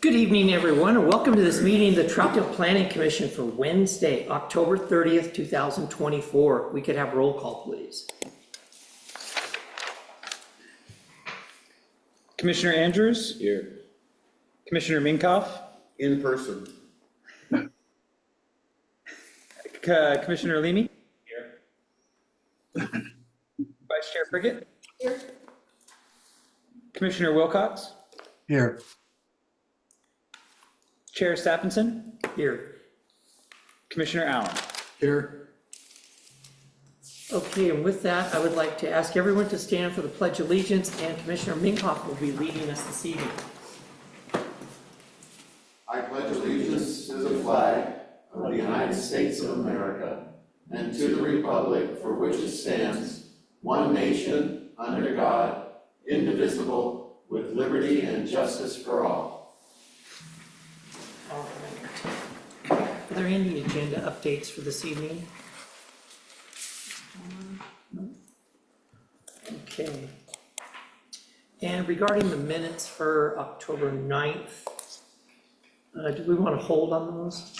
Good evening, everyone, and welcome to this meeting of the Troutdale Planning Commission for Wednesday, October 30th, 2024. We could have roll call, please. Commissioner Andrews? Here. Commissioner Minkoff? In person. Commissioner Leamy? Here. Vice Chair Prickett? Here. Commissioner Wilcox? Here. Chair Stephenson? Here. Commissioner Allen? Here. Okay, and with that, I would like to ask everyone to stand for the Pledge of Allegiance, and Commissioner Minkoff will be leading us this evening. I pledge allegiance to the flag of the United States of America and to the republic for which it stands, one nation, under God, indivisible, with liberty and justice for all. All right. Are there any agenda updates for this evening? Okay. And regarding the minutes for October 9th, do we want to hold on those?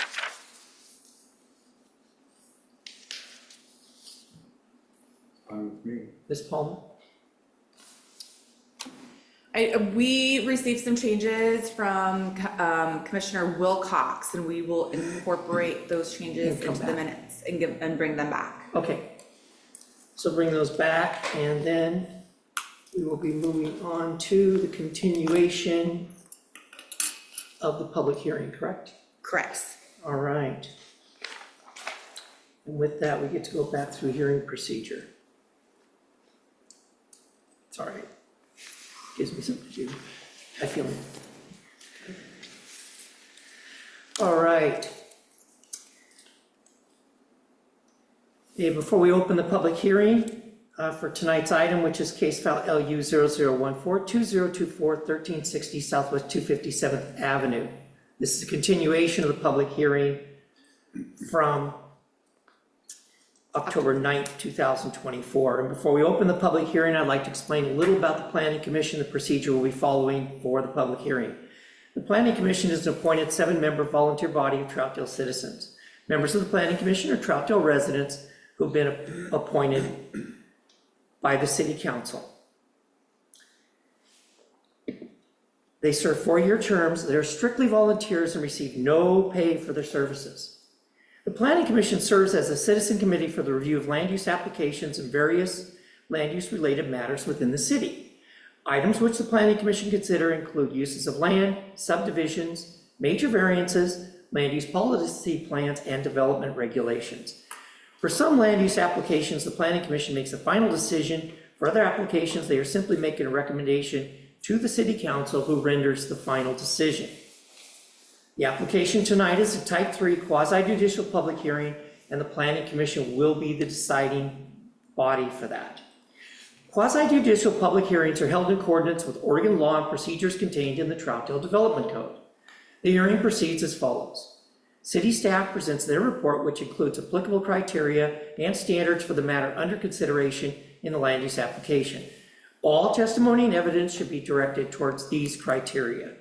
Fine with me. Ms. Palmer? We received some changes from Commissioner Wilcox, and we will incorporate those changes And come into the back. minutes and bring them back. Okay. So bring those back, and then we will be moving on to the continuation of the public hearing, correct? Correct. All right. And with that, we get to go back through hearing procedure. It's all right. Gives me something to do. I feel it. All right. Okay, before we open the public hearing for tonight's item, which is case file LU 0014-2024, 1360 Southwest 257th Avenue. This is a continuation of the public hearing from October 9th, 2024. And before we open the public hearing, I'd like to explain a little about the Planning Commission, the procedure we'll be following for the public hearing. The Planning Commission is an appointed 7-member volunteer body of Troutdale citizens. Members of the Planning Commission are Troutdale residents who've been appointed by the City Council. They serve 4-year terms. They're strictly volunteers and receive no pay for their services. The Planning Commission serves as a citizen committee for the review of land use applications and various land use related matters within the city. Items which the Planning Commission consider include uses of land, subdivisions, major variances, land use policy plans, and development regulations. For some land use applications, the Planning Commission makes a final decision. For other applications, they are simply making a recommendation to the City Council, who renders the final decision. The application tonight is a Type 3 quasi-judicial public hearing, and the Planning Commission will be the deciding body for that. Quasi-judicial public hearings are held in accordance with Oregon law and procedures contained in the Troutdale Development Code. The hearing proceeds as follows. City staff presents their report, which includes applicable criteria and standards for the matter under consideration in the land use application. All testimony and evidence should be directed towards these criteria.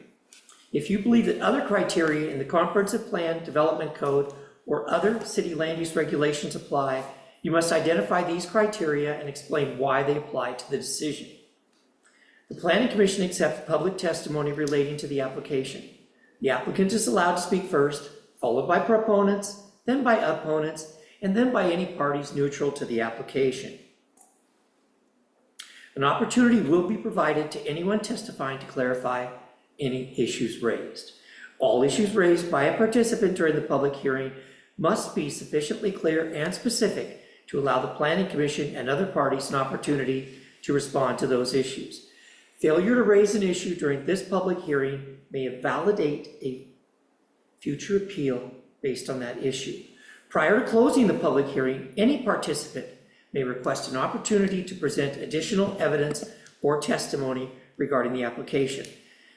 If you believe that other criteria in the Comprehensive Plan Development Code or other city land use regulations apply, you must identify these criteria and explain why they apply to the decision. The Planning Commission accepts public testimony relating to the application. The applicant is allowed to speak first, followed by proponents, then by opponents, and then by any parties neutral to the application. An opportunity will be provided to anyone testifying to clarify any issues raised. All issues raised by a participant during the public hearing must be sufficiently clear and specific to allow the Planning Commission and other parties an opportunity to respond to those issues. Failure to raise an issue during this public hearing may invalidate a future appeal based on that issue. Prior to closing the public hearing, any participant may request an opportunity to present additional evidence or testimony regarding the application.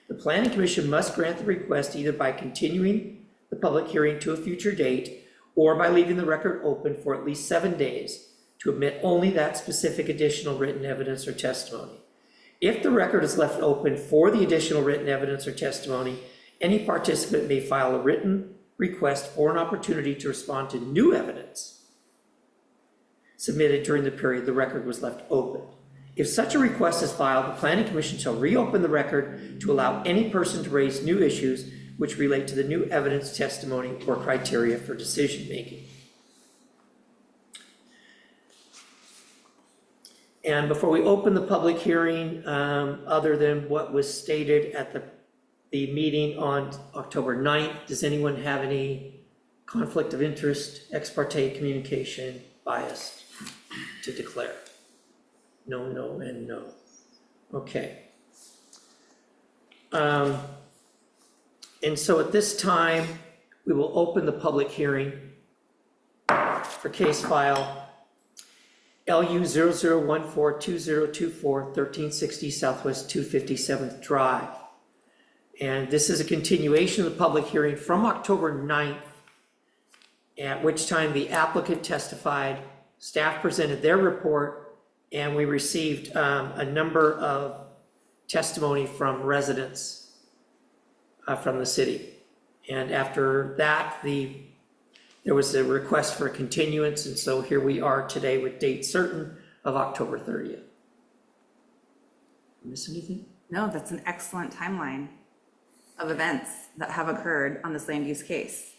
The Planning Commission must grant the request either by continuing the public hearing to a future date or by leaving the record open for at least 7 days to admit only that specific additional written evidence or testimony. If the record is left open for the additional written evidence or testimony, Any participant may file a written request for an opportunity to respond to new evidence submitted during the period the record was left open. If such a request is filed, the Planning Commission shall reopen the record to allow any person to raise new issues which relate to the new evidence, testimony, or criteria for decision-making. And before we open the public hearing, other than what was stated at the meeting on October 9th, does anyone have any conflict of interest, ex parte communication, bias to declare? No, no, and no. Okay. And so at this time, we will open the public hearing for case file LU 00142024 1360 Southwest 257th Drive. And this is a continuation of the public hearing from October 9th, at which time the applicant testified, staff presented their report, and we received a number of testimony from residents from the city. And after that, there was a request for a continuance, and so here we are today with date certain of October 30th. Miss anything? No, that's an excellent timeline of events that have occurred on this land use case.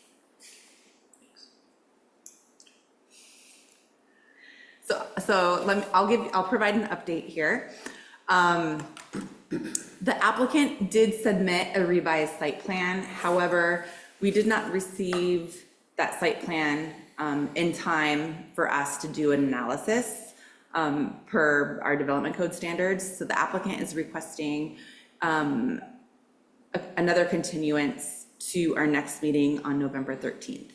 So I'll provide an update here. The applicant did submit a revised site plan. However, we did not receive that site plan in time for us to do an analysis per our development code standards. So the applicant is requesting another continuance to our next meeting on November 13th.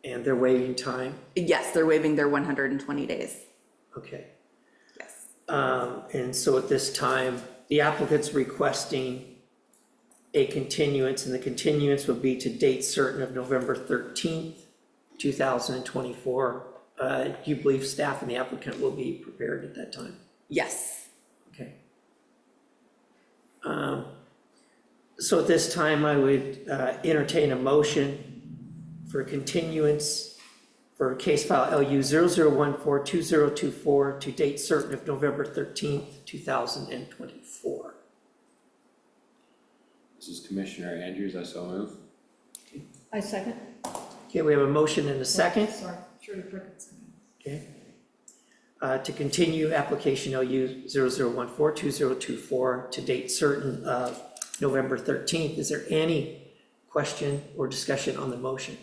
And they're waiving time? Yes, they're waiving their 120 days. Okay. Yes. And so at this time, the applicant's requesting a continuance, and the continuance would be to date certain of November 13th, 2024. Do you believe staff and the applicant will be prepared at that time? Yes. Okay. So at this time, I would entertain a motion for continuance for case file LU 00142024 to date certain of November 13th, 2024. This is Commissioner Andrews, I so move. I second. Okay, we have a motion and a second. Sorry, Shirley Prickett. Okay. To continue application LU 00142024 to date certain of November 13th. Is there any question or discussion on the motion?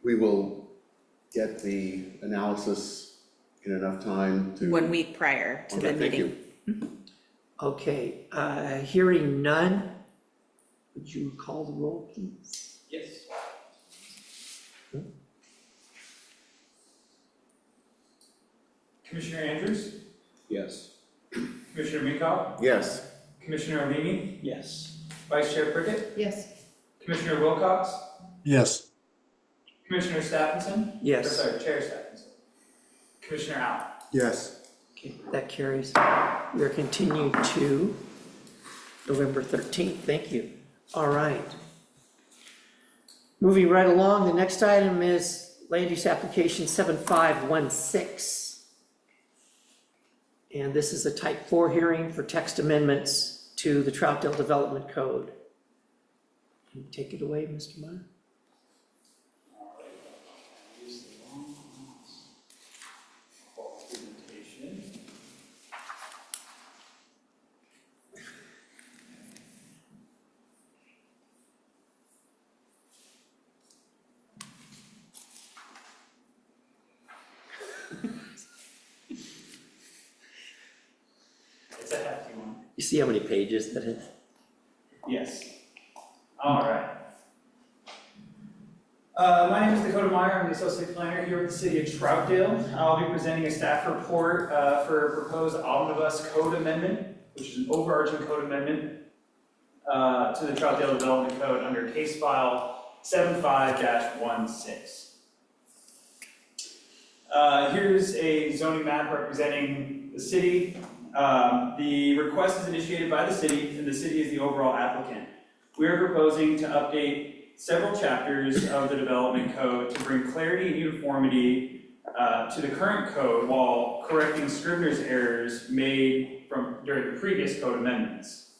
We will get the analysis in enough time to. 1 week prior to the Okay, thank meeting. you. Okay, hearing none, would you call the roll, please? Yes. Commissioner Andrews, Yes. Commissioner Minkoff, Yes. Commissioner Leamy, Yes. Vice Chair Prickett, Yes. Commissioner Wilcox, Yes. Commissioner Stephenson. Yes. Sorry, Chair Stephenson. Commissioner Allen. Yes. Okay, that carries. We are continued to November 13th. Thank you. All right. Moving right along, the next item is land use application 7516. And this is a type 4 hearing for text amendments to the Troutdale Development Code. Can you take it away, Mr. Meyer? It's a hefty one. You see how many pages that is? Yes. All right. My name is Dakota Meyer. I'm the associate planner here with the city of Troutdale. I'll be presenting a staff report for a proposed omnibus code amendment, which is an overarching code amendment to the Troutdale Development Code under case file 75-16. Here's a zoning map representing the city. The request is initiated by the city, and the city is the overall applicant. We are proposing to update several chapters of the development code to bring clarity and uniformity to the current code while correcting Scrivener's errors made during the previous code amendments.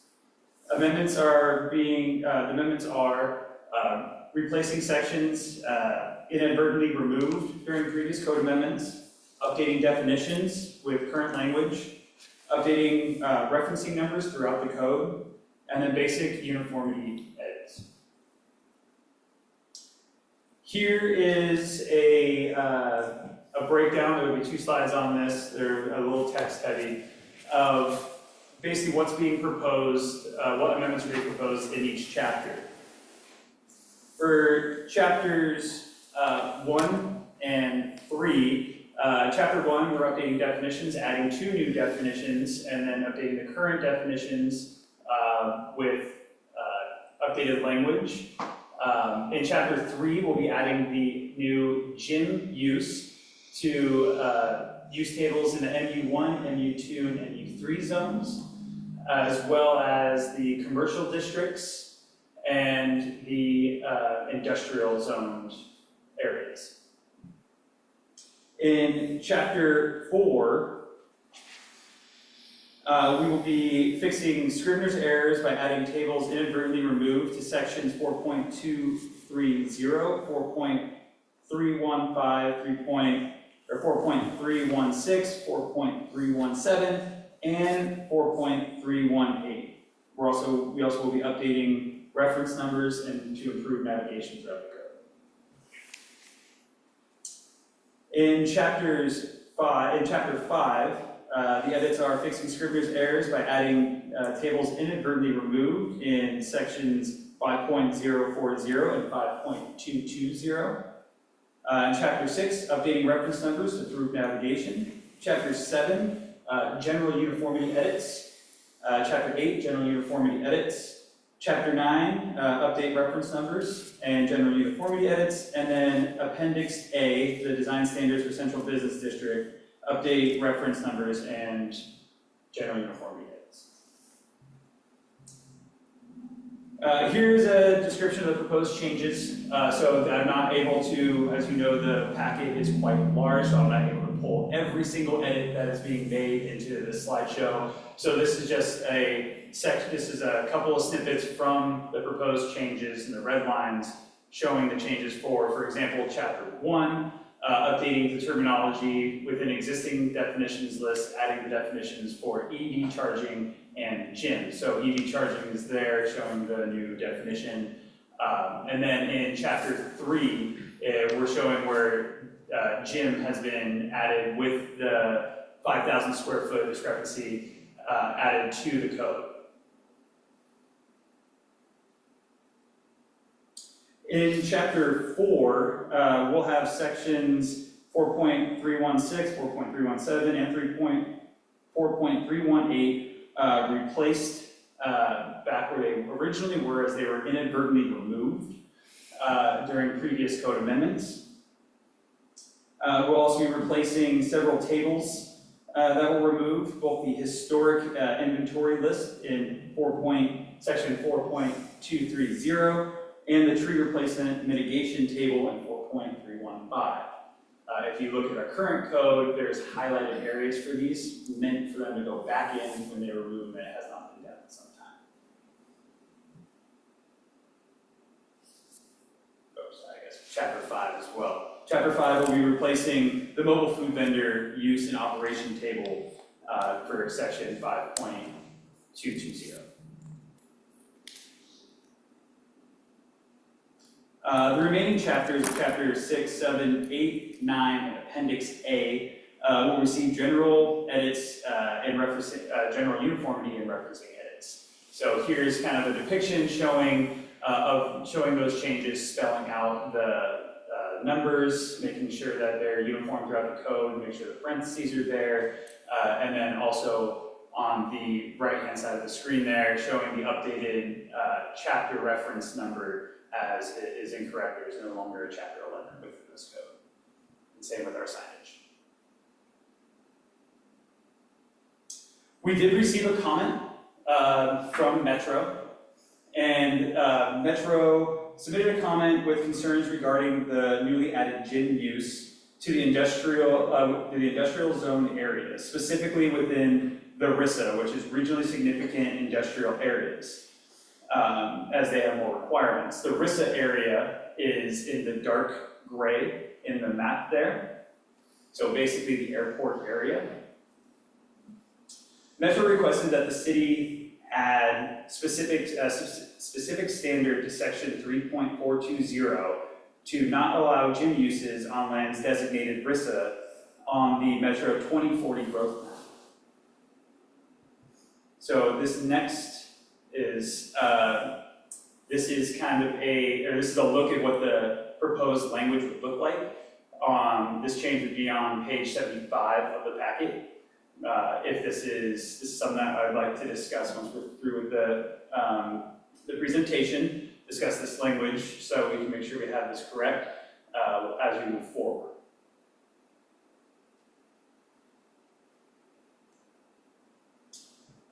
Amendments are replacing sections inadvertently removed during previous code amendments, updating definitions with current language, updating referencing numbers throughout the code, and then basic uniformity edits. Here is a breakdown. There will be 2 slides on this. They're a little text heavy of basically what's being proposed, what amendments are being proposed in each chapter. For chapters 1 and 3, chapter 1, we're updating definitions, adding 2 new definitions, and then updating the current definitions with updated language. In chapter 3, we'll be adding the new gym use to use tables in the MU1, MU2, and MU3 zones, as well as the commercial districts and the industrial zoned areas. In chapter 4, we will be fixing Scrivener's errors by adding tables inadvertently removed to sections 4.230, 4.315, 4.316, 4.317, and 4.318. We also will be updating reference numbers and to improve navigation throughout the code. In chapter 5, the edits are fixing Scrivener's errors by adding tables inadvertently removed in sections 5.040 and 5.220. In chapter 6, updating reference numbers to improve navigation. Chapter 7, general uniformity edits. Chapter 8, general uniformity edits. Chapter 9, update reference numbers and general uniformity edits. And then Appendix A, the design standards for Central Business District, update reference numbers and general uniformity edits. Here's a description of the proposed changes. So I'm not able to, as you know, the packet is quite large, so I'm not able to pull every single edit that is being made into this slideshow. So this is just this is a couple of snippets from the proposed changes and the red lines showing the changes for example, chapter 1, updating the terminology within existing definitions list, adding the definitions for EV charging and gym. So EV charging is there, showing the new definition. And then in chapter 3, we're showing where gym has been added with the 5,000 square foot discrepancy added to the code. In chapter 4, we'll have sections 4.316, 4.317, and 4.318 replaced back where they originally were, as they were inadvertently removed during previous code amendments. We'll also be replacing several tables that will remove, both the historic inventory list in section 4.230 and the tree replacement mitigation table in 4.315. If you look at our current code, there's highlighted areas for these, meant for them to go back in when they remove them, and it has not been done in some time. Oops, I guess chapter 5 as well. Chapter 5 will be replacing the mobile food vendor use and operation table for section 5.220. The remaining chapters, chapters 6, 7, 8, 9, and Appendix A, will receive general edits and general uniformity and referencing edits. So here's kind of a depiction showing those changes, spelling out the numbers, making sure that they're uniform throughout the code, make sure the parentheses are there, and then also on the right-hand side of the screen there, showing the updated chapter reference number as it is incorrect. There's no longer a chapter 11 within this code. And same with our signage. We did receive a comment from Metro, and Metro submitted a comment with concerns regarding the newly added gym use to the industrial zone area, specifically within the RISA, which is regionally significant industrial areas, as they have more requirements. The RISA area is in the dark gray in the map there, so basically the airport area. Metro requested that the city add specific standard to section 3.420 to not allow gym uses on lands designated RISA on the Metro 2040 growth map. So this next is, this is a look at what the proposed language would look like. This change would be on page 75 of the packet. If this is something that I would like to discuss once we're through with the presentation, discuss this language so we can make sure we have this correct as we move forward.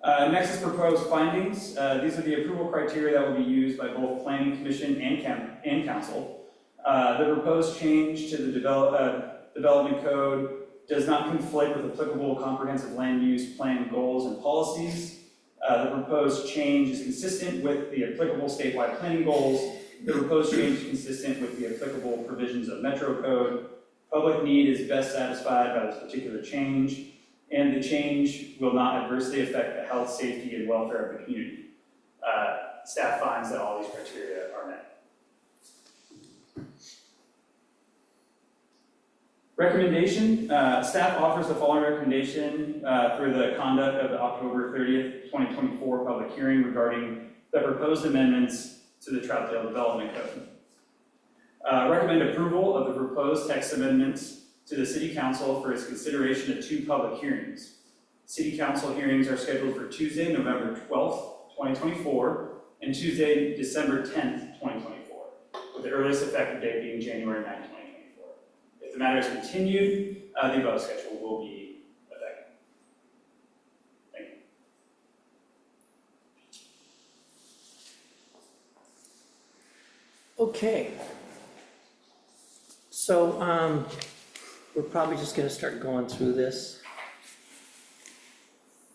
Next is proposed findings. These are the approval criteria that will be used by both Planning Commission and Council. The proposed change to the development code does not conflict with applicable comprehensive land use plan goals and policies. The proposed change is consistent with the applicable statewide planning goals. The proposed change is consistent with the applicable provisions of Metro Code. Public need is best satisfied by this particular change, and the change will not adversely affect the health, safety, and welfare of the community. Staff finds that all these criteria are met. Recommendation, staff offers the following recommendation for the conduct of the October 30th, 2024 public hearing regarding the proposed amendments to the Troutdale Development Code. Recommend approval of the proposed text amendments to the City Council for its consideration at 2 public hearings. City Council hearings are scheduled for Tuesday, November 12th, 2024, and Tuesday, December 10th, 2024, with the earliest effective date being January 9th, 2024. If the matter is continued, the above schedule will be effective. Thank you. Okay. So, we're probably just gonna start going through this.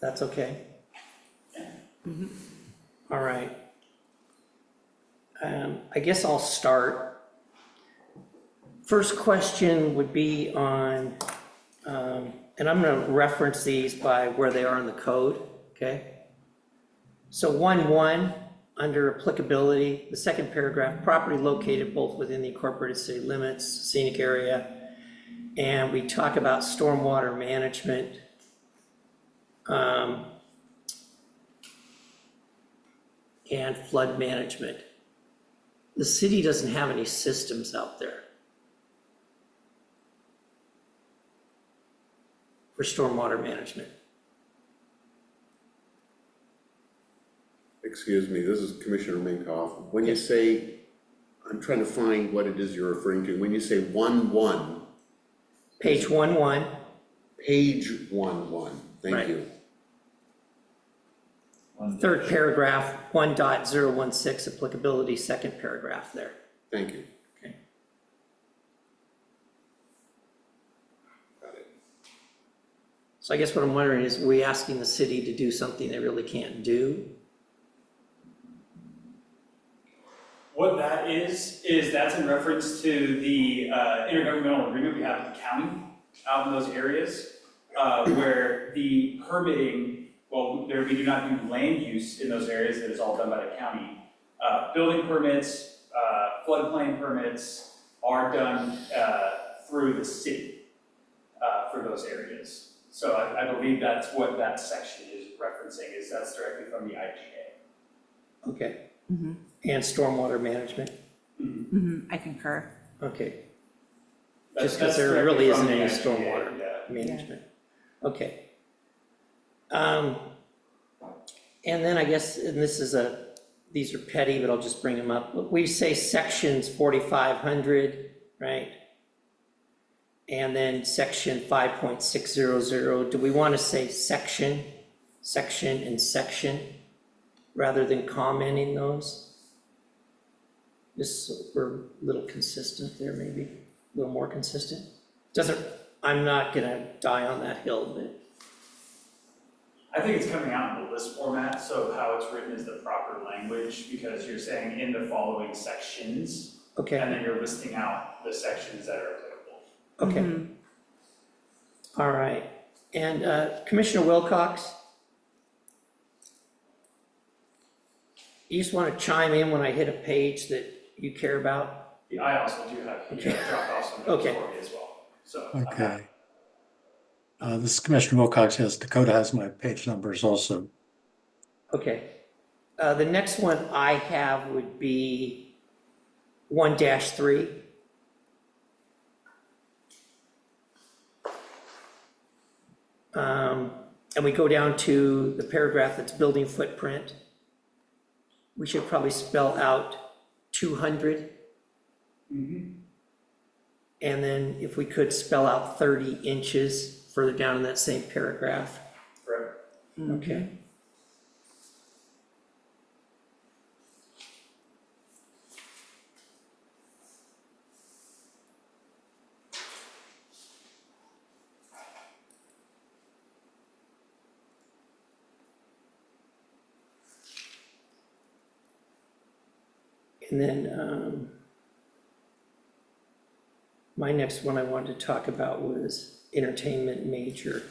That's okay? All right. I guess I'll start. First question would be on, and I'm gonna reference these by where they are in the code, okay? So 1.1, under applicability, the second paragraph, property located both within the incorporated city limits, scenic area, and we talk about stormwater management. And flood management. The city doesn't have any systems out there for stormwater management. Excuse me, this is Commissioner Minkoff. When you say, I'm trying to find what it is you're referring to, when you say 1.1. Page 1.1. Page 1.1, thank Right. you. Third paragraph, 1.016 applicability, second paragraph there. Thank you. Okay. Got it. So I guess what I'm wondering is, are we asking the city to do something they really can't do? What that is that's in reference to the intergovernmental agreement we have with the county out in those areas, where the permitting, well, we do not do land use in those areas, that is all done by the county. Building permits, floodplain permits are done through the city for those areas. So I believe that's what that section is referencing, is that's directly from the IGA. Okay. Mm-hmm. And stormwater management? Mm-hmm. I concur. Okay, That's- just because that's there really directly isn't from any the IGA, stormwater yeah. management. Okay. And then I guess, and these are petty, but I'll just bring them up. We say sections 4,500, right? And then section 5.600, do we want to say section section and section rather than commenting those. Just so we're a little consistent there, maybe, a little more consistent. I'm not gonna die on that hill, but, I think it's coming out in the list format, so how it's written is the proper language, because you're saying in the following sections, and okay, then you're listing out the sections that are applicable. okay. All right, and Commissioner Wilcox? You just wanna chime in when I hit a page that you care about? Yeah, I also do have, you Okay. dropped off some notes Okay. for me as well, so. I'm happy. Okay. This is Commissioner Wilcox. Yes, Dakota has my page numbers also. Okay. The next one I have would be 1-3. And we go down to the paragraph that's building footprint. We should probably spell out 200. Mhm. And then if we could spell out 30 inches further down in that same paragraph. Correct. Okay. And then my next one I wanted to talk about was entertainment major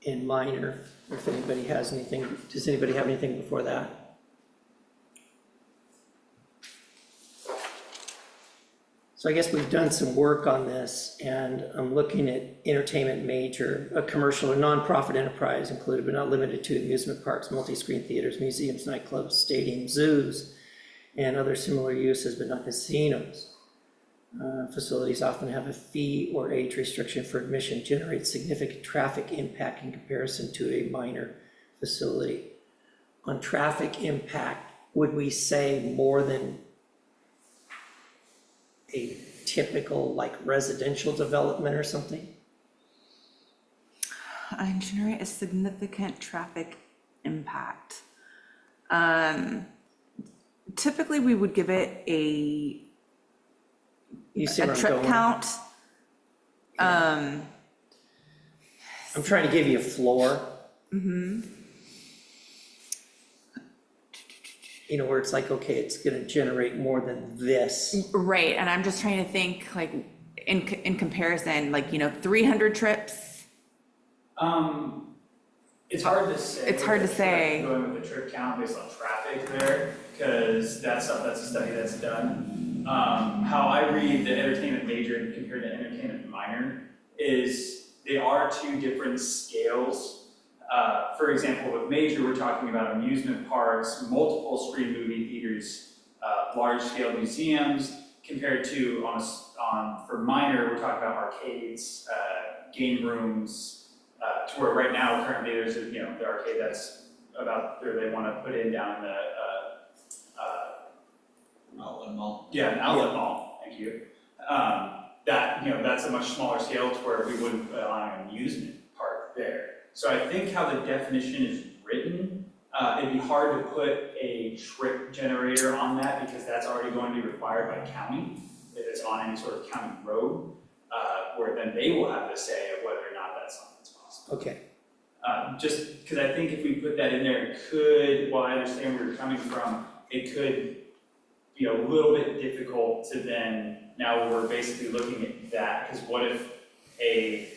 and minor, if anybody has anything. Does anybody have anything before that? So I guess we've done some work on this, and I'm looking at entertainment major, a commercial or nonprofit enterprise included but not limited to amusement parks, multi-screen theaters, museums, nightclubs, stadiums, zoos, and other similar uses, but not casinos. Facilities often have a fee or age restriction for admission, generate significant traffic impact in comparison to a minor facility. On traffic impact, would we say more than a typical like residential development or something? And generate a significant traffic impact. Typically, we would give it You see where a I'm trip going? count. I'm trying to give you a floor. You know, where it's like, okay, it's gonna generate more than this. Right, and I'm just trying to think like in comparison, like, 300 trips. It's hard to say. It's hard with to the trip- say. Going with the trip count based on traffic there, because that's a study that's done. How I read the entertainment major compared to entertainment minor is they are two different scales. For example, with major, we're talking about amusement parks, multiple screen movie theaters, large scale museums, compared to for minor, we're talking about arcades, game rooms, to where right now, currently, there's the arcade that's about, or they wanna put in down in the, Outlet Mall. yeah, an outlet mall, thank you. That's a much smaller scale to where we wouldn't allow an amusement park there. So I think how the definition is written, it'd be hard to put a trip generator on that because that's already going to be required by county, if it's on any sort of county road, where then they will have the say of whether or not that's something that's possible. Okay, Just because I think if we put that in there, it could, while I understand where you're coming from, it could be a little bit difficult to then, now we're basically looking at that, because what if a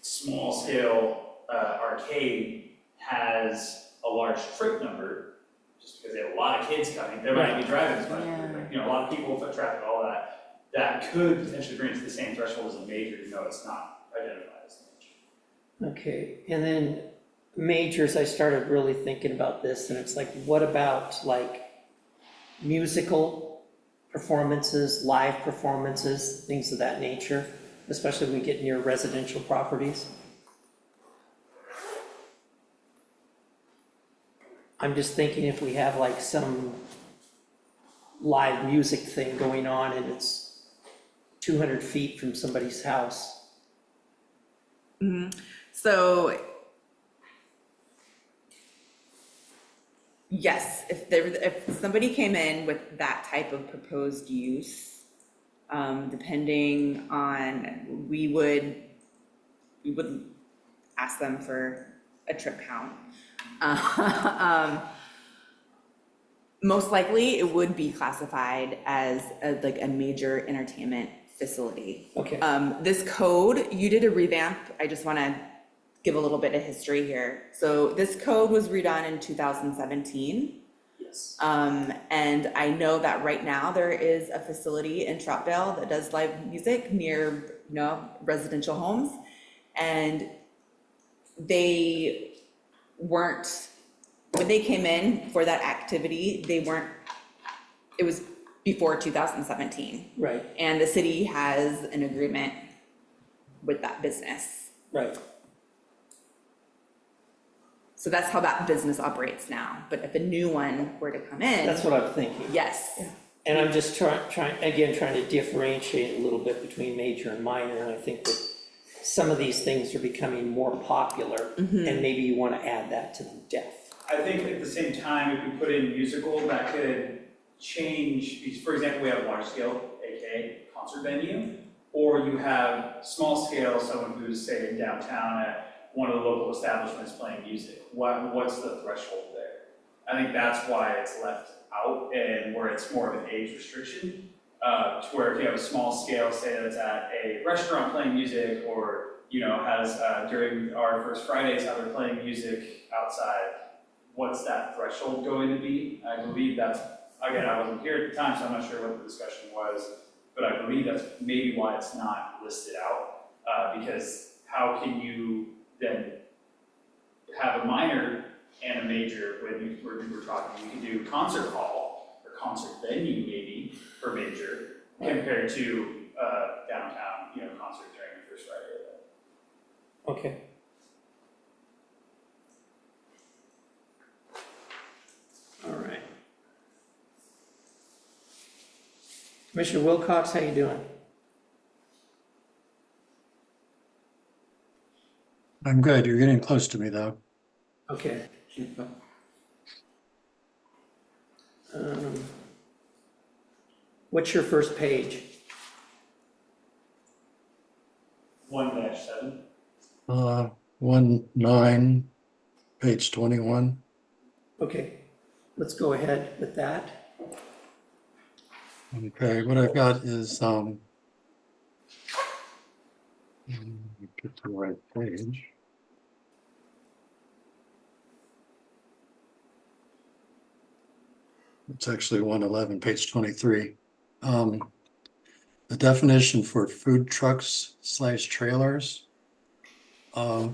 small scale arcade has a large trip number, just because they have a lot of kids coming, they might be driving as much, Yeah. a lot of people, foot traffic, all that, that could potentially bring it to the same threshold as a major, even though it's not identified as a major. okay, and then majors, I started really thinking about this, and it's like, what about like musical performances, live performances, things of that nature, especially when we get near residential properties? I'm just thinking if we have like some live music thing going on and it's 200 feet from somebody's house. So yes, if somebody came in with that type of proposed use, depending on, we would ask them for a trip count. Most likely, it would be classified as like a major entertainment facility. Okay. This code, you did a revamp. I just want to give a little bit of history here. So this code was redone in 2017. Yes. And I know that right now there is a facility in Troutdale that does live music near, residential homes. And they weren't, when they came in for that activity, it was before 2017. Right, And the city has an agreement with that business. right. So that's how that business operates now. But if a new one were to come in. That's what I'm thinking. Yes. And I'm just trying to differentiate a little bit between major and minor, and I think that some of these things are becoming more popular, and maybe you want to add that to the deaf. I think at the same time, if we put in musical, that could change, because for example, we have large scale, AKA concert venue, or you have small scale, someone who's say in downtown at one of the local establishments playing music. What's the threshold there? I think that's why it's left out, and where it's more of an age restriction, to where if you have a small scale, say that's at a restaurant playing music, or has during our First Fridays how they're playing music outside, what's that threshold going to be? I believe that's, again, I wasn't here at the time, so I'm not sure what the discussion was, but I believe that's maybe why it's not listed out, because how can you then have a minor and a major when we're talking, you can do concert hall or concert venue maybe for major compared to downtown, concert during the First Friday event. Okay. All right. Commissioner Wilcox, how you doing? I'm good. You're getting close to me, though. Okay. What's your first page? 1-7. 19, page 21. Okay, let's go ahead with that. Okay, what I've got is, get to the right page. It's actually 111, page 23. The definition for food trucks / trailers. The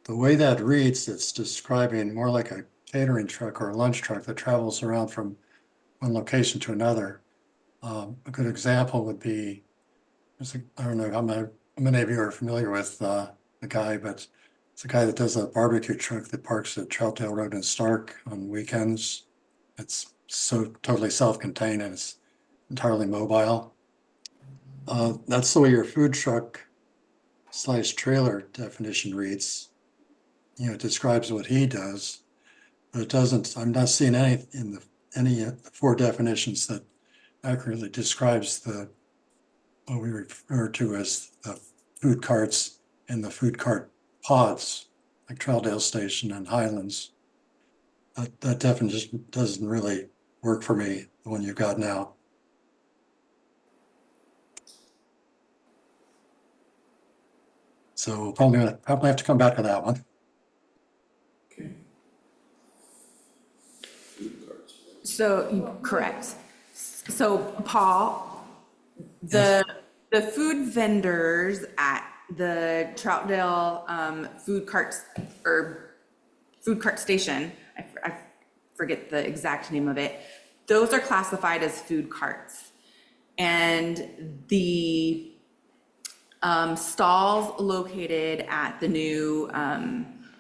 way that reads, it's describing more like a catering truck or a lunch truck that travels around from one location to another. A good example would be, I don't know how many of you are familiar with the guy, but it's a guy that does a barbecue truck that parks at Troutdale Road in Stark on weekends. It's so totally self-contained and it's entirely mobile. That's the way your food truck / trailer definition reads. It describes what he does, but it doesn't. I'm not seeing any in any of the four definitions that accurately describes what we refer to as the food carts and the food cart pods, like Troutdale Station and Highlands. That definition doesn't really work for me, the one you've got now. So we'll probably have to come back to that one. Okay. So, correct. So, Paul, the food vendors at the Troutdale food carts or food cart station, I forget the exact name of it, those are classified as food carts. And the stalls located at the new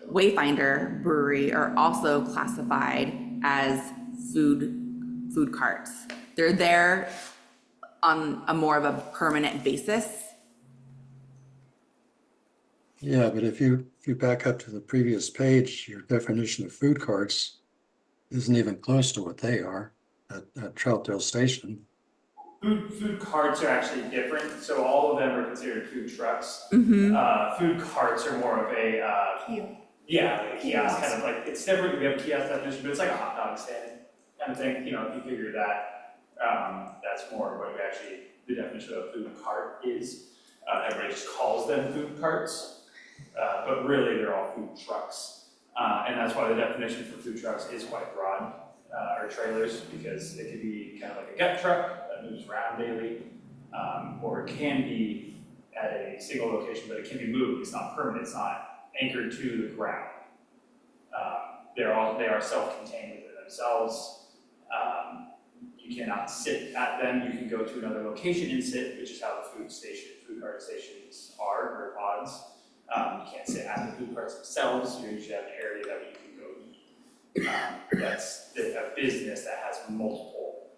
Wayfinder Brewery are also classified as food carts. They're there on a more of a permanent basis. Yeah, but if you if you back up to the previous page, your definition of food carts isn't even close to what they are at Troutdale Station. Food carts are actually different, so all of them are considered food trucks. Mm-hmm. Food carts are more of a, Kiosk. yeah, like a kiosk, kind of like, it's different, we have a kiosk definition, but it's like a hot dog stand kind of thing, you know, if you figure that, that's more what we actually, the definition of a food cart is. Everybody just calls them food carts, but really they're all food trucks. And that's why the definition for food trucks is quite broad, or trailers, because it could be kind of like a gut truck that moves around daily, or it can be at a single location, but it can be moved, it's not permanent, it's not anchored to the ground. They are self-contained within themselves. You cannot sit at them, you can go to another location and sit, which is how the food cart stations are, or pods. You can't sit at the food carts themselves, you usually have an area that you can go eat. That's a business that has multiple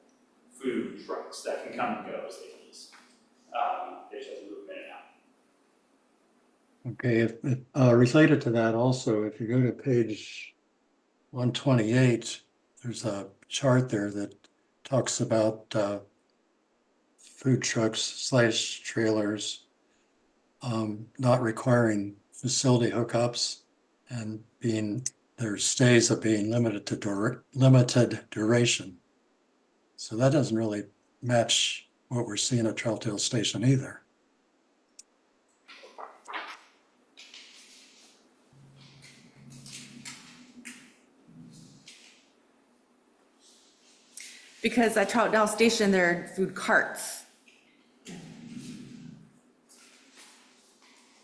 food trucks that can come and go as they please. They just have to move in and out. Okay, related to that also, if you go to page 128, there's a chart there that talks about food trucks / trailers not requiring facility hookups and their stays of being limited to limited duration. So that doesn't really match what we're seeing at Troutdale Station either. Because at Troutdale Station, there are food carts.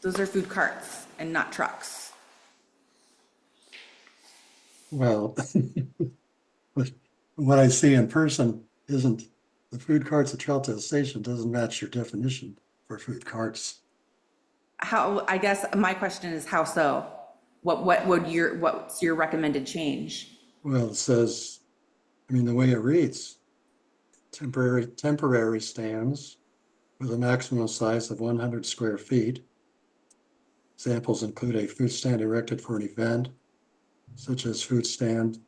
Those are food carts and not trucks. Well, but what I see in person isn't, the food carts at Troutdale Station doesn't match your definition for food carts. How, I guess my question is how so? What's your recommended change? Well, it says, I mean, the way it reads, temporary stands with a maximum size of 100 square feet. Examples include a food stand erected for an event, such as food stand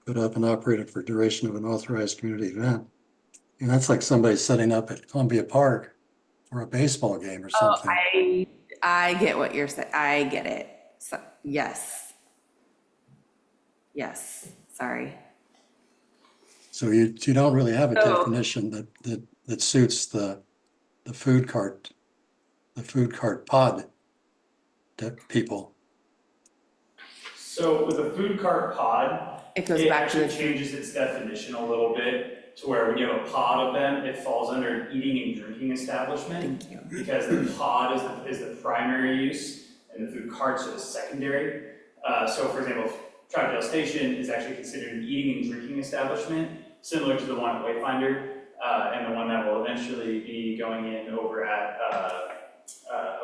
put up and operated for duration of an authorized community event. And that's like somebody setting up at Columbia Park for a baseball game or something. I get what you're saying. I get it. So, yes. Yes, sorry. So you don't really have a So- definition that suits the food cart pod people. So with the food cart pod, It goes it back to actually the changes its definition a little bit to where when you have a pod of them, it falls under an eating and drinking establishment. Thank you. Because the pod is the primary use and the food carts are the secondary. So for example, Troutdale Station is actually considered an eating and drinking establishment, similar to the one at Wayfinder, and the one that will eventually be going in over at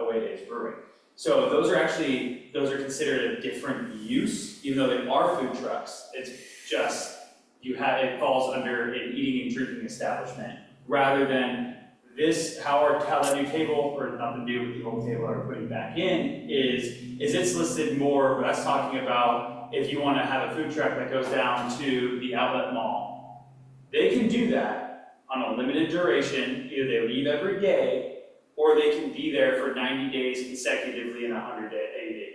Away Days Brewing. So those are considered a different use, even though they are food trucks. It's just, it falls under an eating and drinking establishment, rather than this, how that new table, or nothing to do with the old table we're putting back in, is it's listed more, that's talking about if you wanna have a food truck that goes down to the outlet mall. They can do that on a limited duration, either they leave every day, or they can be there for 90 days consecutively in a 80-day period.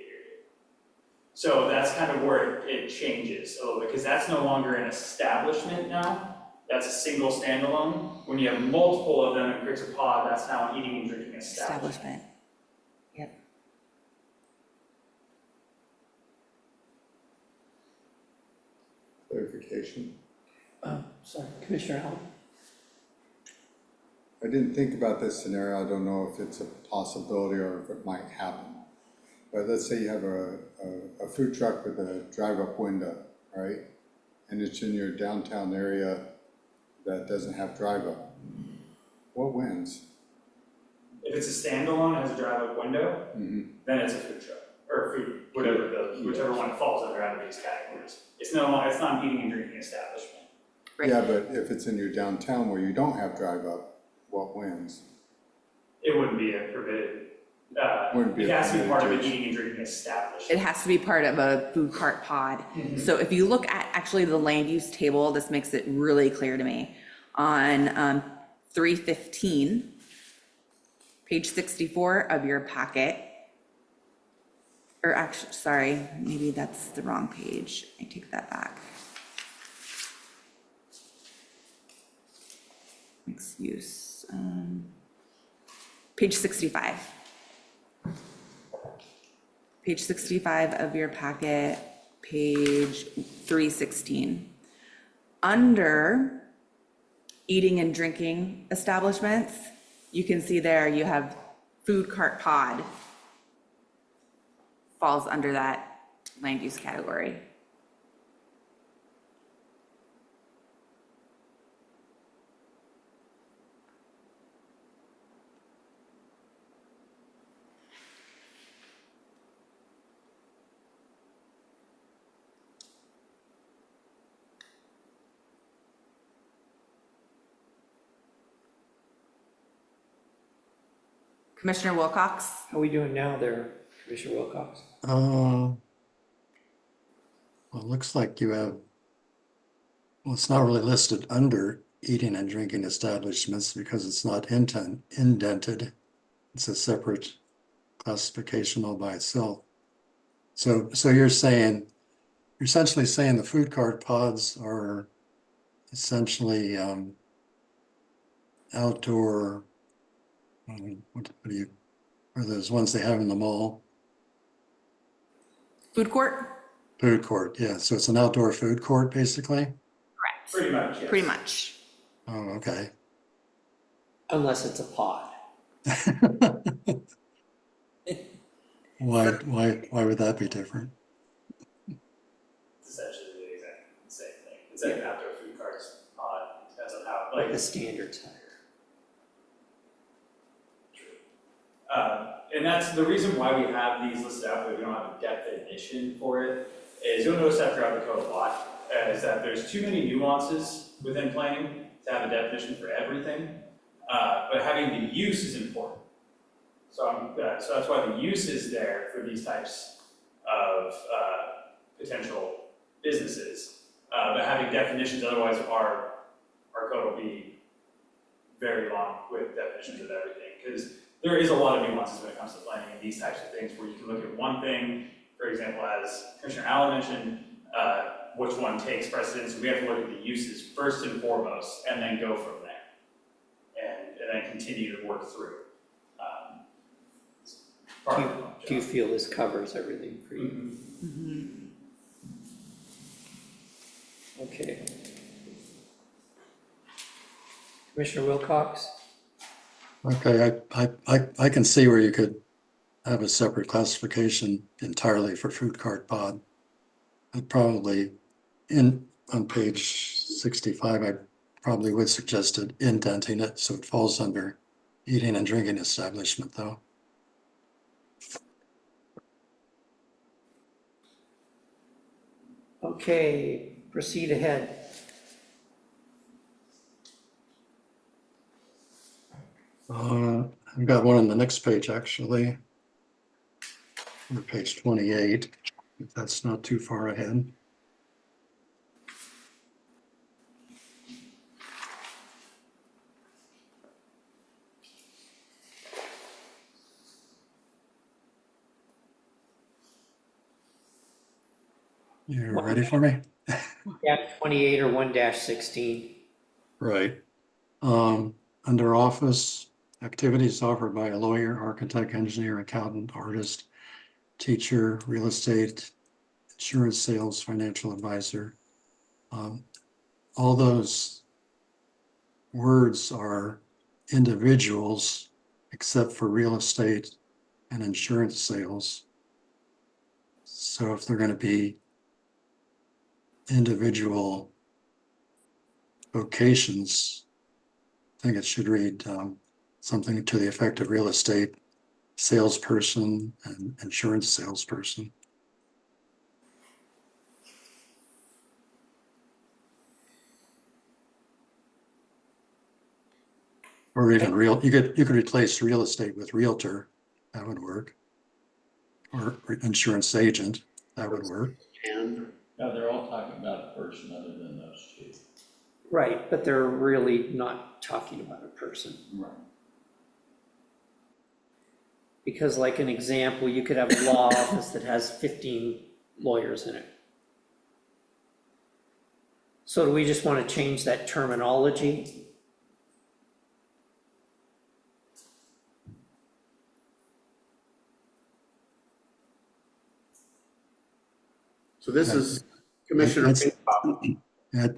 So that's kind of where it changes a little bit, because that's no longer an establishment now. That's a single standalone. When you have multiple of them in creates a pod, that's now an eating and drinking establishment. Establishment. Yep. Clarification. Sorry, Commissioner Howell. I didn't think about this scenario. I don't know if it's a possibility or if it might happen. But let's say you have a food truck with a drive-up window, right? And it's in your downtown area that doesn't have drive-up. What wins? If it's a standalone, it has a drive-up window, then it's a food truck, or food, whichever one falls under either of these categories. It's not an eating and drinking establishment. Right. Yeah, but if it's in your downtown where you don't have drive-up, what wins? It wouldn't be a permitted Wouldn't be it a has to be part of an permitted use. eating and drinking establishment. It has to be part of a food cart pod. So if you look at actually the land use table, this makes it really clear to me. On 315, page 64 of your packet, or actually, sorry, maybe that's the wrong page. I take that back. Mixed use, page 65. Page 65 of your packet, page 316. Under eating and drinking establishments, you can see there you have food cart pod falls under that land use category. Commissioner Wilcox? How are we doing now there, Commissioner Wilcox? Well, it looks like you have, well, it's not really listed under eating and drinking establishments because it's not indented. It's a separate classification all by itself. So you're essentially saying the food cart pods are essentially outdoor, what do you, are those ones they have in the mall? Food court? Food court, yeah. So it's an outdoor food court, basically? Correct. Pretty much, yes. Pretty much. Oh, okay. Unless it's a pod. Why would that be different? It's essentially the exact same thing. It's like an outdoor food carts pod, depends on how, like, The standard's higher. And that's the reason why we have these listed out, but we don't have a definition for it, is you'll notice that throughout the code a lot, is that there's too many nuances within planning to have a definition for everything, but having the use is important. So that's why the use is there for these types of potential businesses, but having definitions, otherwise our code will be very long with definitions of everything, because there is a lot of nuances when it comes to planning and these types of things, where you can look at one thing, for example, as Commissioner Allen mentioned, which one takes precedence. We have to look at the uses first and foremost, and then go from there, and then continue to work through. It's part of the job. Do you feel this covers everything for you? Okay. Commissioner Wilcox? Okay, I can see where you could have a separate classification entirely for food cart pod. I'd probably, on page 65, I probably would suggest indenting it so it falls under eating and drinking establishment though. Okay, proceed ahead. I've got one on the next page, actually. On page 28, if that's not too far ahead. You ready for me? Dash 28 or 1-16. Right. Under office, activities offered by a lawyer, architect, engineer, accountant, artist, teacher, real estate, insurance sales, financial advisor. All those words are individuals except for real estate and insurance sales. So if they're going to be individual vocations, I think it should read something to the effect of real estate salesperson and insurance salesperson. Or even you could replace real estate with realtor. that would work. Or insurance agent, that would work. And No, they're all talking about a person other than those two. Right, but they're really not talking about a person. Right. Because like an example, you could have a law office that has 15 lawyers in it. So do we just want to change that terminology? so this is Commissioner That's- Minkoff.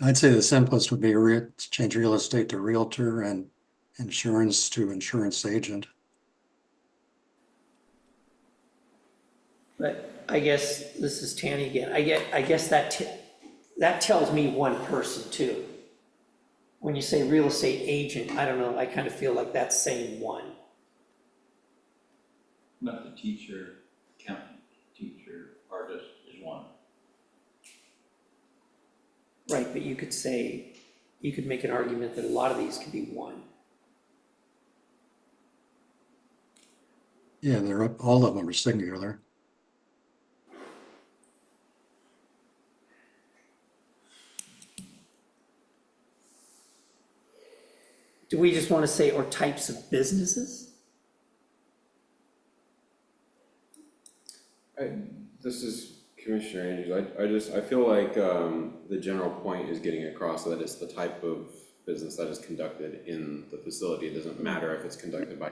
I'd say the simplest would be to change real estate to realtor and insurance to insurance agent. But I guess, this is Tanny again, I guess that tells me one person too. When you say real estate agent, I don't know, I kind of feel like that's saying one. But the teacher, accountant, teacher, artist is one. Right, but you could say, you could make an argument that a lot of these could be one. Yeah, all of them are singular. Do we just want to say, or types of businesses? This is Commissioner Andrews. I feel like the general point is getting across that it's the type of business that is conducted in the facility. It doesn't matter if it's conducted by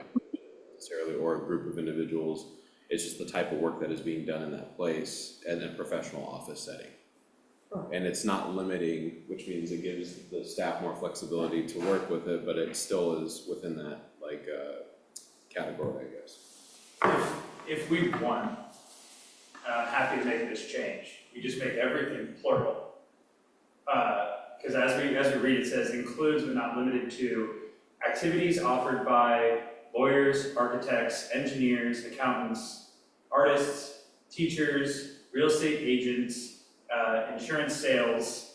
necessarily or a group of individuals. It's just the type of work that is being done in that place and a professional office setting. And it's not limiting, which means it gives the staff more flexibility to work with it, but it still is within that like category, I guess. If we want, I'm happy to make this change. We just make everything plural. Because as we read, it says includes but not limited to activities offered by lawyers, architects, engineers, accountants, artists, teachers, real estate agents, insurance sales,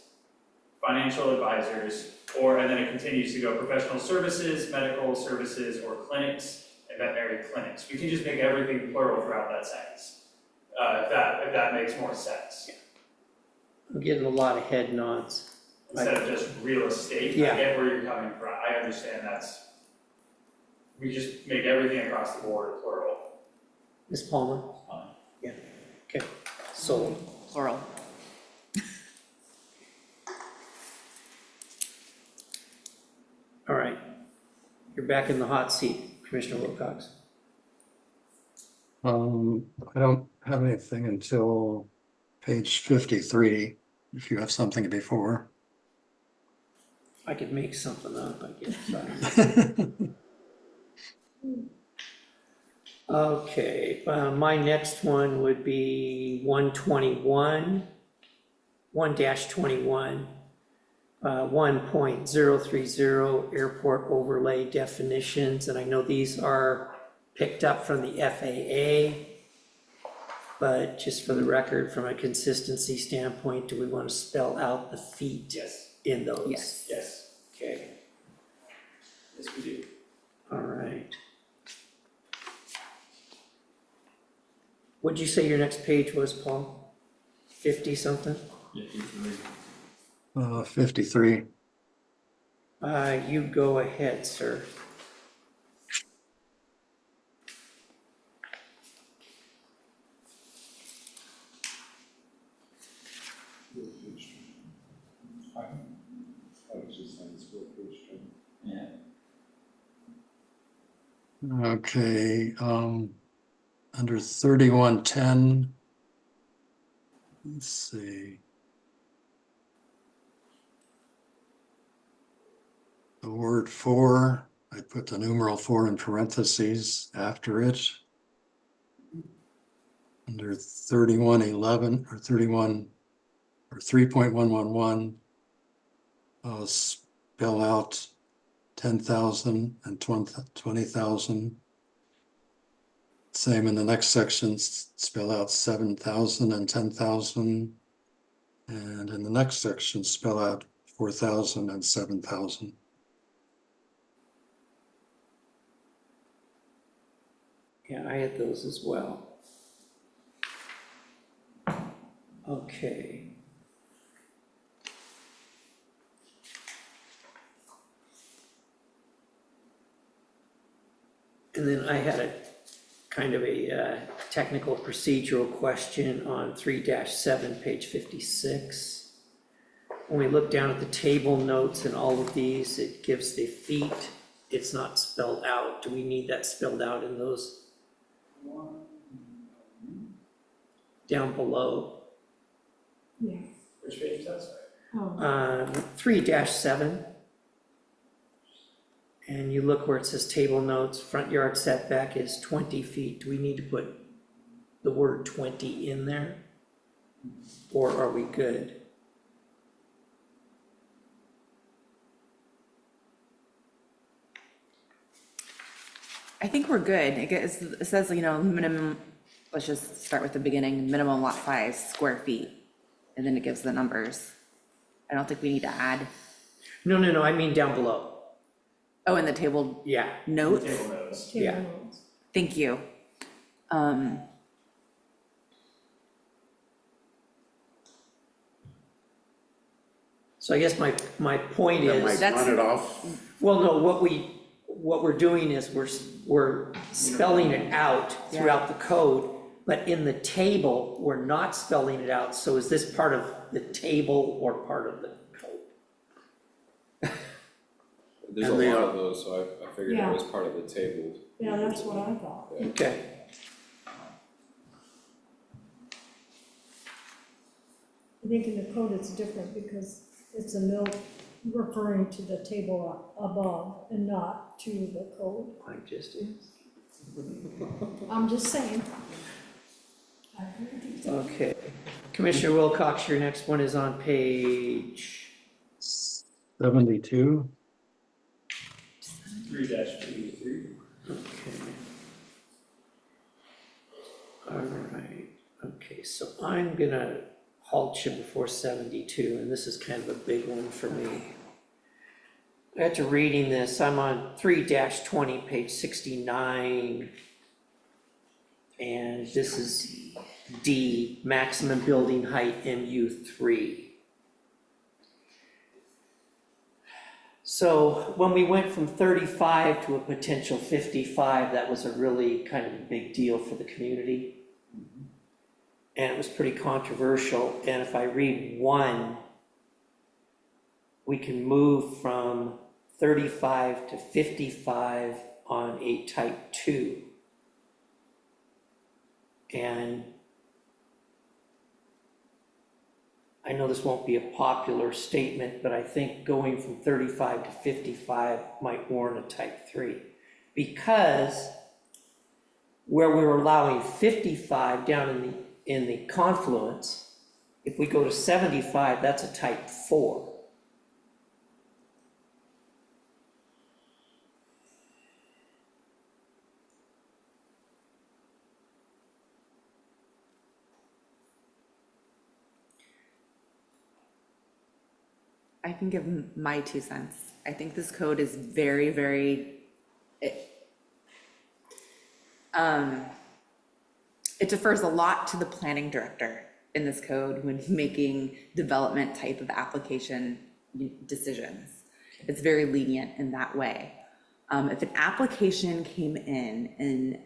financial advisors, and then it continues to go professional services, medical services, or clinics, and veterinary clinics. We can just make everything plural throughout that sentence. If that makes more sense. I'm getting a lot of head nods. Instead of just real estate, Yeah. I get where you're coming from, I understand we just make everything across the board plural. Ms. Palmer? Fine. Yeah, okay, sold. Plural. All right, you're back in the hot seat, Commissioner Wilcox. I don't have anything until page 53, if you have something before. I could make something up, I guess. Okay, my next one would be 121, 1-21, 1.030 airport overlay definitions, and I know these are picked up from the FAA, but just for the record, from a consistency standpoint, do we want to spell out the feet Yes, in those? Yes. yes, Okay, yes we do. all right. What'd you say your next page was, Paul? 50 something? 53. You go ahead, sir. Yeah. Okay, under 3110, let's see. The word for, I put the numeral 4 in parentheses after it. Under 3111 or 31 or 3.111, I'll spell out 10,000 and 20,000. Same in the next section, spell out 7,000 and 10,000. And in the next section, spell out 4,000 and 7,000. Yeah, I had those as well. Okay. And then I had a kind of a technical procedural question on 3-7, page 56. When we look down at the table notes and all of these, it gives the feet, it's not spelled out. Do we need that spelled out in those down below? Yeah. Which page is that, sorry? Oh, 3-7. And you look where it says table notes, front yard setback is 20 feet. Do we need to put the word 20 in there? Or are we good? I think we're good. It says, minimum, let's just start with the beginning, minimum lot size, square feet, and then it gives the numbers. I don't think we need to add, No, I mean down below. oh, in the table Yeah, notes? Table notes. table Yeah. notes. Thank you. so I guess my point That might is, That's- run it off. well, no, what we're doing is we're spelling it out throughout the code, but in the table, we're not spelling it out. So is this part of the table or part of the code? There's And a they lot are- of those, so I figured Yeah. it was part of the table. Yeah, that's what I thought. Okay. I think in the code it's different because it's a note referring to the table above and not to the code. I just is. I'm just saying. I agree with you. Okay. Commissioner Wilcox, your next one is on page, 72. 3-23. okay. All right, okay, so I'm gonna halt you before 72, and this is kind of a big one for me. After reading this, I'm on 3-20, page 69. And this is D, maximum building height MU3. So when we went from 35 to a potential 55, that was a really kind of a big deal for the community. And it was pretty controversial, and if I read 1, we can move from 35 to 55 on a type 2. And I know this won't be a popular statement, but I think going from 35 to 55 might warrant a type 3. Because where we're allowing 55 down in the confluence, if we go to 75, that's a type 4. I can give my 2 cents. I think this code is very, very, it defers a lot to the planning director in this code when making development type of application decisions. It's very lenient in that way. If an application came in and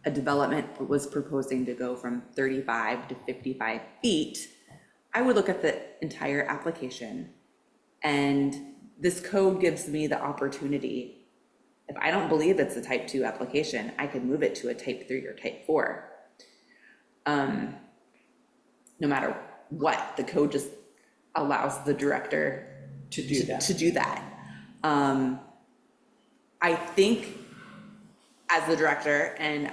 a development was proposing to go from 35 to 55 feet, I would look at the entire application. And this code gives me the opportunity, if I don't believe it's a type 2 application, I could move it to a type 3 or type 4. No matter what, the code just allows the director To do that. to do that. I think as the director and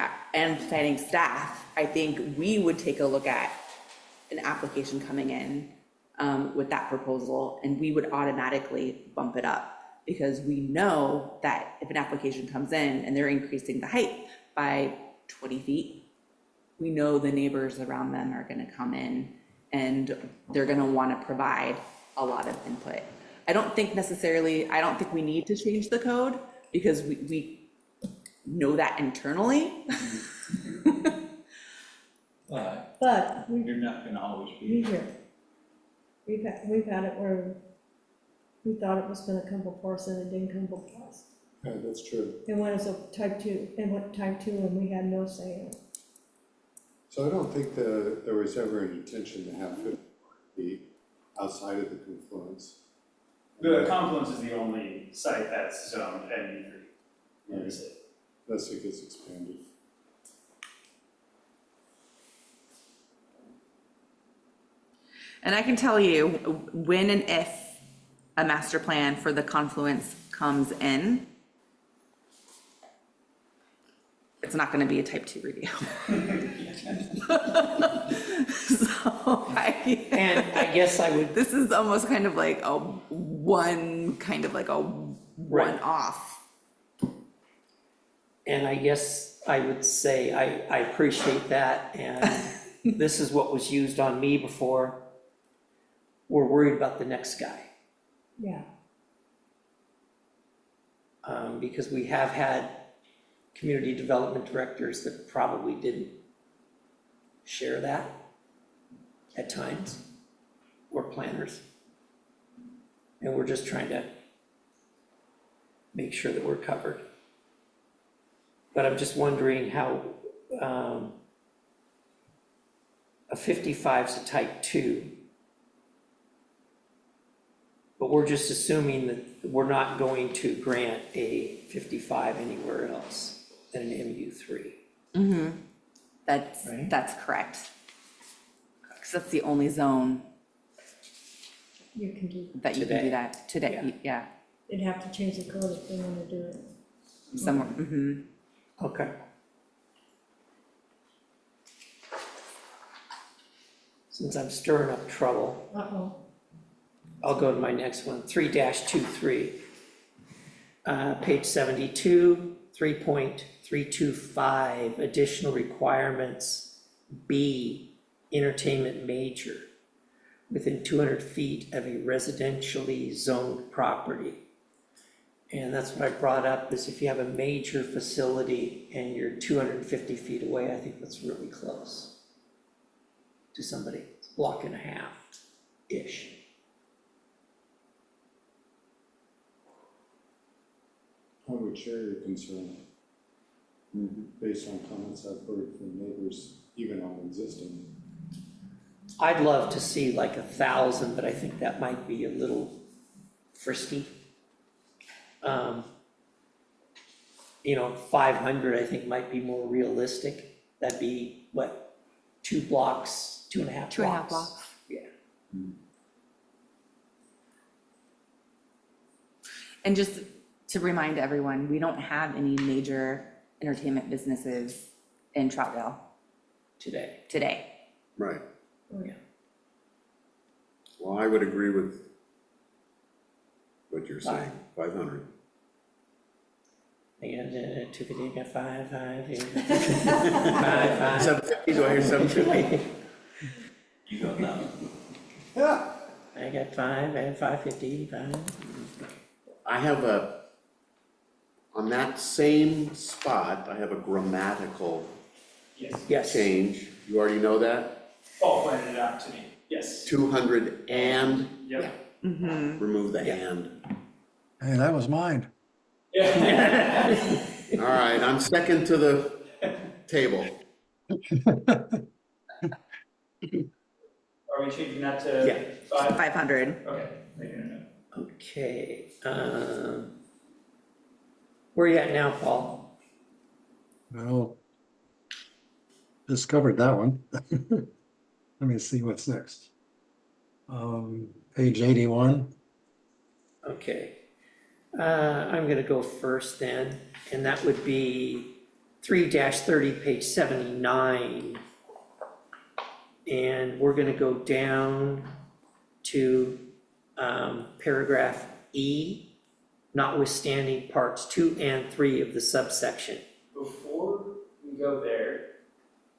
planning staff, I think we would take a look at an application coming in with that proposal, and we would automatically bump it up, because we know that if an application comes in and they're increasing the height by 20 feet, we know the neighbors around them are gonna come in and they're gonna wanna provide a lot of input. I don't think we need to change the code, because know that internally. But You're not gonna always we be. hear, we've had it where we thought it was gonna come before us and it didn't come before us. Yeah, that's true. It went as a type 2, it went type 2 and we had no say in it. So I don't think there was ever an intention to have 50 feet outside of the confluence. The confluence is the only site that's zoned NB3 in the city. Unless it gets expanded. And I can tell you, when and if a master plan for the confluence comes in, it's not gonna be a type 2 review. So And I guess I would, this is almost kind of like a one-off. and I guess I would say I appreciate that, and this is what was used on me before. We're worried about the next guy. Yeah, Because we have had community development directors that probably didn't share that at times, or planners. And we're just trying to make sure that we're covered. But I'm just wondering how, a 55 is a type 2. But we're just assuming that we're not going to grant a 55 anywhere else than an MU3. Right? That's correct. Because that's the only zone you can do, that you can Today. do that today, yeah, they'd have to change the code if they wanna do it. somewhere, Okay. Since I'm stirring up trouble, Uh-oh, I'll go to my next one, 3-23. Page 72, 3.325, additional requirements, B, entertainment major, within 200 feet of a residentially zoned property. And that's what I brought up, is if you have a major facility and you're 250 feet away, I think that's really close to somebody. It's a block and a half-ish. I would share your concern based on comments I've heard from neighbors, even on existing. I'd love to see like 1,000, but I think that might be a little frisky. 500 I think might be more realistic. That'd be what, 2 blocks, 2.5 blocks? 2.5 blocks. Yeah. And just to remind everyone, we don't have any major entertainment businesses in Troutdale Today. today. Right. Yeah. Well, I would agree with what you're saying, 500. I got 250, got 5, 5, 5, 750, do I hear 750? You go now. I got 5, I have 550, 5. I have on that same spot, I have a grammatical Yes. Yes. change. You already know that? Paul pointed it out to me. Yes. 200 and, Yep. remove the Yeah. and. Hey, that was mine. Yeah. All right, I'm second to the table. Are we changing that to Yeah. 5? 500. Okay. Making a note. Okay, where you at now, Paul? Well, discovered that one. Let me see what's next. Page 81. Okay. I'm gonna go first then, and that would be 3-30, page 79. And we're gonna go down to paragraph E, notwithstanding parts 2 and 3 of the subsection. Before we go there,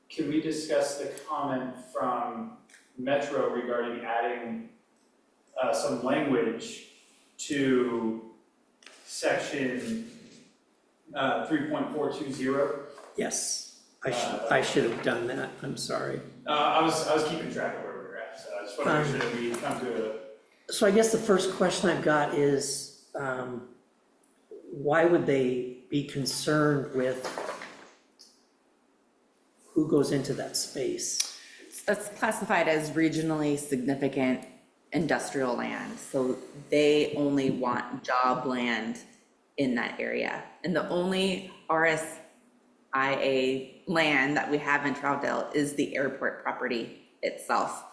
can we discuss the comment from Metro regarding adding some language to section 3.420. Yes, I should have done that, I'm sorry. I was keeping track of where we were at, so I just want to make sure that we come to a, So I guess the first question I've got is, why would they be concerned with who goes into that space? That's classified as regionally significant industrial land, so they only want job land in that area. And the only RSIA land that we have in Troutdale is the airport property itself.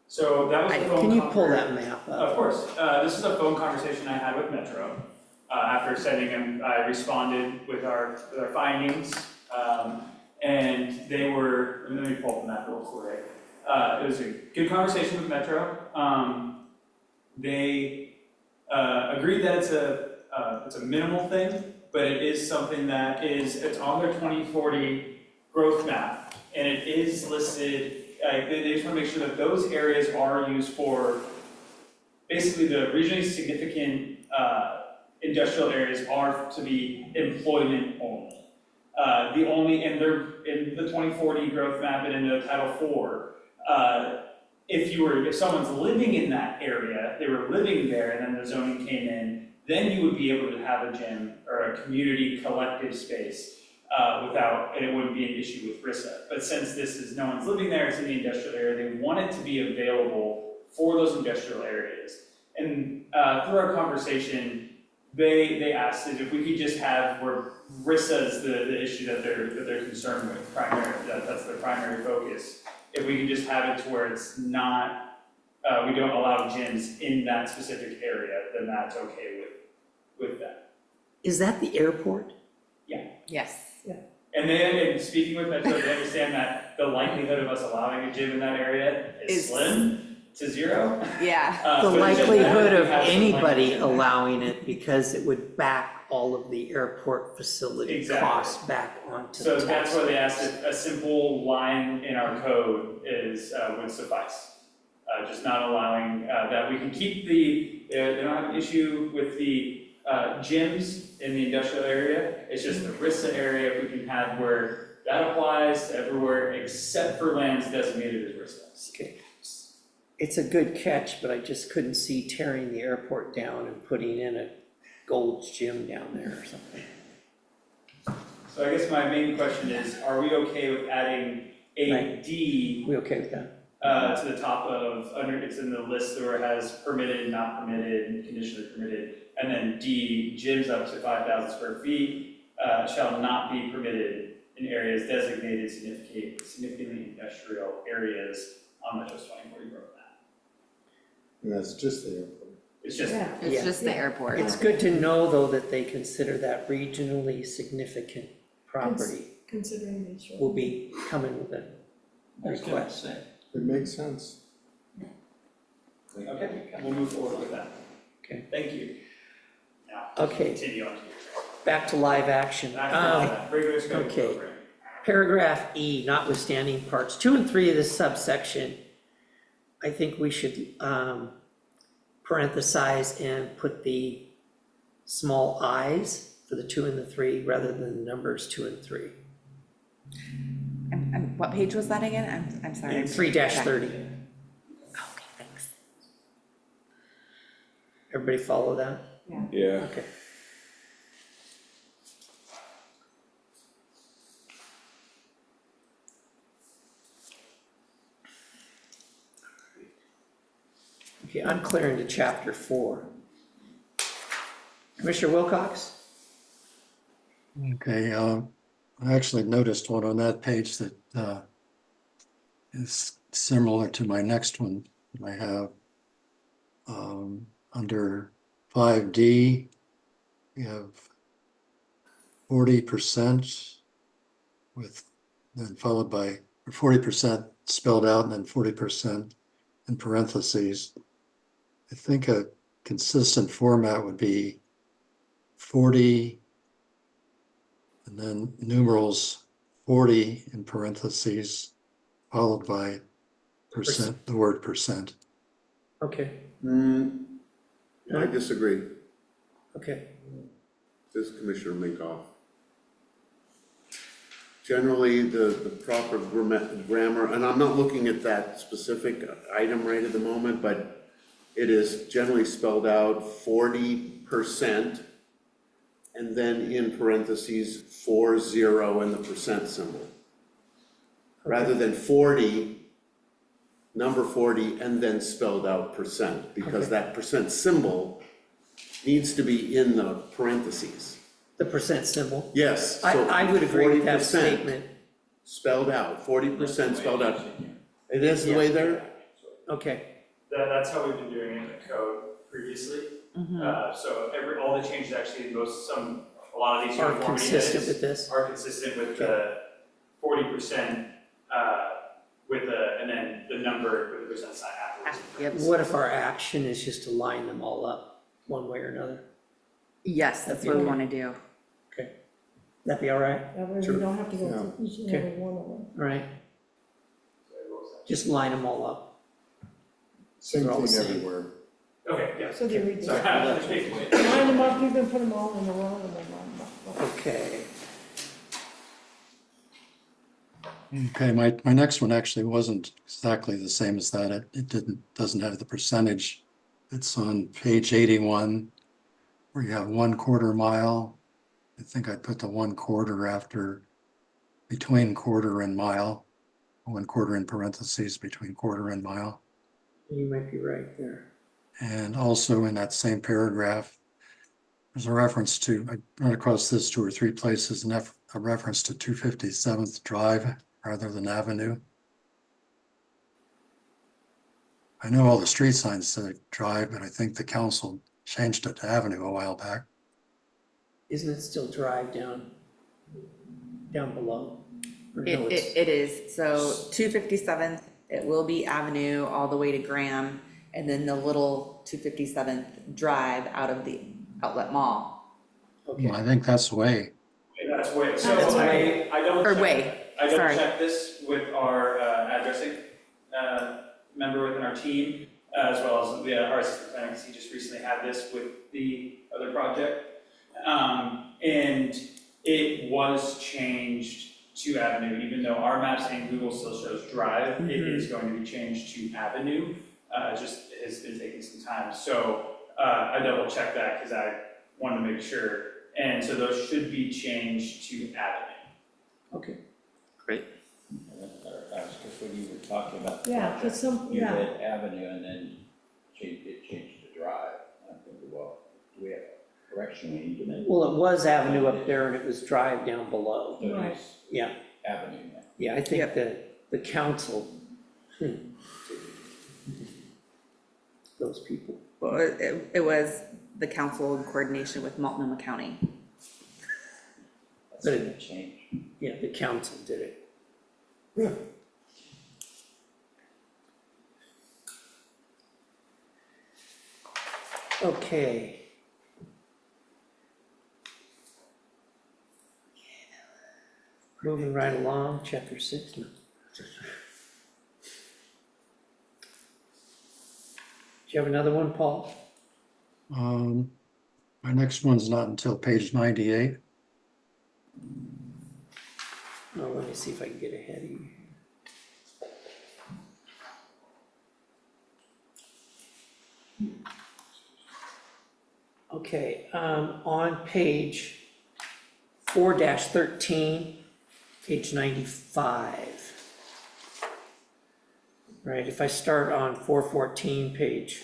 so that was the phone. Can you pull that map up? Of course. This is a phone conversation I had with Metro. After sending them, I responded with our findings. And they were, let me pull up the map real quick. It was a good conversation with Metro. They agreed that it's a minimal thing, but it is something that it's on their 2040 growth map. And it is listed, they just want to make sure that those areas are used for, basically the regionally significant industrial areas are to be employment only. And they're in the 2040 growth map and in the Title IV, if someone's living in that area, they were living there and then the zoning came in, then you would be able to have a gym or a community collective space and it wouldn't be an issue with RISA. But since no one's living there, it's in the industrial area, they want it to be available for those industrial areas. And through our conversation, they asked if we could just have where RISA is the issue that they're concerned with, that's their primary focus. If we could just have it to where it's not, we don't allow gyms in that specific area, then that's okay with that. Is that the airport? Yes. And speaking with Metro, they understand that the likelihood of us allowing a gym in that area is slim to zero. Yeah. The But it's just likelihood that of we have some anybody language in there. allowing it, because it would back all of the airport facility Exactly. costs back onto So the that's why they asked taxpayers. if a simple line in our code would suffice. Just not allowing, that we can keep they don't have an issue with the gyms in the industrial area. It's just the RISA area, if we can have where that applies to everywhere except for lands designated as RISA. Okay. It's a good catch, but I just couldn't see tearing the airport down and putting in a Gold's Gym down there or something. So I guess my main question is, are we okay with adding a Right. D We okay with that? to the top it's in the list where it has permitted, not permitted, conditionally permitted, and then D, gyms up to 5,000 square feet shall not be permitted in areas designated significantly industrial areas on Metro's 2040 growth map. And that's just the airport. It's just, Yeah. It's Yeah. just the airport. It's good to know, though, that they consider that regionally significant property Considering these. will be coming with a request. It makes sense. okay, we'll move forward with that. Okay. Thank you. Now, Okay, continue on to your. back to live action. Back to that regular schedule okay. program. Paragraph E, notwithstanding parts 2 and 3 of this subsection, I think we should parenthesize and put the small i's for the 2 and the 3 rather than the numbers 2 and 3. What page was that again? I'm sorry. 3-30. Okay, thanks. Everybody follow that? Yeah. Okay. Okay, I'm clearing to chapter 4. Commissioner Wilcox? Okay, I actually noticed one on that page that is similar to my next one I have. Under 5D, we have 40% then followed by 40% spelled out and then 40% in parentheses. I think a consistent format would be 40 and then numerals 40 in parentheses, followed by percent, the word percent. Okay, I disagree. okay. This is Commissioner Minkoff. Generally, the proper grammar, and I'm not looking at that specific item right at the moment, but it is generally spelled out 40%, and then in parentheses, 40 and the percent symbol. Rather than 40, number 40, and then spelled out percent, because that percent symbol needs to be in the parentheses. The percent symbol. Yes, so I would agree with that 40% statement. spelled out, 40% spelled out. It is the way there? Okay, That's how we've been doing it in the code previously. So all the changes actually, a lot of these are uniformity consistent with edits this. are consistent with the 40%, and then the number with the percent sign afterwards. What if our action is just to line them all up, one way or another? Yes, that's what we want to do. Okay, that'd be all right? That way we don't have to go through each and Okay. every one of them. All right, just line them all up. Same They're all the thing same. everywhere. Okay, yeah. So they read Sorry. line them up, you can put them all in a row and then line them up. Okay, Okay, my next one actually wasn't exactly the same as that. It doesn't have the percentage. It's on page 81, where you have 1/4 mile. I think I put the 1/4 after, between quarter and mile, 1/4 in parentheses between quarter and mile. you might be right there. And also in that same paragraph, there's a reference to, I run across this 2 or 3 places, a reference to 257th Drive rather than Avenue. I know all the street signs say Drive, but I think the council changed it to Avenue a while back. Isn't it still drive down below? Or no, It is, so 257th, it will be Avenue all the way to Graham, and then the little 257th Drive out of the Outlet Mall. Okay, I think that's the way. That's way, so That's I double Or checked. way, I double sorry. checked this with our addressing member within our team, as well as our assistant planner, because he just recently had this with the other project. And it was changed to Avenue, even though our maps and Google still shows Drive, it is going to be changed to Avenue. Just has been taking some time, so I double checked that because I wanted to make sure. And so those should be changed to Avenue. okay. Great. That's just when you were talking about the Yeah, project. it's some, You yeah, had Avenue and then it changed to Drive. I'm thinking, well, do we have a correction we need to make? Well, it was Avenue up there and it was drive down below. So Right. it's Yeah, Avenue now. yeah, I think that the council, those people. Well, it was the council in coordination with Multnomah County. That's But gonna change. Yeah, the council did it. Okay. Moving right along, chapter 6. No. Do you have another one, Paul? My next one's not until page 98. Oh, let me see if I can get ahead of you. Okay, on page 4-13, page 95. Right, if I start on 414 page,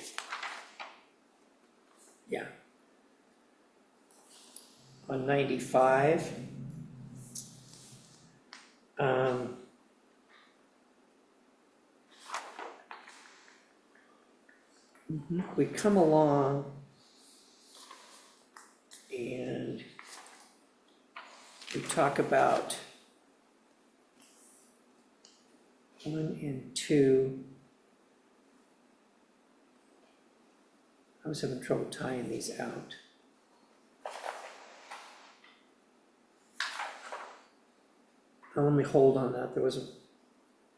yeah. On 95. We come along and we talk about 1 and 2. I was having trouble tying these out. Now, let me hold on that. There was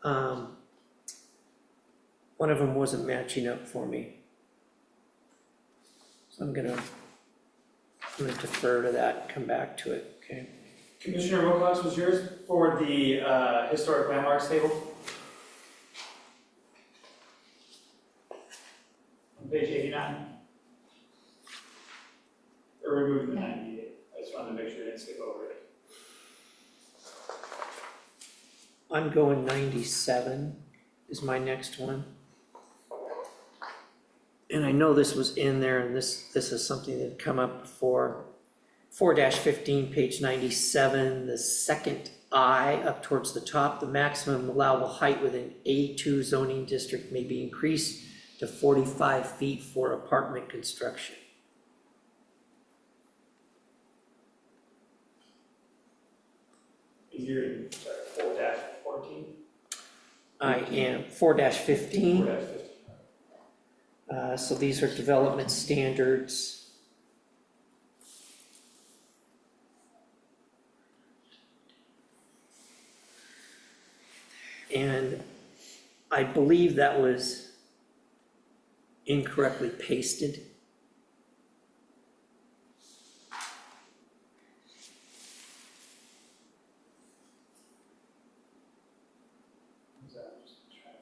a, one of them wasn't matching up for me. So I'm gonna I'm gonna defer to that, and come back to it, okay? Commissioner Wilcox, was yours for the historic landmarks table? On page 89? Or removing the 98? I just wanted to make sure I didn't skip over it. I'm going 97 is my next one. And I know this was in there, and this is something that had come up before. 4-15, page 97, the second I up towards the top, the maximum allowable height within A2 zoning district may be increased to 45 feet for apartment construction. Is your, sorry, 4-14? I am 4-15. 4-15. So these are development standards. And I believe that was incorrectly pasted. Is that just try-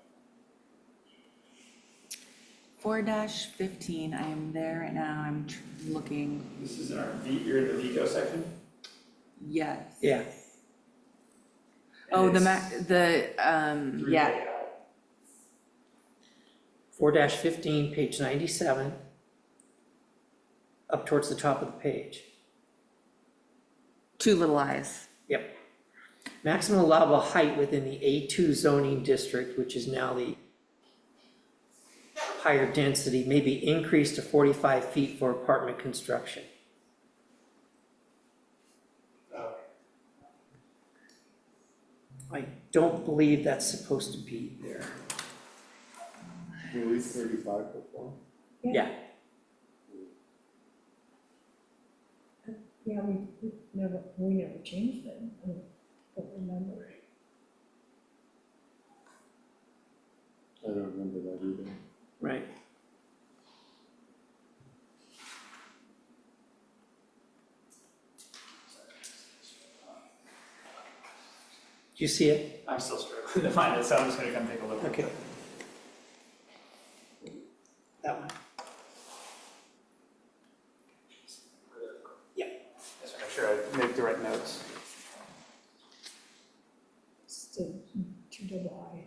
4-15, I am there right now, I'm looking, This is in our, you're in the Vico section? yes. Yeah, Oh, And the it's three yeah, layout. 4-15, page 97, up towards the top of the page. 2 little eyes. Yep. Maximum allowable height within the A2 zoning district, which is now the higher density, may be increased to 45 feet for apartment construction. Oh, I don't believe that's supposed to be there. We leave 35 before? Yeah, Yeah, we never changed it, I don't remember. I don't remember that either. right. Do you see it? I'm still struggling to find it, so I'm just gonna come take a look. Okay. That one. Yeah. Just make sure I make the right notes. Still, 2 double I.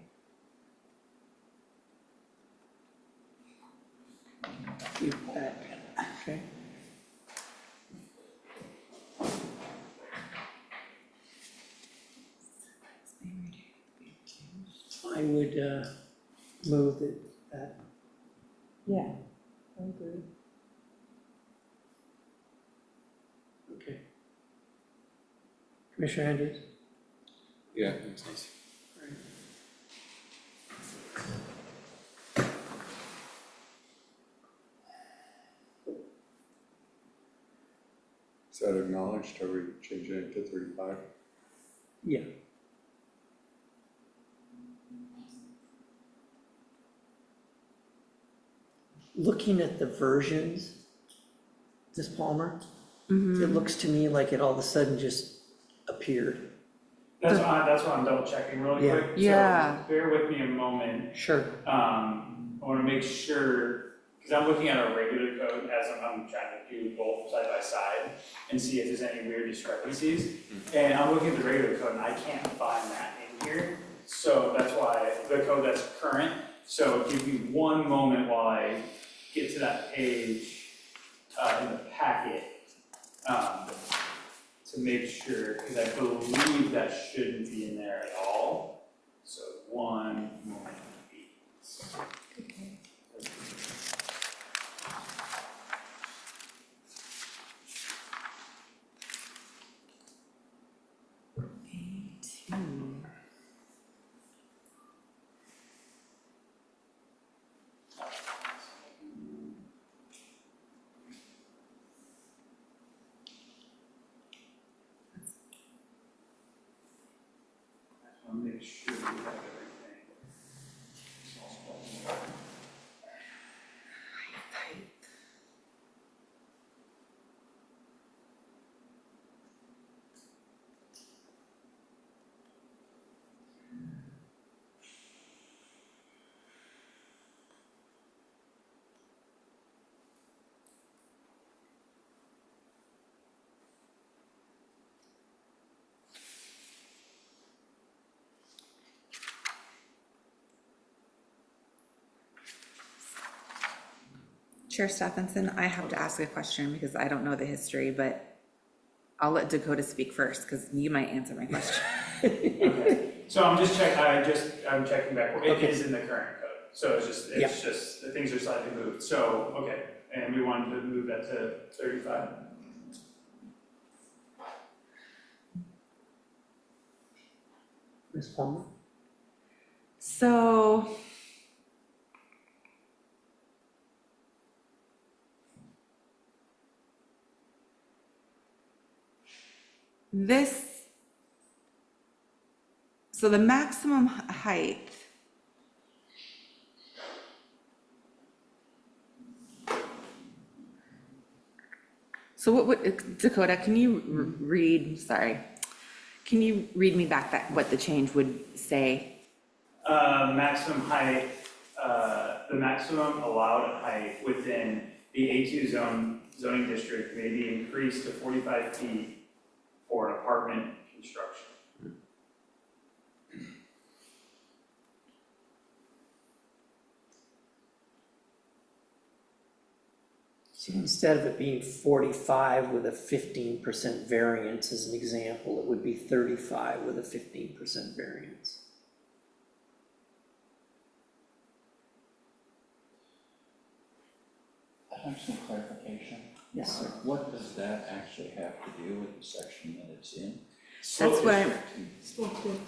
You bet. Okay. I would move that, Yeah, I agree. okay. Commissioner Andrews? Yeah, makes sense. Is that acknowledged? Are we changing it to 35? Yeah. Looking at the versions, Ms. Palmer, it looks to me like it all of a sudden just appeared. That's why I'm double checking really Yeah. quick. Yeah. So bear with me a moment. Sure. I wanna make sure, because I'm looking at our regular code as I'm trying to do both side by side and see if there's any weird discrepancies. And I'm looking at the regular code and I can't find that in here. So that's why the code that's current, so give me one moment while I get to that page in the packet. To make sure, because I believe that shouldn't be in there at all. So one moment, please. I just want to make sure we have everything. Chair Stephenson, I have to ask a question because I don't know the history, but I'll let Dakota speak first because you might answer my question. Okay, so I'm checking back, it Okay. is in the current code, so it's just, the things are slightly moved, so, okay. And we wanted to move that to 35. Ms. Palmer? So so the maximum height. So what would, Dakota, can you read, sorry, can you read me back what the change would say? Maximum height, the maximum allowed height within the A2 zoning district may be increased to 45 feet for an apartment construction. So instead of it being 45 with a 15% variance as an example, it would be 35 with a 15% variance. I have some clarification. Yes, sir. What does that actually have to do with the section that it's in? That's what I'm, Slope 50.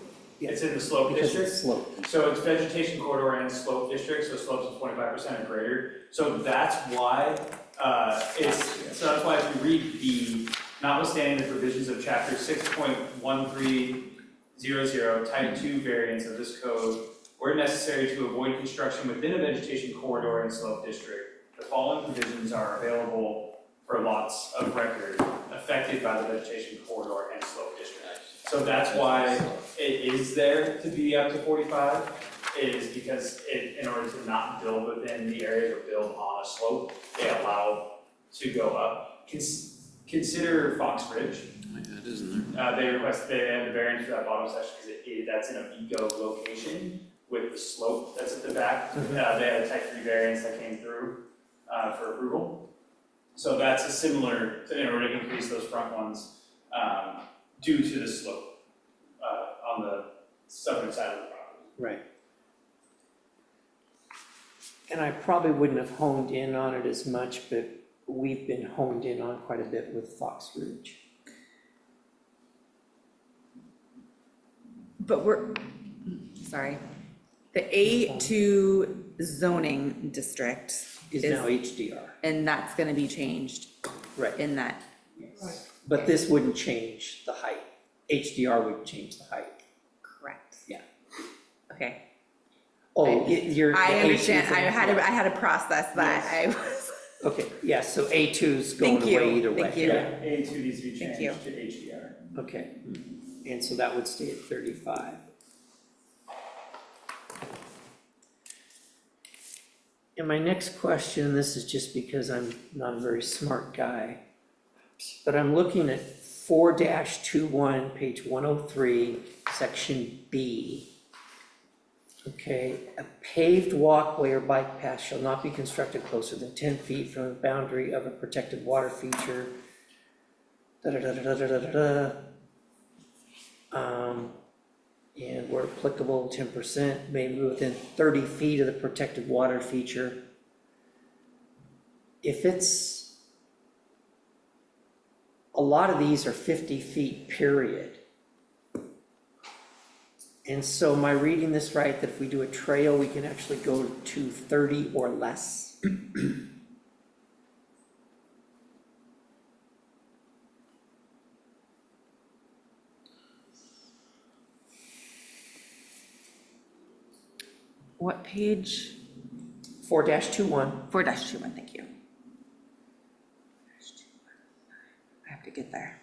It's in the slope Because district. it's sloped. So it's vegetation corridor and slope district, so slopes of 25% or greater. So that's why, that's why if you read the, notwithstanding the provisions of chapter 6.1300, type 2 variants of this code, where necessary to avoid construction within a vegetation corridor and slope district, the following provisions are available for lots of record affected by the vegetation corridor and slope district. So that's why it is there to be up to 45, is because in order to not build within the areas or build on a slope, they allow to go up. Consider Fox Ridge. That is in there. They have the variance for that bottom section because that's in a eco location with the slope that's at the back. They had a type 3 variance that came through for approval. So that's a similar, in order to increase those front ones, due to the slope on the southern side of the property. Right. And I probably wouldn't have honed in on it as much, but we've been honed in on quite a bit with Fox Ridge. but sorry, the A2 zoning district Is now HDR. and that's gonna be changed Right. in that. Right. But this wouldn't change the height. HDR would change the height. Correct. Yeah. Okay, Oh, you're. I the understand, A2 thing, I had to process that, I was, Okay, yeah, so A2's going Thank you, away either way. thank you. Yeah, A2 needs to be Thank changed to HDR. Okay, and so that would stay at 35. And my next question, this is just because I'm not a very smart guy, but I'm looking at 4-21, page 103, section B. Okay, a paved walkway or bike path shall not be constructed closer than 10 feet from the boundary of a protected water feature. And where applicable, 10% may move within 30 feet of the protected water feature. If it's, a lot of these are 50 feet, period. And so am I reading this right, that if we do a trail, we can actually go to 30 or less? what page? 4-21. 4-21, thank you. I have to get there.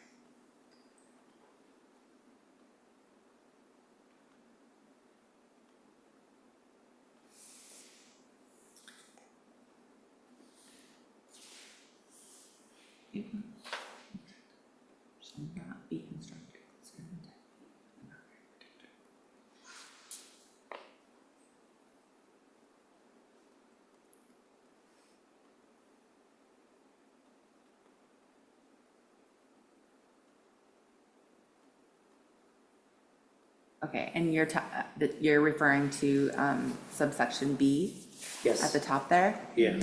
Shall not be constructed closer than 10 feet from the boundary of protected. Okay, and you're referring to subsection B at Yes, the top there? yeah.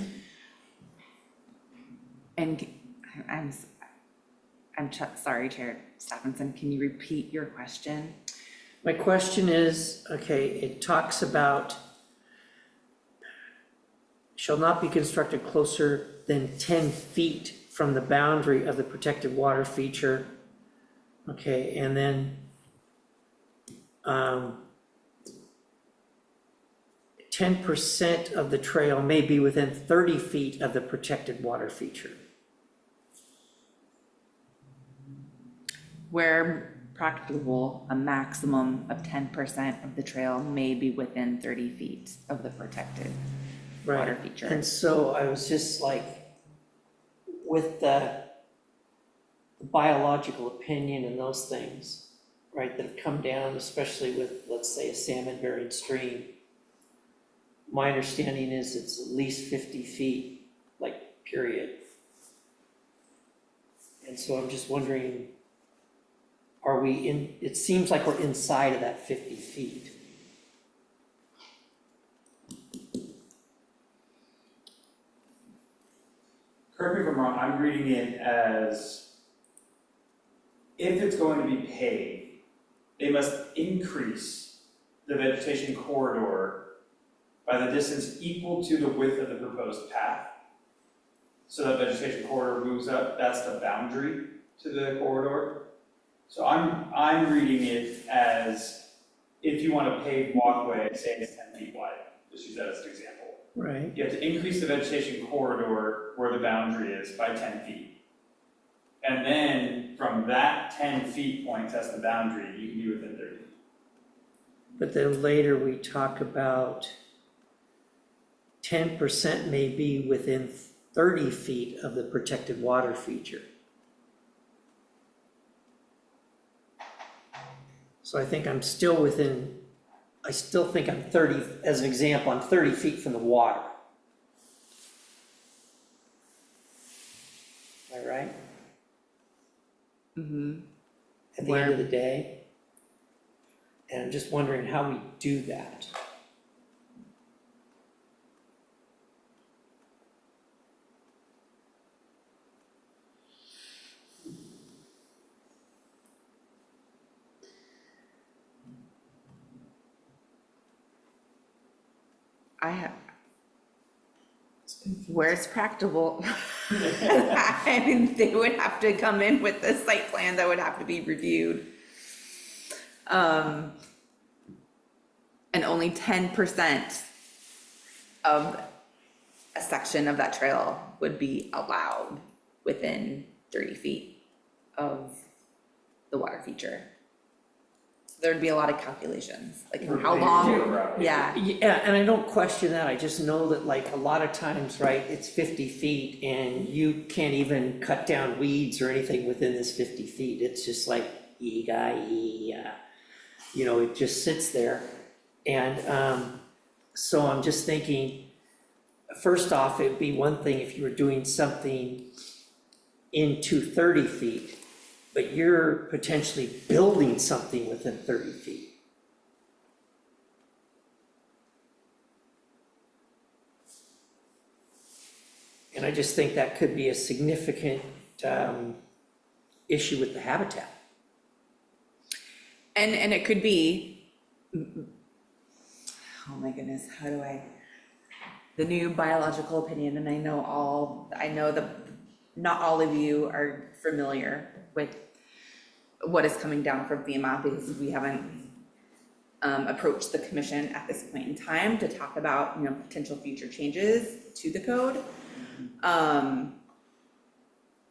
And I'm, sorry, Chair Stephenson, can you repeat your question? My question is, okay, it talks about shall not be constructed closer than 10 feet from the boundary of the protected water feature. Okay, and then 10% of the trail may be within 30 feet of the protected water feature. Where practicable, a maximum of 10% of the trail may be within 30 feet of the protected water Right. feature. And so I was just like, with the biological opinion and those things, right, that have come down, especially with, let's say, a salmon-bearing stream, my understanding is it's at least 50 feet, like, period. And so I'm just wondering, are we in, it seems like we're inside of that 50 feet. Correct me if I'm wrong, I'm reading it as if it's going to be paved, they must increase the vegetation corridor by the distance equal to the width of the proposed path. So that vegetation corridor moves up, that's the boundary to the corridor. So I'm reading it as if you want a paved walkway, say it's 10 feet wide, just use that as an example. Right. You have to increase the vegetation corridor where the boundary is by 10 feet. And then from that 10 feet point, that's the boundary, you can be within 30 feet. But then later we talk about 10% may be within 30 feet of the protected water feature. So I think I'm still within, I still think I'm 30, as an example, I'm 30 feet from the water. Am I right? Mm-hmm. At the end of the day? And I'm just wondering how we do that. Where it's practicable. I mean, they would have to come in with a site plan that would have to be reviewed. And only 10% of a section of that trail would be allowed within 30 feet of the water feature. There'd be a lot of calculations, like how long, yeah. Yeah, and I don't question that, I just know that like a lot of times, right, it's 50 feet and you can't even cut down weeds or anything within this 50 feet, it's just like, you know, it just sits there. And so I'm just thinking, first off, it'd be one thing if you were doing something into 30 feet, but you're potentially building something within 30 feet. And I just think that could be a significant issue with the habitat. And it could be, oh my goodness, how do I, the new biological opinion, and I know that not all of you are familiar with what is coming down from FEMA because we haven't approached the commission at this point in time to talk about, you know, potential future changes to the code.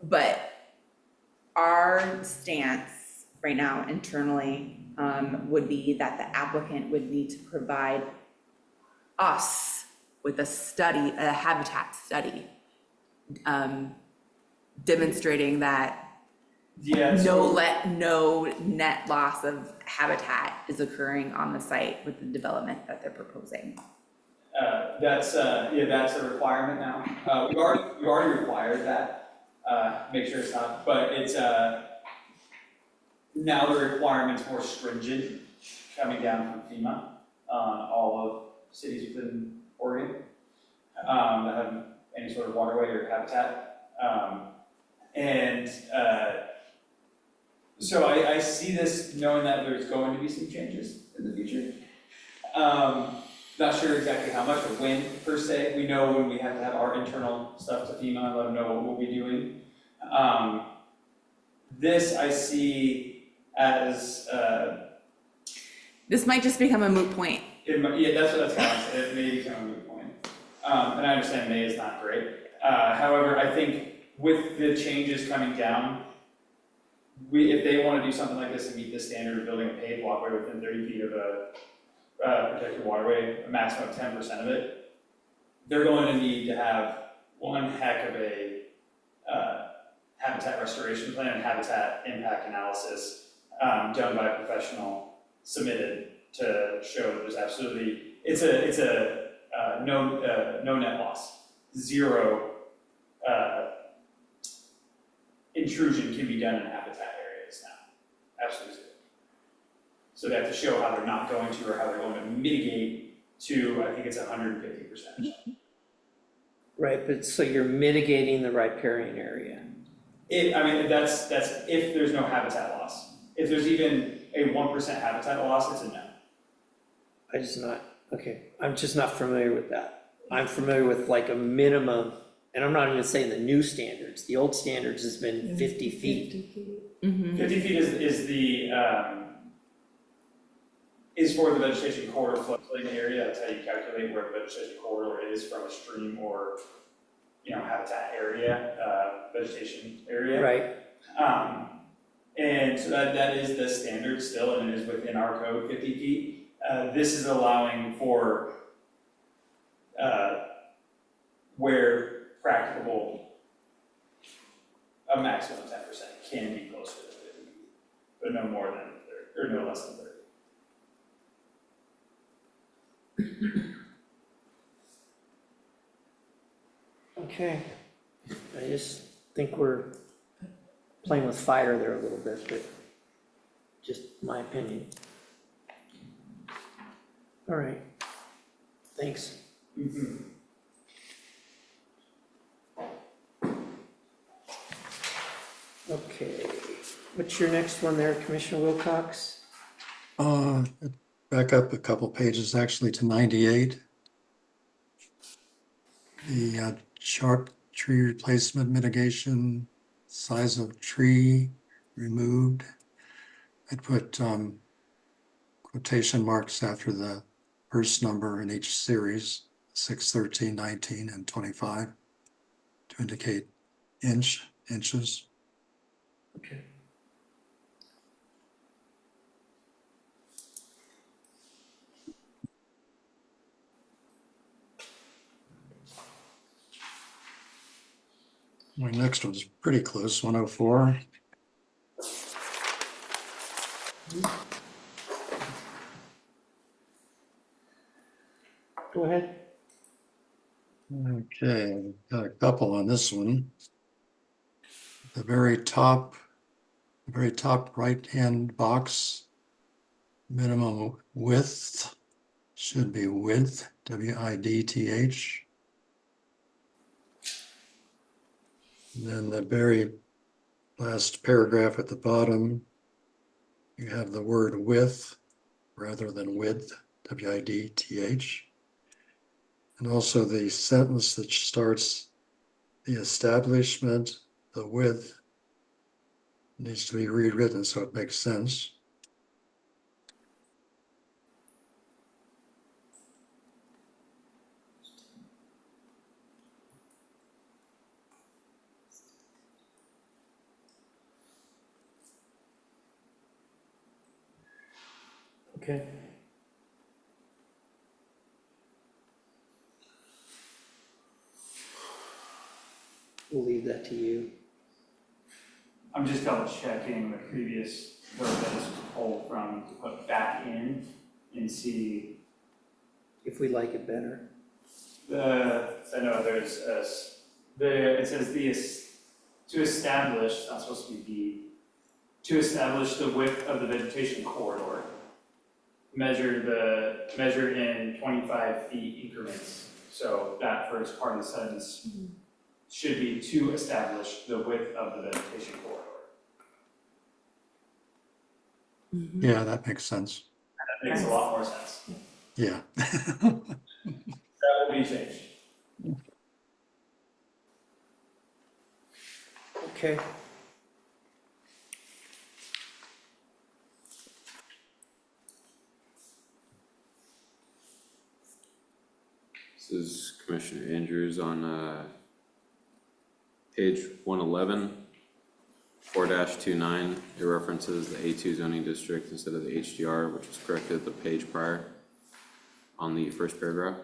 But our stance right now internally would be that the applicant would need to provide us with a study, a habitat study, demonstrating that no net loss of habitat is occurring on the site with the development that they're proposing. That's a requirement now. We already required that, make sure it's not, but it's, now the requirement's more stringent, coming down from FEMA on all of cities within Oregon that have any sort of waterway or habitat. So I see this knowing that there's going to be some changes in the future. Not sure exactly how much or when per se. We know when we have to have our internal stuff to FEMA and let them know what we'll be doing. This I see as, This might just become a moot point. yeah, that's what that's going to say. It may become a moot point. And I understand May is not great. However, I think with the changes coming down, if they want to do something like this and meet the standard of building a paved walkway within 30 feet of a protected waterway, a maximum of 10% of it, they're going to need to have one heck of a habitat restoration plan and habitat impact analysis done by a professional, submitted to show that there's absolutely, it's a no net loss, zero intrusion can be done in habitat areas now, absolutely zero. So they have to show how they're not going to or how they're going to mitigate to, I think it's 150%. Right, but so you're mitigating the riparian area. I mean, that's if there's no habitat loss. If there's even a 1% habitat loss, it's a no. I'm just not familiar with that. I'm familiar with like a minimum, and I'm not even saying the new standards. The old standards has been 50 feet. 50 feet. 50 feet is for the vegetation corridor floodplain area. That's how you calculate where the vegetation corridor is from a stream or, habitat area, vegetation area. Right, And so that is the standard still, and it is within our code, 50 feet. This is allowing for where practicable, a maximum of 10% can be closer to 50 feet, but no more than 30, or no less than 30. okay. I just think we're playing with fire there a little bit, but just my opinion. All right, thanks. Okay, what's your next one there, Commissioner Wilcox? Back up a couple pages, actually, to 98. The sharp tree replacement mitigation, size of tree removed. I'd put quotation marks after the first number in each series, 6, 13, 19, and 25, to indicate inches. Okay. My next one's pretty close, 104. Go ahead. Okay, got a couple on this one. The very top right-hand box, minimum width should be width, W-I-D-T-H. Then the very last paragraph at the bottom, you have the word with rather than width, W-I-D-T-H. And also the sentence that starts, the establishment, the with, needs to be rewritten so it makes sense. Okay. We'll leave that to you. I'm just double checking the previous verb that this was pulled from to put back in and see If we like it better. I know there's it says to establish, it's not supposed to be to establish the width of the vegetation corridor measure in 25 feet increments. So that first part of the sentence should be to establish the width of the vegetation corridor. Yeah, that makes sense. That makes a lot more sense. Yeah. That will be changed. Okay. This is Commissioner Andrews on, page 111, 4-29. It references the A2 zoning district instead of the HDR, which was corrected the page prior on the first paragraph.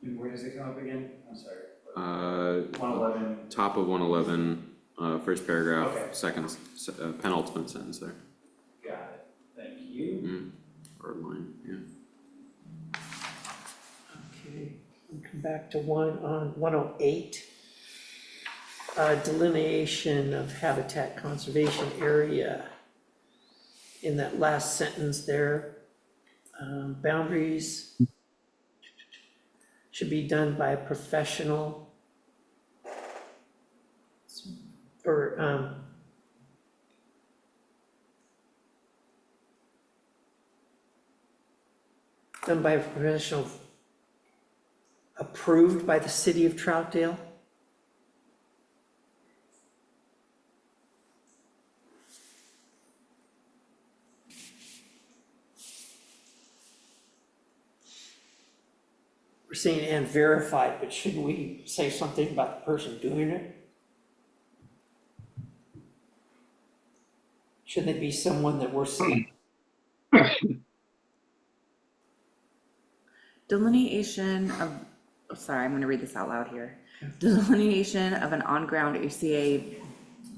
And where does it come up again? I'm sorry. 111. Top of 111, first paragraph, Okay. second, penultimate sentence there. Got it. Thank you. Or line, yeah. Okay, we'll come back to 108. Delineation of habitat conservation area. In that last sentence there, boundaries should be done by a professional. Or, done by a professional approved by the city of Troutdale. We're saying and verified, but shouldn't we say something about the person doing it? Shouldn't it be someone that we're seeing? Delineation of, oh, sorry, I'm gonna read this out loud here. Delineation of an on-ground HCA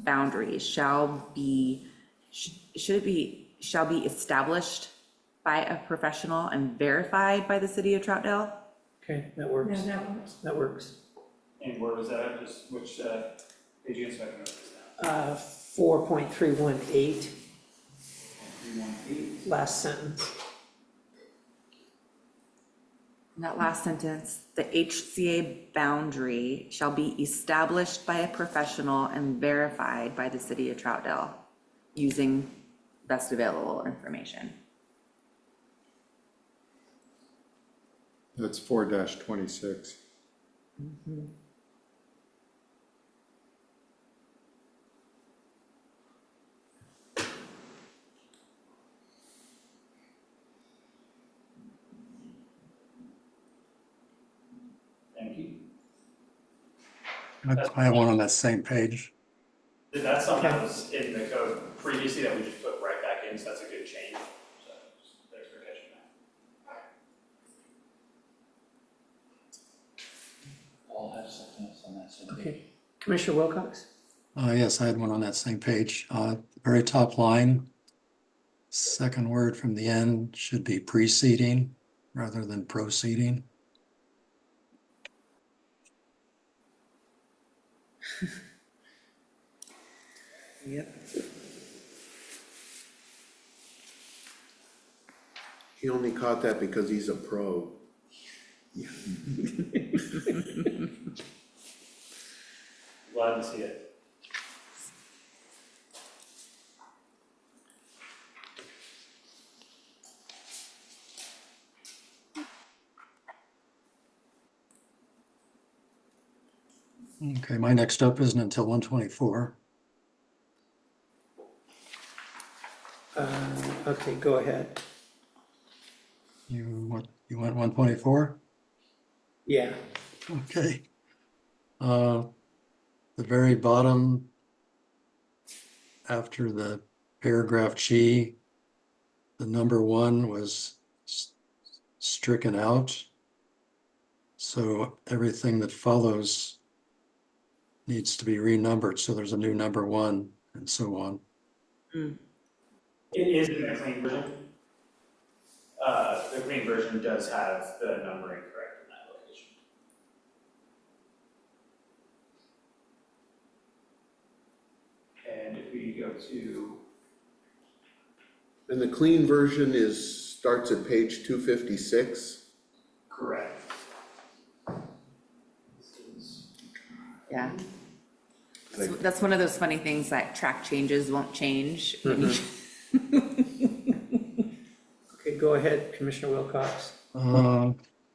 boundary shall be established by a professional and verified by the city of Troutdale? Okay, that Yeah, works, that works. that works. And where was that? Just which page you expect to note this down? 4.318, 318. last sentence. In that last sentence, the HCA boundary shall be established by a professional and verified by the city of Troutdale using best available information. That's 4-26. Thank you. I have one on that same page. That's something that was in the code previously that we just put right back in, so that's a good change. So thanks for catching that. All have something else on that same page. Okay, Commissioner Wilcox? Yes, I had one on that same page. Very top line, second word from the end should be preceding rather than proceeding. Yep. He only caught that because he's a pro. Glad to see it. Okay, my next up isn't until 124. Okay, go ahead. You want 124? Yeah, Okay. The very bottom, after the paragraph G, the number 1 was stricken out. So everything that follows needs to be renumbered. So there's a new number 1 and so on. It is in the clean version. The clean version does have the numbering correct in that location. And if we go to, And the clean version starts at page 256. correct. This is- Yeah. That's one of those funny things that track changes won't change. when you- Okay, go ahead, Commissioner Wilcox.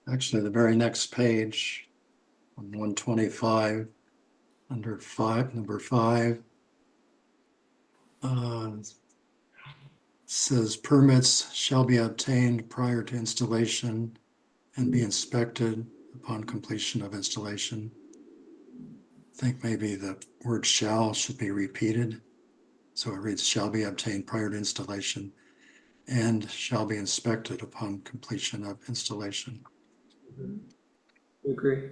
Actually, the very next page, on 125, under 5, number 5. Says permits shall be obtained prior to installation and be inspected upon completion of installation. I think maybe the word shall should be repeated. So it reads shall be obtained prior to installation and shall be inspected upon completion of installation. Agree.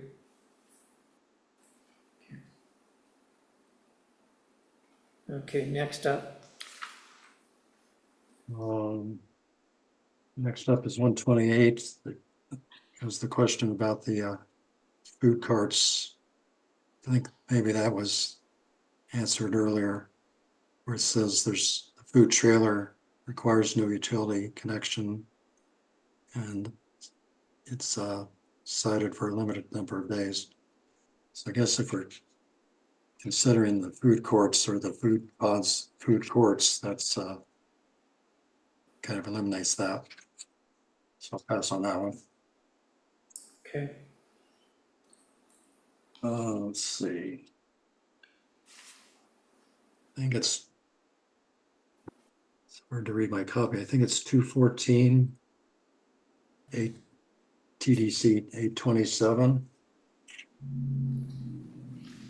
Okay, next up. Next up is 128. There's the question about the food carts. I think maybe that was answered earlier, where it says there's the food trailer requires no utility connection, and it's cited for a limited number of days. So I guess if we're considering the food courts or the food pods, food courts, that's kind of eliminates that. So I'll pass on that one. Okay. Let's see. I think it's hard to read my copy. I think it's 214, 8 TDC 827.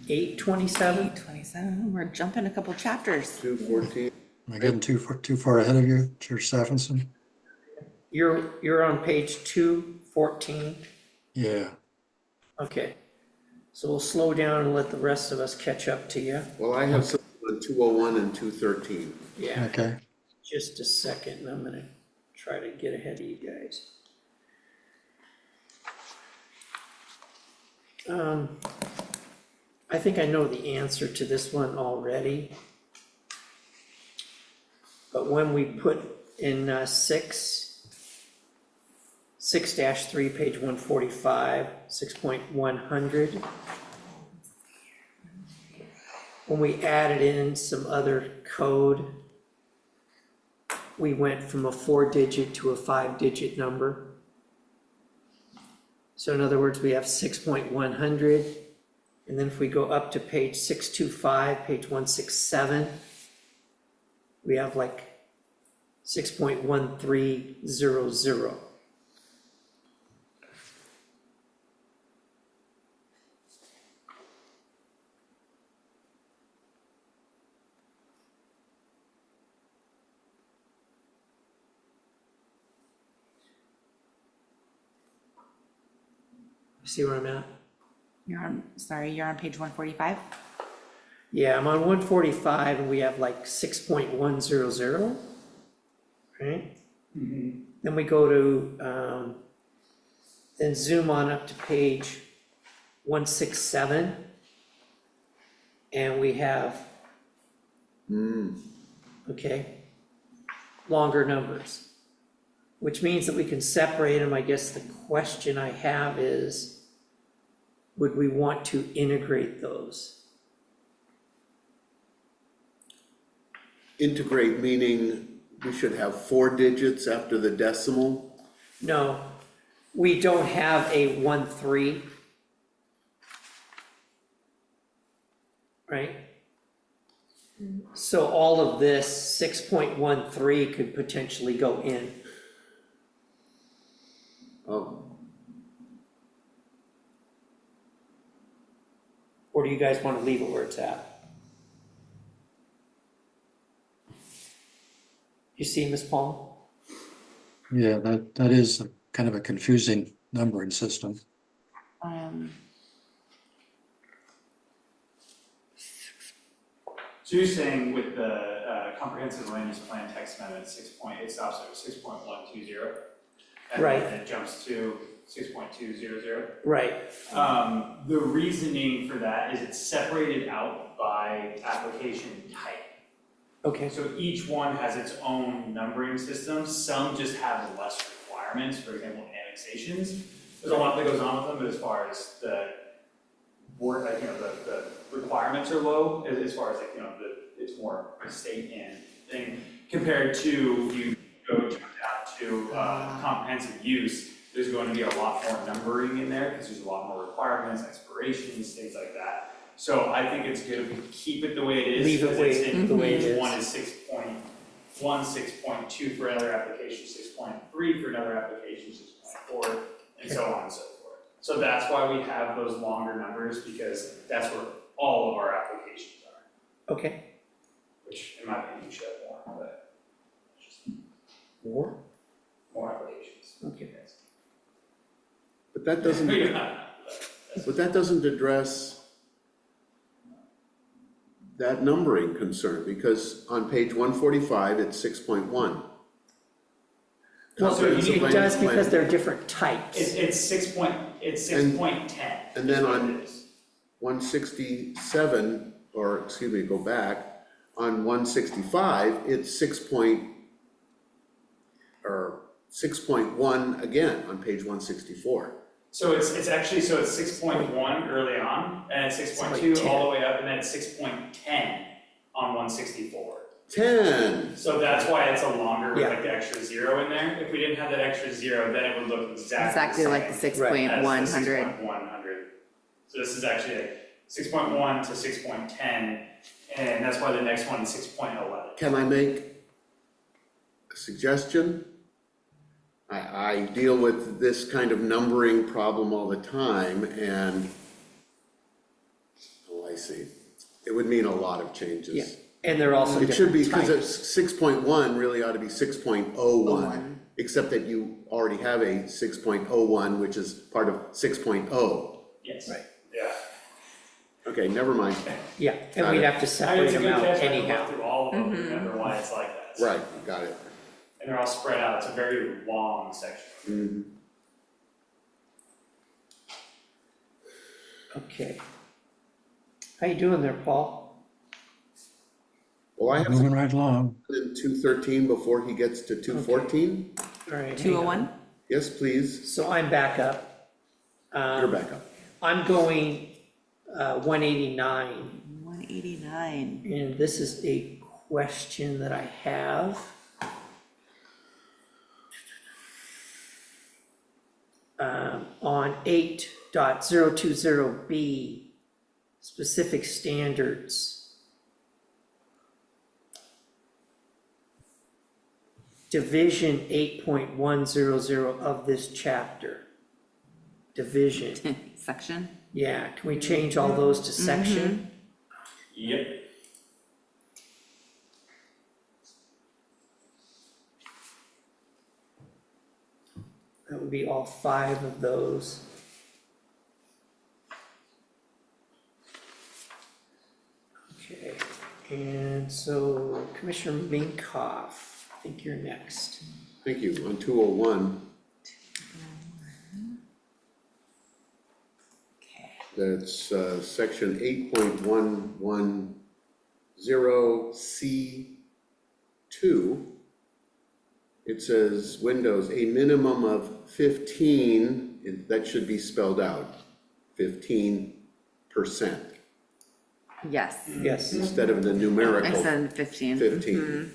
827. 27, we're jumping a couple chapters. 214. Am I getting too far ahead of you, Chair Stephenson? You're on page 214. Yeah. Okay. So we'll slow down and let the rest of us catch up to you. Well, I have something on 201 and 213. Yeah. Okay. Just a second, and I'm gonna try to get ahead of you guys. I think I know the answer to this one already. But when we put in 6-3, page 145, 6.100, when we added in some other code, we went from a 4-digit to a 5-digit number. So in other words, we have 6.100, and then if we go up to page 625, page 167, we have like 6.1300. See where I'm at? You're on page 145? Yeah, I'm on 145 and we have like 6.100, right? Then we go to, then zoom on up to page 167. And we have, okay, longer numbers, which means that we can separate them. I guess the question I have is, would we want to integrate those? Integrate meaning we should have 4 digits after the decimal. No, we don't have a 1-3. Right? So all of this 6.13 could potentially go in. Oh, Or do you guys want to leave it where it's at? You see, Ms. Palm? Yeah, that is kind of a confusing numbering system. So you're saying with the comprehensive land use plan text amendment, it stops at 6.120? Right. And then it jumps to 6.200? Right, The reasoning for that is it's separated out by application type. okay, So each one has its own numbering system. Some just have less requirements, for example, annexations. There's a lot that goes on with them, but as far as the work, like, the requirements are low, as far as it's more state and thing, compared to you go down to comprehensive use, there's going to be a lot more numbering in there, because there's a lot more requirements, expirations, things like that. So I think it's good if we keep it the way it is. Leave it because it's in the way it each is. one is 6.1, 6.2 for another application, 6.3 for another application, 6.4, and so on and so forth. So that's why we have those longer numbers, because that's where all of our applications are, okay. which in my opinion should have more, but it's just More? more applications. Okay. But that doesn't, Maybe not, but that doesn't address that numbering concern, because on page 145, it's 6.1. Well, Comprehensive it land does plan. because they're different types. It's 6.10. And then is what on- it is. 167, or excuse me, go back, on 165, it's 6.1 again on page 164. So it's actually, so it's 6.1 early on, and it's 6.2 all the way up, and then it's 6.10 on 164. 10, So that's why it's a longer, with Yeah. like the extra zero in there. If we didn't have that extra zero, then it would look exactly Exactly the like the same 6.100. as the 6.100. So this is actually like 6.1 to 6.10, and that's why the next one is 6.11. can I make a suggestion? I deal with this kind of numbering problem all the time, and, oh, I see. It would mean a lot of changes. Yeah, and they're also It should be, different because types. it's 6.1 really ought to be 6.01, except that you already have a 6.01, which is part of 6.0. Yes. Right. Yeah. Okay, never mind. Yeah, and Got we'd it. have to I mean, separate it's a them good out catch, I can anyhow. look through all of them, to remember why it's like that. Right, got it. And they're all spread out, it's a very long section. Okay. How you doing there, Paul? Well, I have Moving right along. in 213 before he gets to 214. All right. hang on. 201? Yes, please, So I'm back up. you're back up. I'm going 189, 189. and this is a question that I have. On 8.020B, specific standards. Division 8.100 of this chapter. Division, Section? yeah, can we change all those to section? Yep. That would be all 5 of those. Okay, and so Commissioner Minkoff, I think you're next. Thank you. On 201, Okay. that's section 8.110C2. It says Windows, a minimum of 15, that should be spelled out, 15%, Yes. Yes, instead of the I numerical said 15. 15.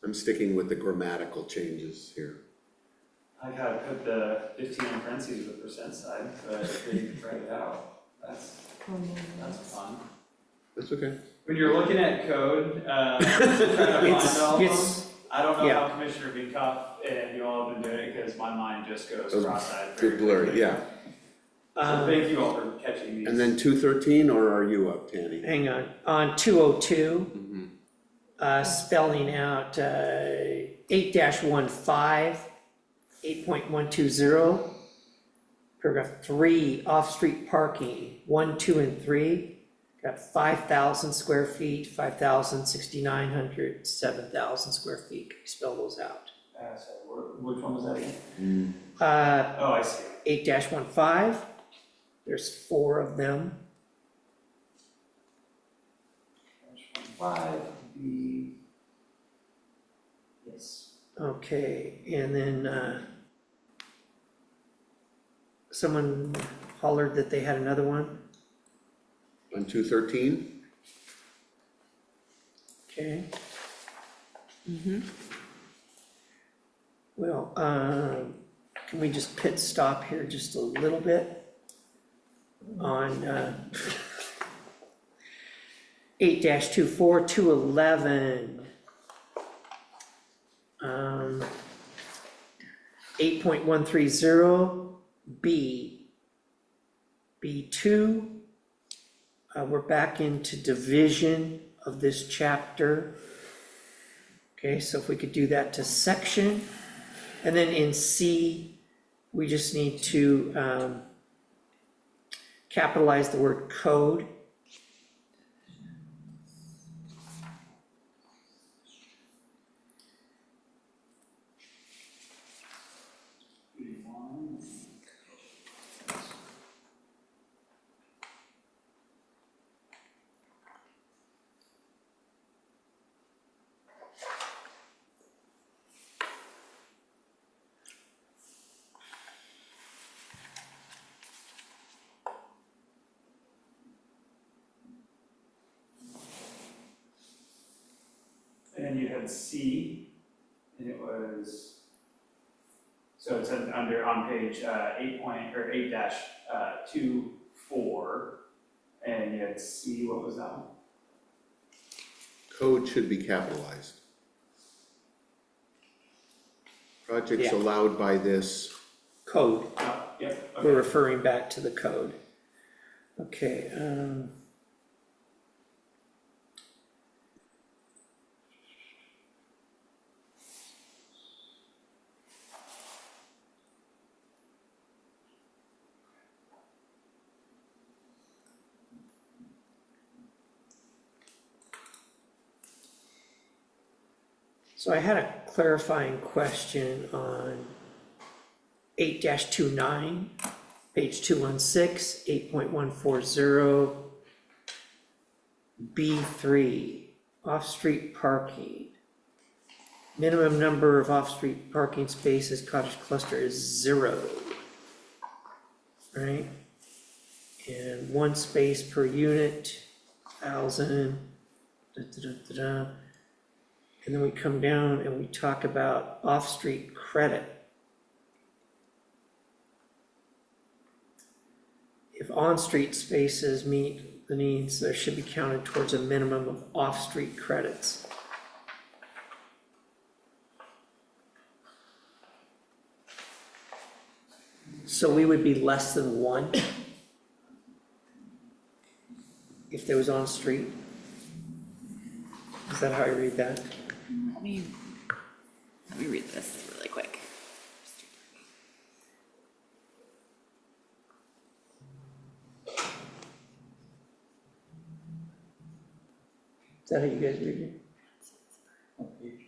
I'm sticking with the grammatical changes here. I gotta put the 15 in parentheses with the percent sign, so that you can write it out. That's fun. That's okay. When you're looking at code, trying to find all of them, it's, I don't know yeah. how Commissioner Minkoff and you all have been doing it, because my mind just goes Goes cross-eyed very Good blurry, quickly. yeah. So thank you all for catching these. And then 213, or are you up, Tanny? Hang on 202, Mhm. spelling out 8-15, 8.120. Paragraph 3, off-street parking, 1, 2, and 3, got 5,000 square feet, 5,000, 6,900, 7,000 square feet. Can you spell those out? Which one was that again? Uh, Oh, I see. 8-15, there's 4 of them. Five, B. Yes. Okay, and then, someone hollered that they had another one. On 213, Okay. Well, can we just pit stop here just a little bit? On, 8-24, 211. 8.130, B. B2, we're back into division of this chapter. Okay, so if we could do that to section, and then in C, we just need to capitalize the word code. And then you had C, and it was, so it said under, on page 8-24, and you had C, what was that one? code should be capitalized. Projects Yeah. allowed by this, Code, Oh, yep, we're okay. referring back to the code. Okay, so I had a clarifying question on 8-29, page 216, 8.140, B3, off-street parking. Minimum number of off-street parking spaces, cottage cluster is 0. Right? And 1 space per unit, 1,000, da, da, da, da, da. And then we come down and we talk about off-street credit. If on-street spaces meet the needs, there should be counted towards a minimum of off-street credits. So we would be less than 1 if there was on-street. Is that how I read that? Let me read this really quick. Is that how you guys read it? What page?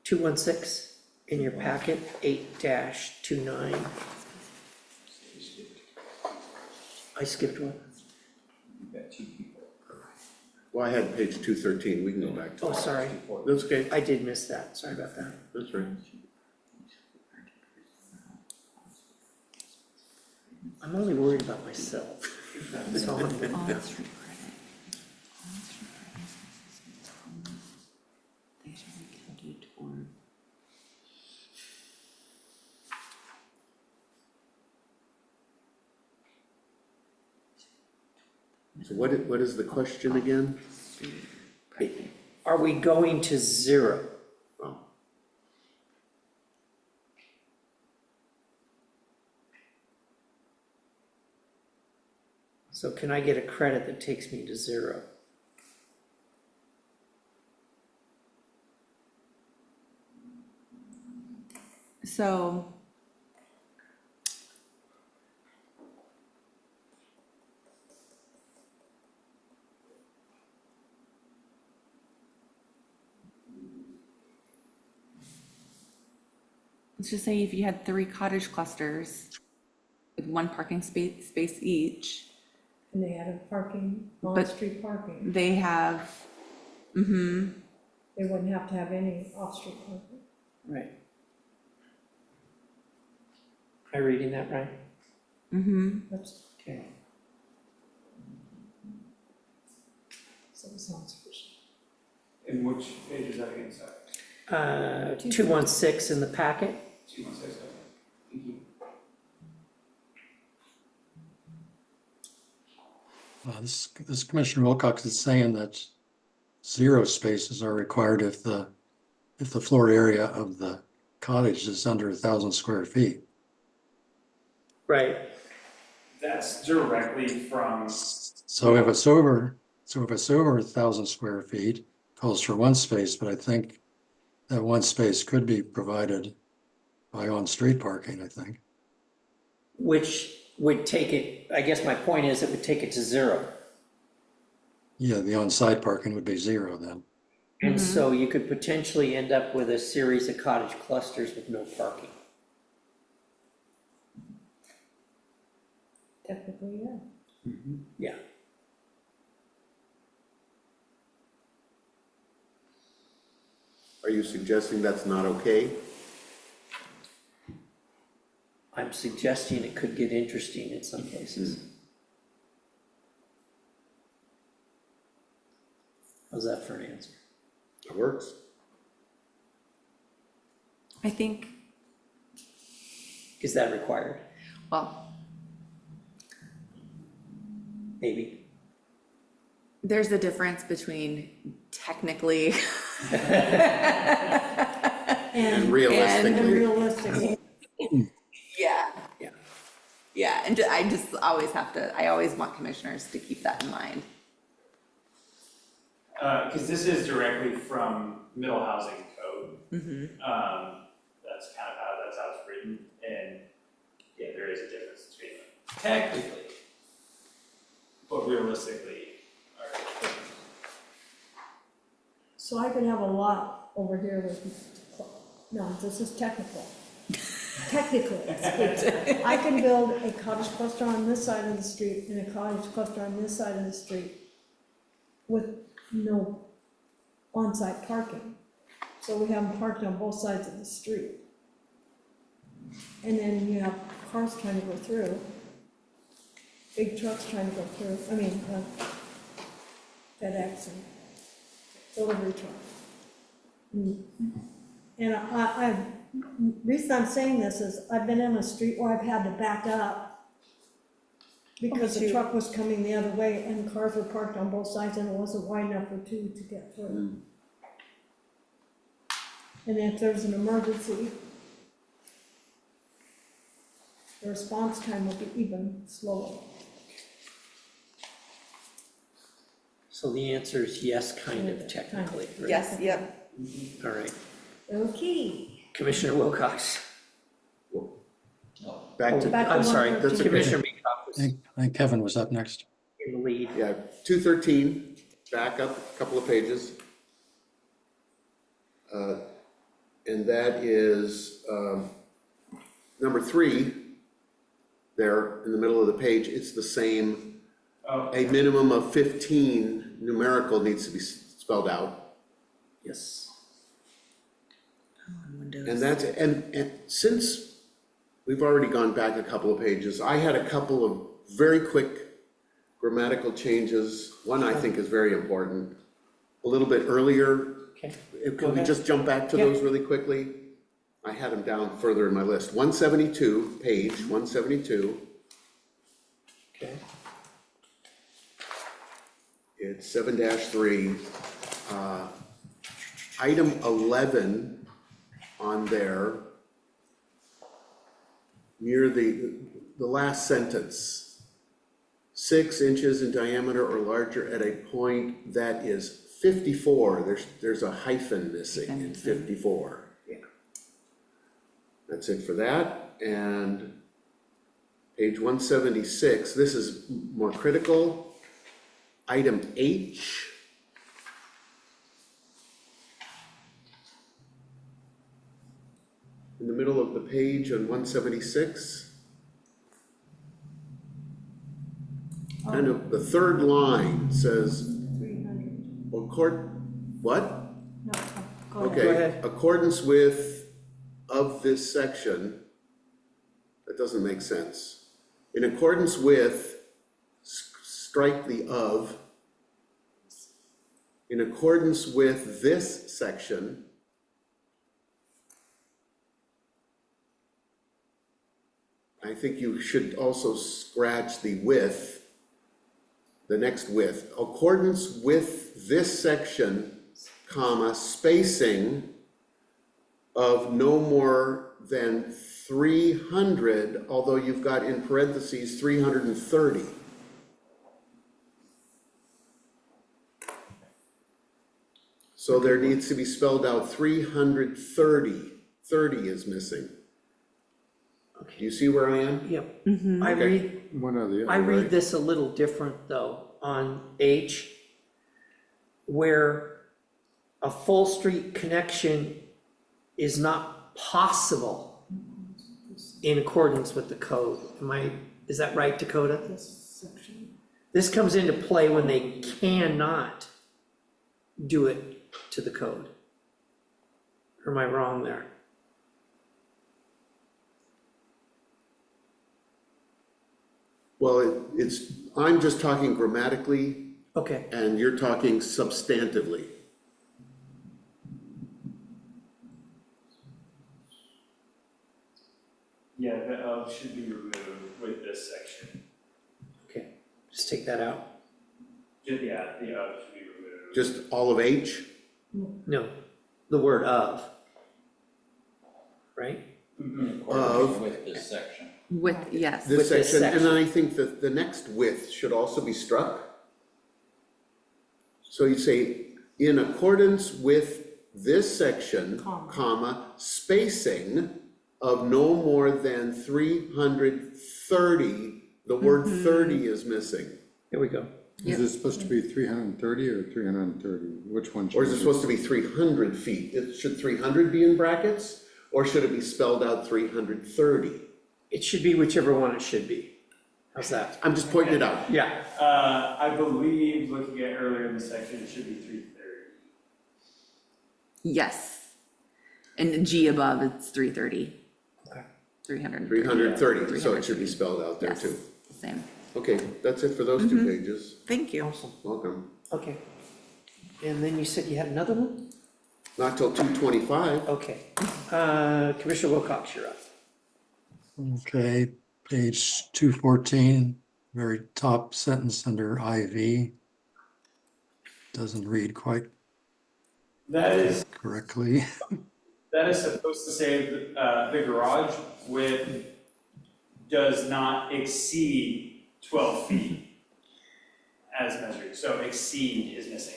216 in your packet, 8-29. I skipped one. You've got 2 people. well, I had page 213, we can go back to Oh, that. sorry, That's okay, I did miss that, sorry about that. that's right. I'm only worried about myself. That's all I'm doing. On-street credit. They should be counted toward. So what is the question again? Are we going to 0? Oh, So can I get a credit that takes me to 0? So let's just say if you had 3 cottage clusters with 1 parking space each, And they had a parking, But- on-street parking. they have, mm-hmm, They wouldn't have to have any off-street parking. Right. Am I reading that right? mm-hmm. That's, Okay. so it sounds sufficient. And which page is that again, sorry? 216 in the packet. 216, okay. Thank you. This Commissioner Wilcox is saying that 0 spaces are required if the floor area of the cottage is under 1,000 square feet. Right. That's directly from, So if it's over 1,000 square feet, calls for 1 space, but I think that 1 space could be provided by on-street parking, I think. Which would take it, I guess my point is it would take it to 0. Yeah, the on-site parking would be 0 then. And so you could potentially end up with a series of cottage clusters with no parking. Technically, yeah. Yeah. Are you suggesting that's not okay? I'm suggesting it could get interesting in some cases. How's that for an answer? It works. I think, Is that required? well, Maybe. there's a difference between technically And And realistically, realistically, yeah. Yeah. Yeah, and I just always I always want commissioners to keep that in mind. because this is directly from Middle Housing Code. That's how it's written, and yeah, there is a difference between them. Technically, but realistically, alright. so I could have a lot over here with, no, this is technical. Technically, I can build a cottage cluster on this side of the street and a cottage cluster on this side of the street with no on-site parking. So we have them parked on both sides of the street. And then you have cars trying to go through, big trucks trying to go through, FedEx and delivery truck. And reason I'm saying this is I've been in a street where I've had to back up because the too. truck was coming the other way and cars were parked on both sides and it wasn't wide enough for 2 to get through. And if there's an emergency, the response time will be even slower. So the answer is yes, kind of technically. right? Yes, yep. All right. Okay. Commissioner Wilcox. back to, Back to I'm sorry, 113. Commissioner Meacock was I think Kevin was up next. in the lead. yeah, 213, back up a couple of pages. And that is, number 3, there in the middle of the page, it's the same. Oh, A minimum of 15 numerical needs to be spelled out. Yes. And that's, and since we've already gone back a couple of pages, I had a couple of very quick grammatical changes. One I think is very important. A little bit earlier, Okay. can we just jump back to those really quickly? I had them down further in my list. 172, page 172, Okay. it's 7-3. Item 11 on there, near the last sentence. 6 inches in diameter or larger at a point that is 54, there's a hyphen missing in 54. Yeah. That's it for that, and page 176, this is more critical. Item H. in the middle of the page on 176. Kind of, the third line says, 300. what? No, go ahead. Okay, Go ahead. accordance with of this section, that doesn't make sense. In accordance with, strike the of. In accordance with this section. I think you should also scratch the with, the next with. Accordance with this section, comma, spacing of no more than 300, although you've got in parentheses 330. So there needs to be spelled out 330. 30 is missing. Do you see where I am? Yep. Mm-hmm. I Okay. read, One or the other, I read right? this a little different though, on H, where a full street connection is not possible in accordance with the code. Is that right, Dakota? This comes into play when they cannot do it to the code. Or am I wrong there? Well, I'm just talking grammatically Okay, and you're talking substantively. Yeah, the of should be removed with this section. okay, just take that out. Yeah, the of should be removed. Just all of H? No, the word of. Right? Of. With this section. With, yes. This With this section, and then section. I think that the next with should also be struck. So you say, in accordance with this section, Comma. comma, spacing of no more than 330, the word 30 is missing. Here we go. Is it supposed to be 330 or 330? Which one should Or is it be? supposed to be 300 feet? Should 300 be in brackets? Or should it be spelled out 330? It should be whichever one it should be. How's that? I'm just pointing it out. Yeah, I believe, looking at earlier in the section, it should be 330. Yes. And the G above, it's 330. okay. 330. 330, so it should be spelled out there Yes, too. same. Okay, that's it for those two pages. Thank you. Awesome, Welcome. okay. And then you said you had another one? Not till 225. Okay. Commissioner Wilcox, you're up. Okay, page 214, very top sentence under IV. Doesn't read quite That is correctly. supposed to say the garage width does not exceed 12 feet as measured, so exceed is missing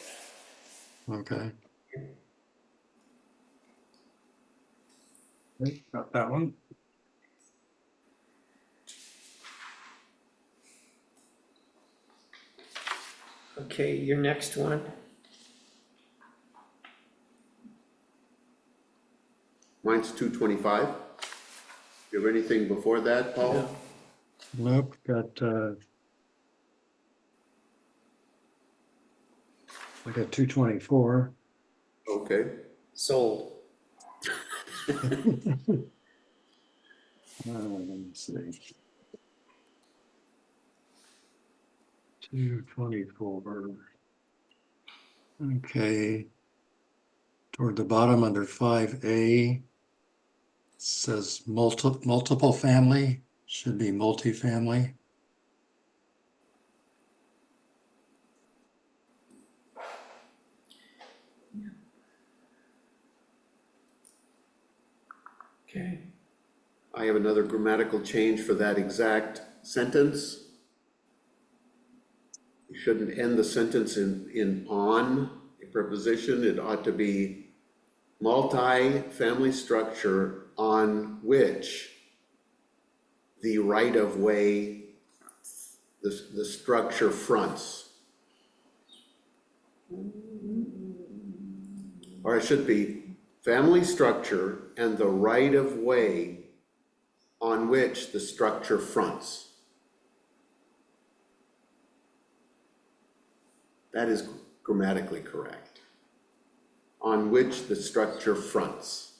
there. Okay, Got that one. Okay, your next one. Mine's 225. You have anything before that, Paul? nope, got, I got 224. Okay. Sold. Let me see. 224. Okay. Toward the bottom under 5A, says multiple family, should be multifamily. Okay. I have another grammatical change for that exact sentence. You shouldn't end the sentence in on, a preposition. It ought to be multi-family structure on which the right-of-way, the structure fronts. Or it should be family structure and the right-of-way on which the structure fronts. That is grammatically correct. On which the structure fronts.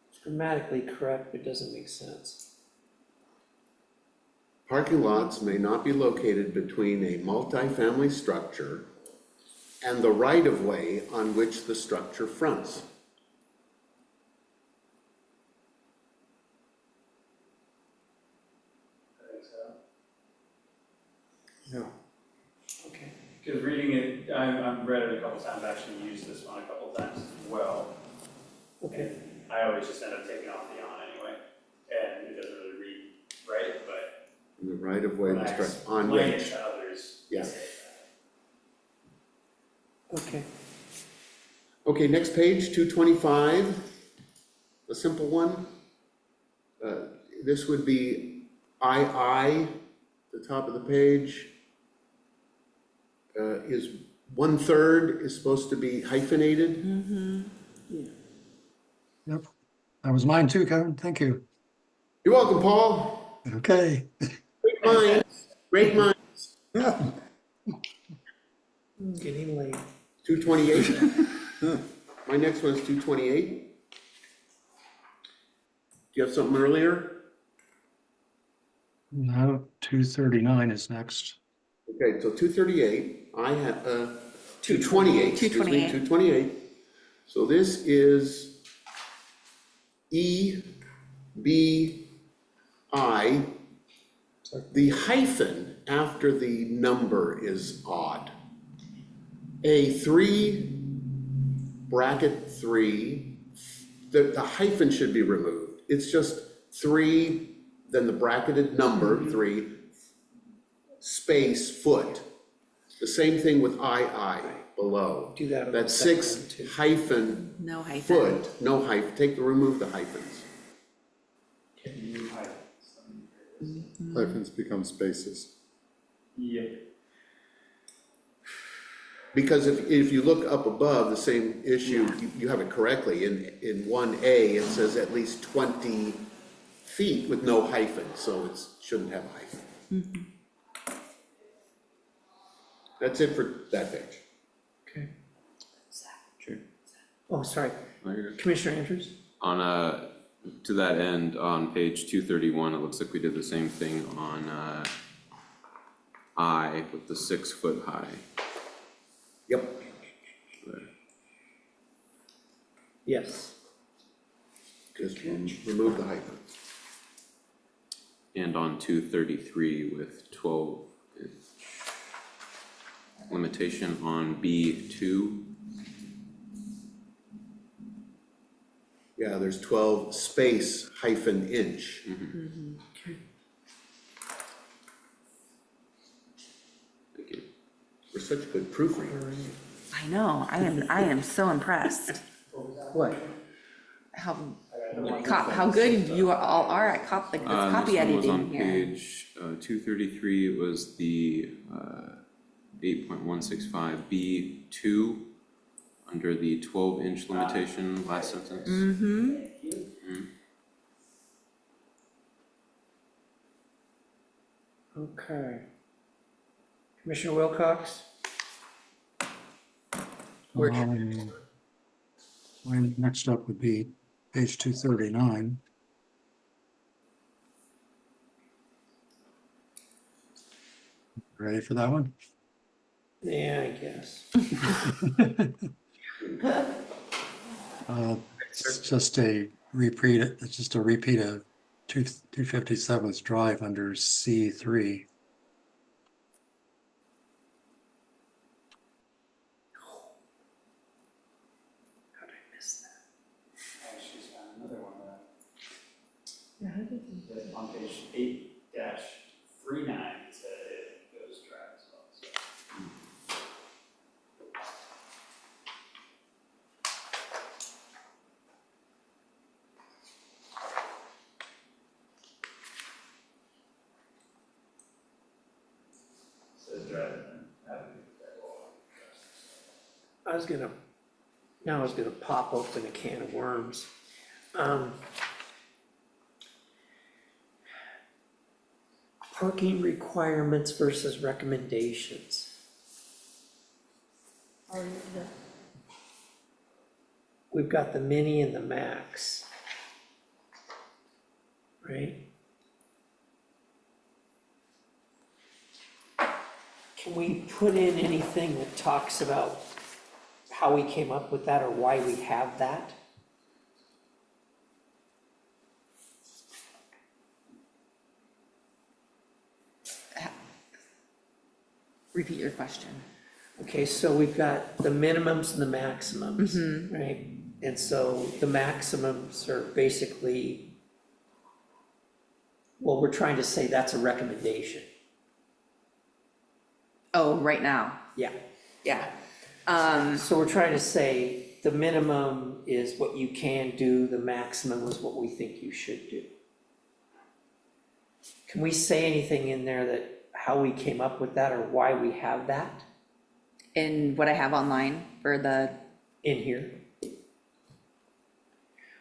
It's grammatically correct, but it doesn't make sense. Parking lots may not be located between a multifamily structure and the right-of-way on which the structure fronts. I think so. No. Okay. Because reading it, I've read it a couple times, actually used this one a couple times as well. Okay. I always just end up taking off the on anyway, and it doesn't really read right, but In the right-of-way of when the I structure on explain it which. to others, Yeah. they say that. Okay. Okay, next page, 225, a simple one. This would be II, the top of the page. Is 1/3 is supposed to be hyphenated. Yep, that was mine too, Kevin, thank you. You're welcome, Paul. Okay. Great minds, great minds. Getting late. 228. My next one's 228. Do you have something earlier? No, 239 is next. Okay, so 238, I have, 228, excuse me, 228. So this is E, B, I. The hyphen after the number is odd. A3, bracket 3, the hyphen should be removed. It's just 3, then the bracketed number, 3, space, foot. The same thing with II below. Do that on the That's second 6 one, too. hyphen No hyphen. foot, no hyphen, remove the hyphens. Hyphens become spaces. Yep. Because if you look up above, the same issue, you have it correctly. In 1A, it says at least 20 feet with no hyphen, so it shouldn't have a hyphen. That's it for that page. Okay. Sure. Oh, sorry. Oh, you're good. Commissioner Andrews? On to that end, on page 231, it looks like we did the same thing on I with the 6 foot high. Yep. There. Yes. Just remove the hyphen. And on 233 with 12 limitation on B2. Yeah, there's 12 space hyphen inch. Okay. Thank you. We're such good proofreaders. I know, I am so impressed What? how good you all are at copy This one was editing on here. page 233, it was the 8.165 B2 under the 12-inch limitation, last sentence. Okay. Commissioner Wilcox? Where- Mine next up would be page 239. Ready for that one? Yeah, I guess. It's just a repeat, it's just a repeat of 257th Drive under C3. How did I miss that? I actually just found another one Yeah, how did you- that on page 8-39, it said it goes dry as well, so. Says dry. now I was gonna pop open a can of worms. Parking requirements versus recommendations. Or We've got the mini and the max. Right? Can we put in anything that talks about how we came up with that or why we have that? Repeat your question. Okay, so we've got the minimums and the maximums, right? And so the maximums are basically, well, we're trying to say that's a recommendation. Oh, right now, Yeah. yeah. So we're trying to say the minimum is what you can do, the maximum is what we think you should do. Can we say anything in there that, how we came up with that or why we have that In what I have online for the, in here?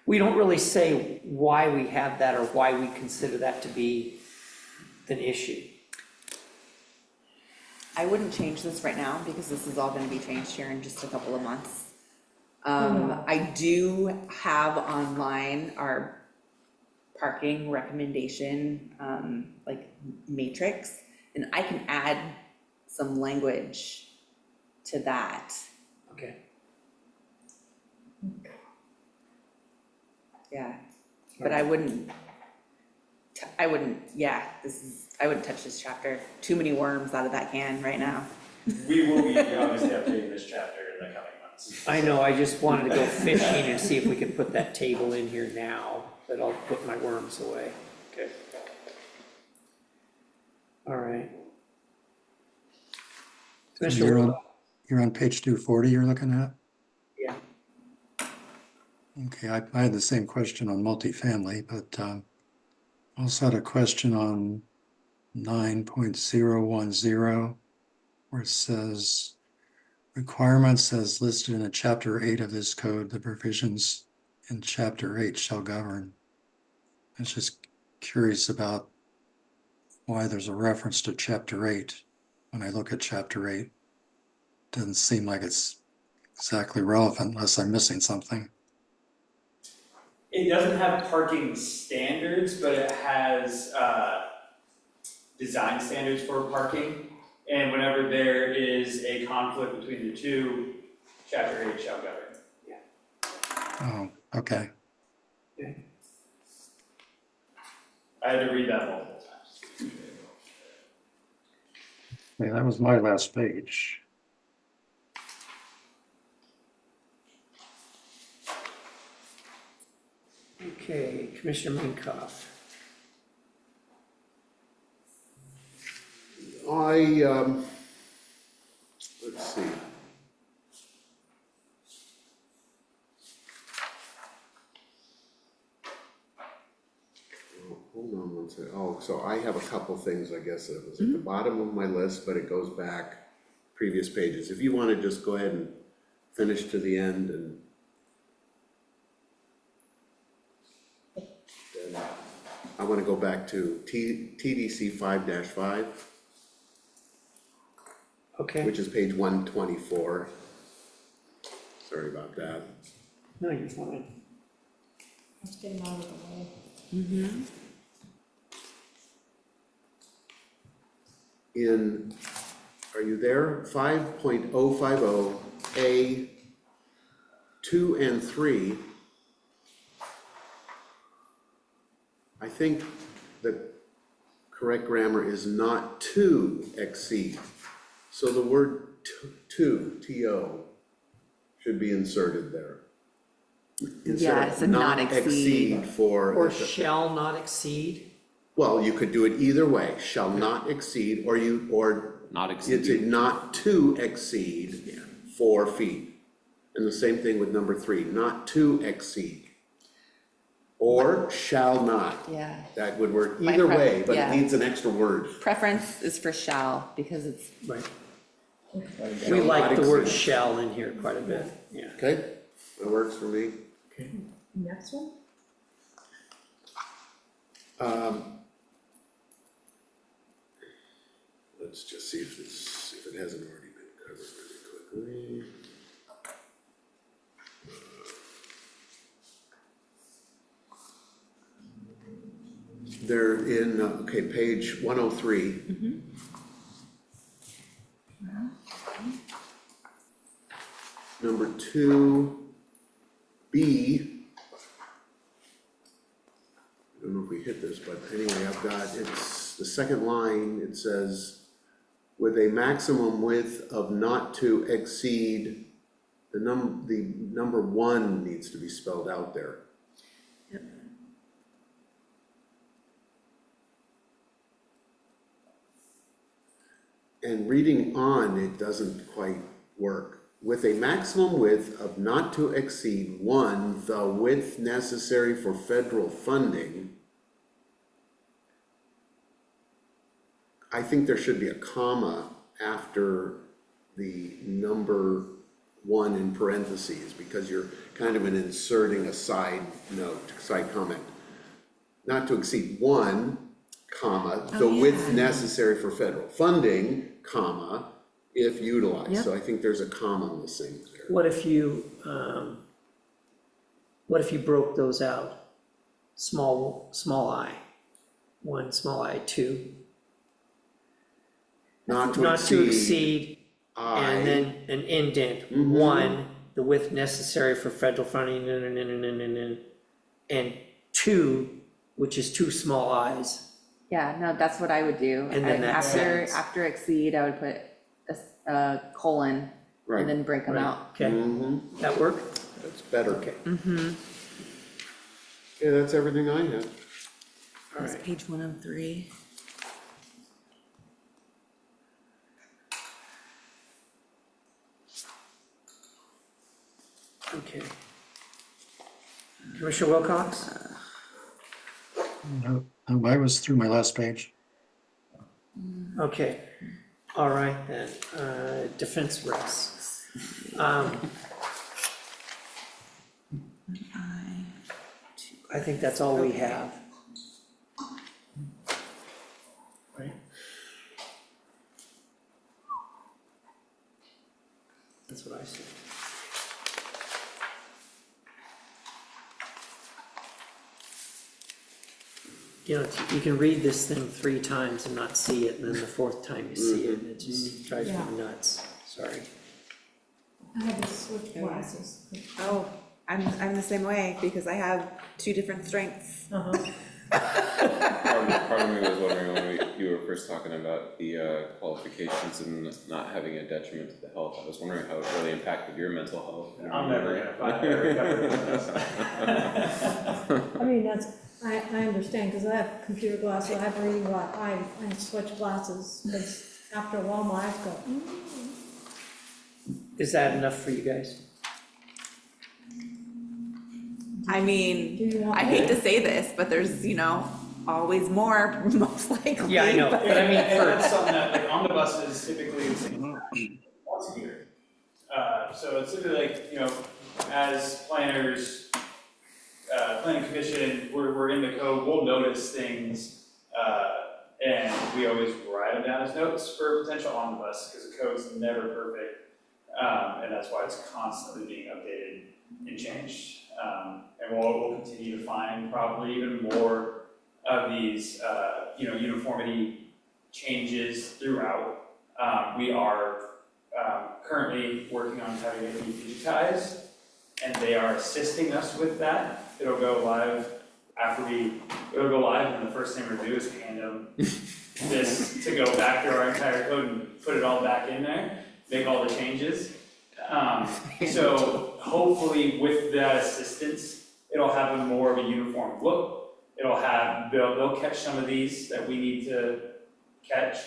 We don't really say why we have that or why we consider that to be an issue. I wouldn't change this right now because this is all gonna be changed here in just a couple of months. I do have online our parking recommendation, like matrix, and I can add some language to that. Okay. Yeah, but I wouldn't, I wouldn't touch this chapter. Too many worms out of that can right now. We will be obviously updating this chapter in the coming months. I know, I just wanted to go fishing and see if we could put that table in here now, but I'll put my worms away. Okay. All right. You're Mr. on, you're on page 240 you're looking at? Yeah, Okay, I had the same question on multifamily, but also had a question on 9.010, where it says, requirements as listed in chapter 8 of this code, the provisions in chapter 8 shall govern. I was just curious about why there's a reference to chapter 8. When I look at chapter 8, doesn't seem like it's exactly relevant unless I'm missing something. It doesn't have parking standards, but it has design standards for parking. And whenever there is a conflict between the two, chapter 8 shall govern. Oh, okay. I had to read that multiple times. Okay, that was my last page. okay, Commissioner Minkoff. Let's see. Oh, hold on one second. Oh, so I have a couple things, I guess, that was at the bottom of my list, but it goes back previous pages. If you want to just go ahead and finish to the end and then I want to go back to TDC 5-5. Okay, Which is page 124. Sorry about that. no, you're fine. let's get them out of the way. Are you there? 5.050 A 2 and 3. I think the correct grammar is not to exceed. So the word to, T-O, should be inserted there. Yeah, Instead so of not exceed. for. Or shall not exceed, Well, you could do it either way, shall not exceed, or Not it's exceed. a not to exceed 4 feet. And the same thing with number 3, not to exceed. Or shall not. Yeah. That would work My either pref- way, but it yeah. needs an extra word. Preference is for shall because it's right? We Shall like not the word exceed. shall in here quite a bit, yeah. Okay, that works for me. Next one? Let's just see if it hasn't already been covered really quickly. They're in, okay, page 103. Number 2B. I don't know if we hit this, but anyway, it's the second line, it says, with a maximum width of not to exceed, the number 1 needs to be spelled out there. And reading on, it doesn't quite work. With a maximum width of not to exceed 1, the width necessary for federal funding, I think there should be a comma after the number 1 in parentheses, because you're kind of inserting a side note, side comment. Not to exceed 1, comma, the width necessary for federal funding, comma, if utilized. Yep. So I think there's a comma missing there. What if you broke those out? Small I, 1, small I, 2. Not to Not to exceed exceed, and I, then an indent, 1, the width necessary for federal funding, and 2, which is 2 small i's. Yeah, no, that's what I would do. And then that sentence. After exceed, I would put a colon right, and then break them Right, out. okay, that work? that's better. Okay, Yeah, that's everything I have. all That's right. page 103. Okay. Commissioner Wilcox? No, I was through my last page. Okay, all right then, defense rests. I think that's all we have. Right? That's what I see. You know, you can read this thing 3 times and not see it, and then the 4th time you see it, and it just drives me nuts, sorry. I had to switch glasses. Oh, I'm the same way because I have 2 different strengths. Uh-huh. Part of me was wondering when you were first talking about the qualifications and not having a detriment to the health, I was wondering how it really impacted your mental health. I'm never gonna find every cover this. I mean, I understand, because I have computer glasses, I have reading glasses, I switch glasses, because after a while, my eyes go, Is that enough for you guys? I Do mean, you want I hate to say this, but there's, always more, most likely. Yeah, I know, but I mean, And for, that's something that, like, omnibuses typically it's once a year. So it's sort of like, as planners, planning commission, we're in the code, we'll notice things, and we always write them down as notes for potential omnibus, because the code's never perfect. And that's why it's constantly being updated and changed. And we'll continue to find probably even more of these, uniformity changes throughout. We are currently working on having it be digitized, and they are assisting us with that. It'll go live it'll go live, and the first thing we'll do is hand them this to go back through our entire code and put it all back in there, make all the changes. So hopefully with that assistance, it'll have a more of a uniform look. They'll catch some of these that we need to catch,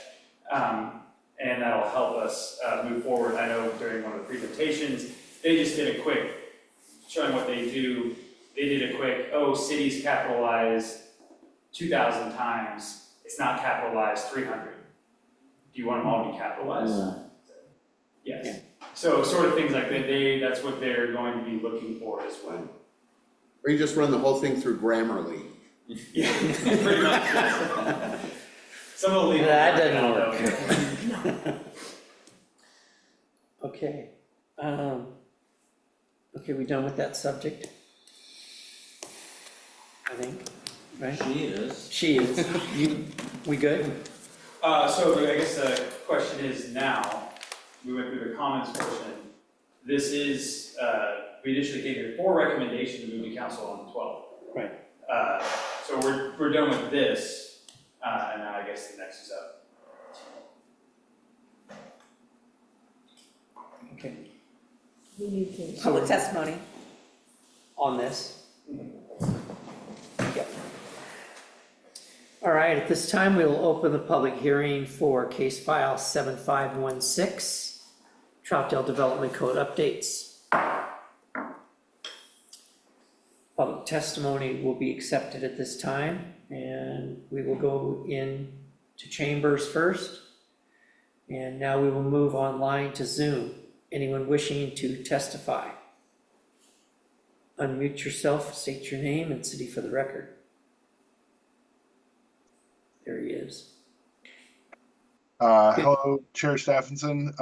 and that'll help us move forward. I know during one of the presentations, they just did a quick, showing what they do. They did a quick, cities capitalized 2,000 times, it's not capitalized 300. Do you want them all to be capitalized? Yes, so sort of things like that, that's what they're going to be looking for as well. Or you just run the whole thing through Grammarly. Yeah, pretty much, yes. Some of the legal. That doesn't work. work. Okay, okay, we done with that subject? I think, right? She is. She is. We good? So I guess the question is now, we went through the comments portion. This is, we initially came here for recommendation to move to council on the 12th. Right. So we're done with this, and now I guess the next is up. Okay. We need to. Public testimony. On this? Yep. All right, at this time, we will open the public hearing for case file 7516, Troutdale Development Code updates. Public testimony will be accepted at this time, and we will go in to chambers first. And now we will move online to Zoom. Anyone wishing to testify? Unmute yourself, state your name and city for the record. There he is. Hello, Chair Stephenson,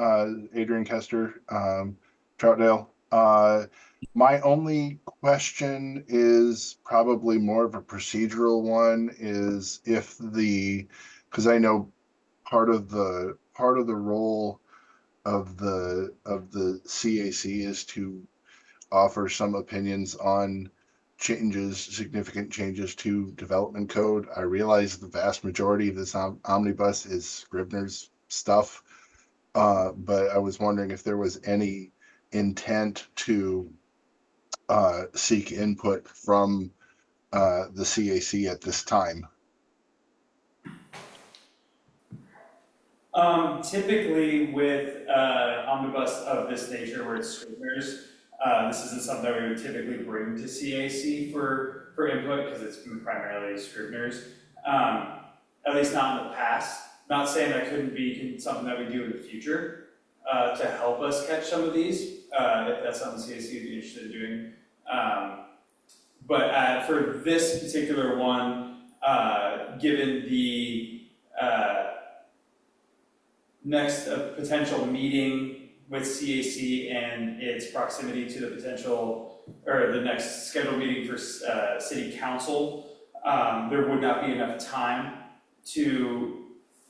Adrian Kester, Troutdale. My only question is probably more of a procedural one, is if because I know part of the role of the CAC is to offer some opinions on significant changes to development code. I realize the vast majority of this omnibus is Scrivener's stuff, but I was wondering if there was any intent to seek input from the CAC at this time. Typically with omnibus of this nature where it's Scrivener's, this isn't something that we would typically bring to CAC for input because it's primarily Scrivener's. At least not in the past. Not saying that couldn't be something that we do in the future to help us catch some of these, if that's something CAC would be interested in doing. But for this particular one, given the next potential meeting with CAC and its proximity to the potential, or the next scheduled meeting for city council, there would not be enough time to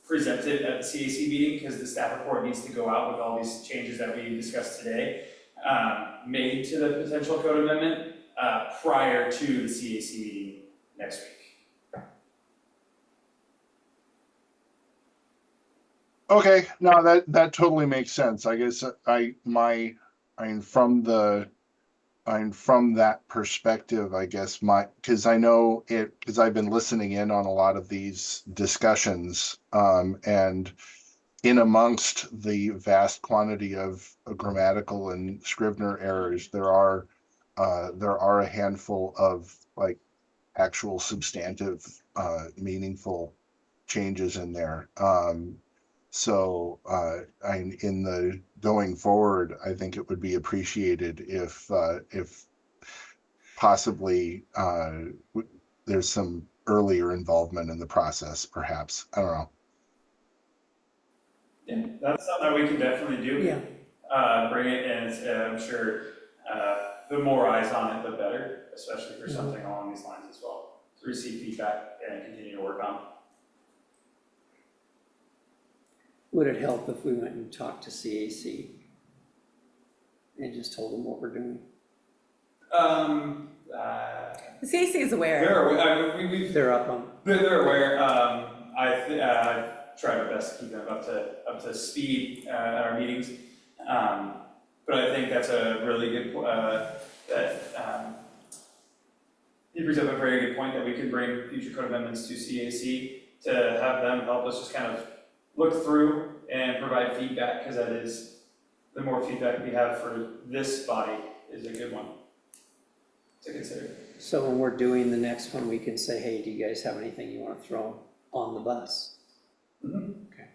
present it at the CAC meeting because the staff report needs to go out with all these changes that we discussed today, made to the potential code amendment prior to the CAC meeting next week. Okay, no, that totally makes sense. I guess from that perspective, I guess because I know it, because I've been listening in on a lot of these discussions, and in amongst the vast quantity of grammatical and Scrivener errors, there are a handful of like actual substantive, meaningful changes in there. So in the going forward, I think it would be appreciated if possibly there's some earlier involvement in the process, perhaps. I don't know. Yeah, that's something that we can definitely do. Yeah. Bring it, and I'm sure the more eyes on it, the better, especially for something along these lines as well. To receive feedback and continue to work on. Would it help if we went and talked to CAC and just told them what we're doing? The CAC is aware. They're up on. They're aware. I've tried my best to keep them up to speed at our meetings. But I think that's a really good he brings up a very good point that we could bring future code amendments to CAC to have them help us just kind of look through and provide feedback, because that is, the more feedback we have for this body is a good one to consider. So when we're doing the next one, we can say, hey, do you guys have anything you want to throw on the bus? Mm-hmm. Okay.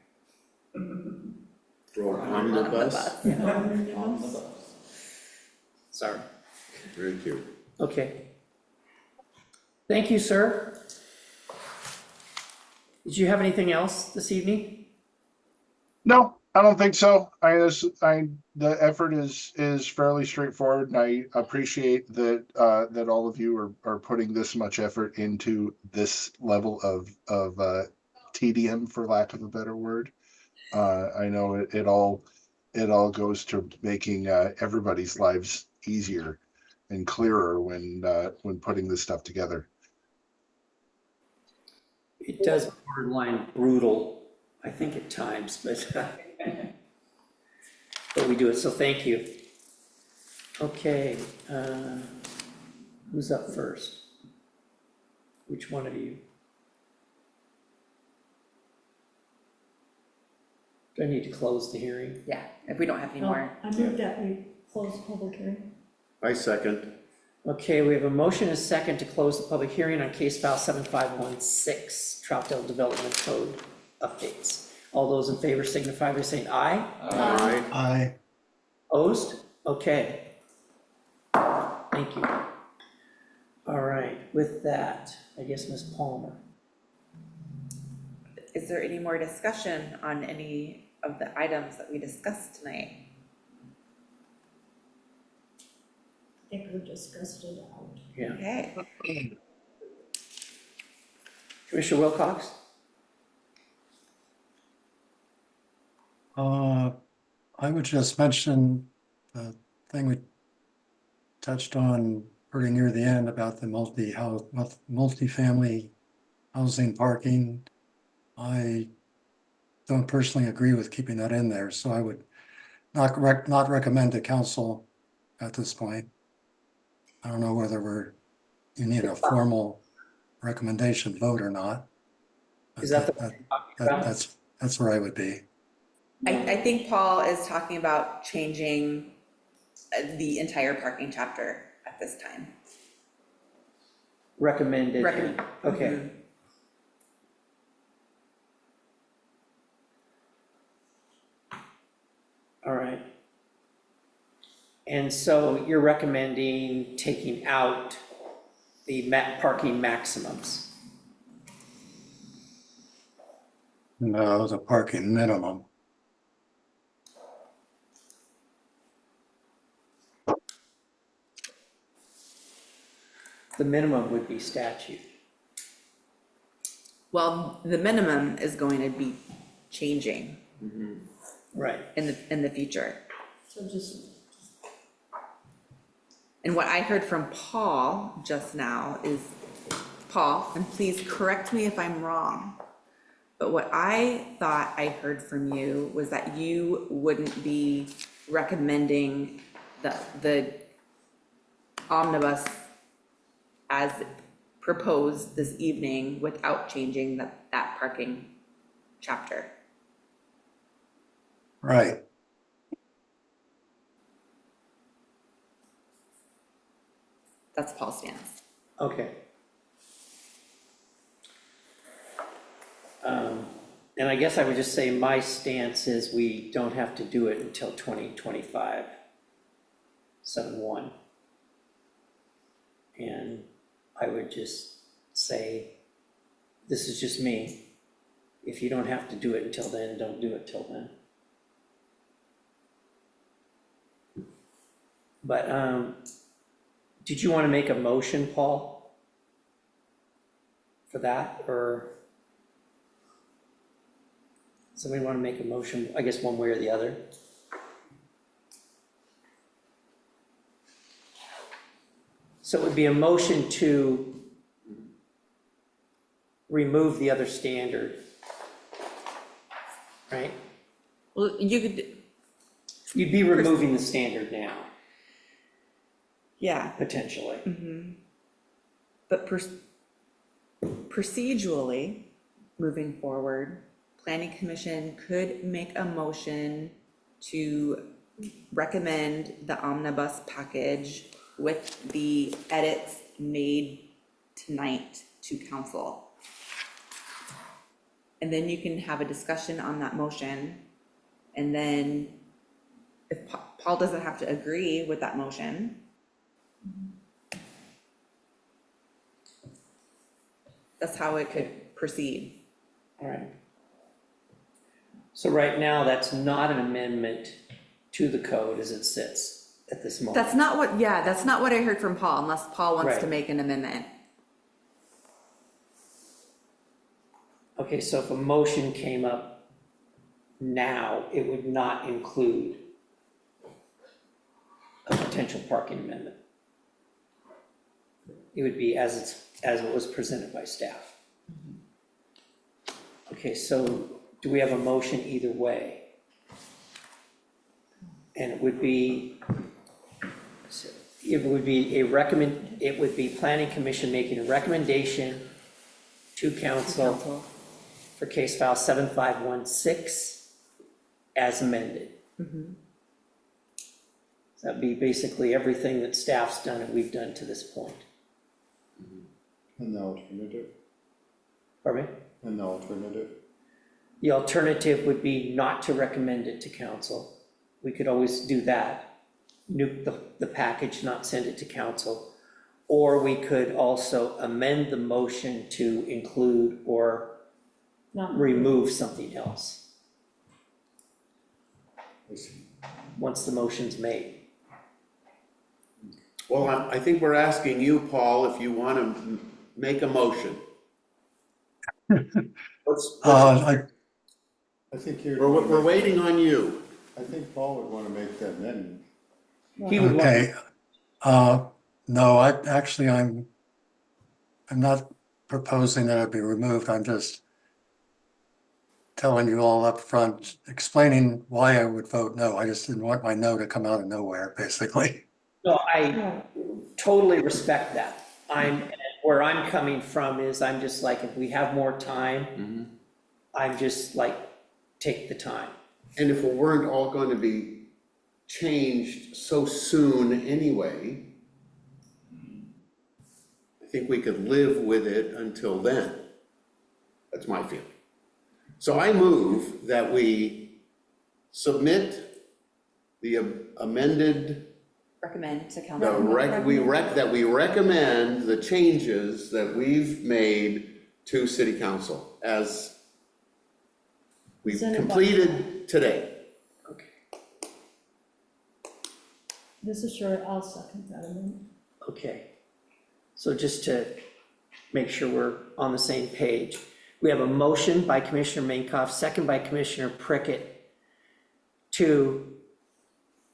Or omnibus. Omnibus. Sorry. Very cute. Okay. Thank you, sir. Did you have anything else this evening? No, I don't think so. The effort is fairly straightforward, and I appreciate that that all of you are putting this much effort into this level of tedium, for lack of a better word. I know it all goes to making everybody's lives easier and clearer when putting this stuff together. It does borderline brutal, I think at times, but we do it, so thank you. Okay, who's up first? Which one of you? Do I need to close the hearing? Yeah, if we don't have any more. I move that we close the public hearing. I second. Okay, we have a motion and a second to close the public hearing on case file 7516, Troutdale Development Code updates. All those in favor signify by saying aye. Aye. I, Opposed? Okay. Thank you. All right, with that, I guess Ms. Palmer. Is there any more discussion on any of the items that we discussed tonight? I think we discussed it out. Yeah. Okay, Commissioner Wilcox? I would just mention the thing we touched on pretty near the end about the multifamily housing parking. I don't personally agree with keeping that in there, so I would not recommend to council at this point. I don't know whether you need a formal recommendation vote or not. Is that the? That's where I would be. I think Paul is talking about changing the entire parking chapter at this time. Recommended? Recommend. Okay. All right. And so you're recommending taking out the parking maximums? No, the parking minimum. The minimum would be statute. Well, the minimum is going to be changing Right. in the future. So just, And what I heard from Paul just now is, Paul, and please correct me if I'm wrong, but what I thought I heard from you was that you wouldn't be recommending the omnibus as proposed this evening without changing that parking chapter. Right. That's Paul's stance. Okay. And I guess I would just say my stance is we don't have to do it until 2025, 7/1. And I would just say, this is just me. If you don't have to do it until then, don't do it till then. But did you want to make a motion, Paul, for that, or somebody want to make a motion, I guess one way or the other? So it would be a motion to remove the other standard, right? Well, you could, You'd be removing the standard now, yeah. potentially. But procedurally, moving forward, Planning Commission could make a motion to recommend the omnibus package with the edits made tonight to council. And then you can have a discussion on that motion And then if Paul doesn't have to agree with that motion, that's how it could proceed. All right. So right now, that's not an amendment to the code as it sits at this moment. That's not what, yeah, that's not what I heard from Paul, unless Paul wants to Right. make an amendment. Okay, so if a motion came up now, it would not include a potential parking amendment. It would be as it was presented by staff. Okay, so do we have a motion either way? And it would be planning commission making a recommendation to council for case file 7516 as amended. So that'd be basically everything that staff's done and we've done to this point. And the alternative, Pardon me? and the alternative. The alternative would be not to recommend it to council. We could always do that, nuke the package, not send it to council. Or we could also amend the motion to include or Not- remove something else, I see. once the motion's made. Well, I think we're asking you, Paul, if you want to make a motion. I, I think you're. We're waiting on you. I think Paul would want to make that amendment. He would want, okay, no, I'm not proposing that it be removed, I'm just telling you all up front, explaining why I would vote no, I just didn't want my no to come out of nowhere, basically. no, I No, totally respect that. Where I'm coming from is I'm just like, if we have more time, I'm just like, take the time. And if it weren't all going to be changed so soon anyway, I think we could live with it until then. That's my feeling. So I move that we submit the amended, Recommend to that council. we recommend the changes that we've made to city council as we've Send it back. completed today. Okay. this is sure, I'll second that amendment. Okay, so just to make sure we're on the same page, we have a motion by Commissioner Minkoff, second by Commissioner Prickett, to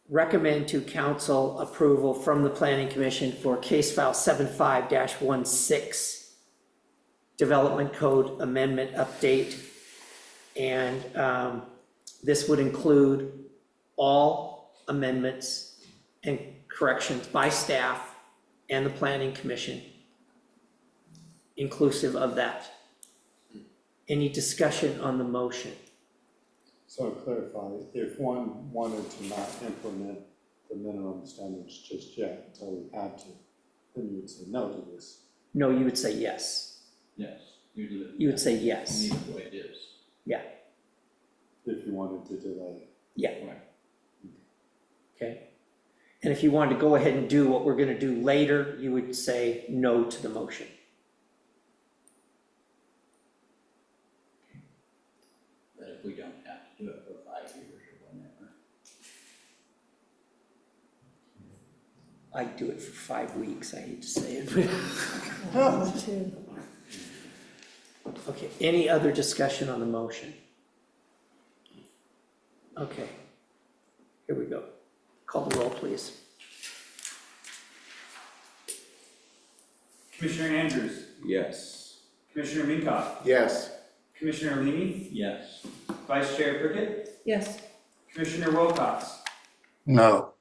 recommend to council approval from the planning commission for case file 75-16, development code amendment update. And this would include all amendments and corrections by staff and the planning commission, inclusive of that. Any discussion on the motion? So to clarify, if one wanted to not implement the minimum standards just yet until we had to, then you would say no to this. No, you would say yes. Yes, you do it. You would say yes. Leave it the way it is. Yeah, If you wanted to delay. yeah, Right. okay. And if you wanted to go ahead and do what we're gonna do later, you would say no to the motion. But if we don't have to do it for 5 years or whatever. I'd do it for 5 weeks, I hate to say it. Too. Okay, any other discussion on the motion? Okay, here we go. Call the roll, please. Commissioner Andrews, Yes. Commissioner Minkoff, Yes. Commissioner Leamy, Yes. Vice Chair Prickett, Yes, Commissioner Wilcox, No,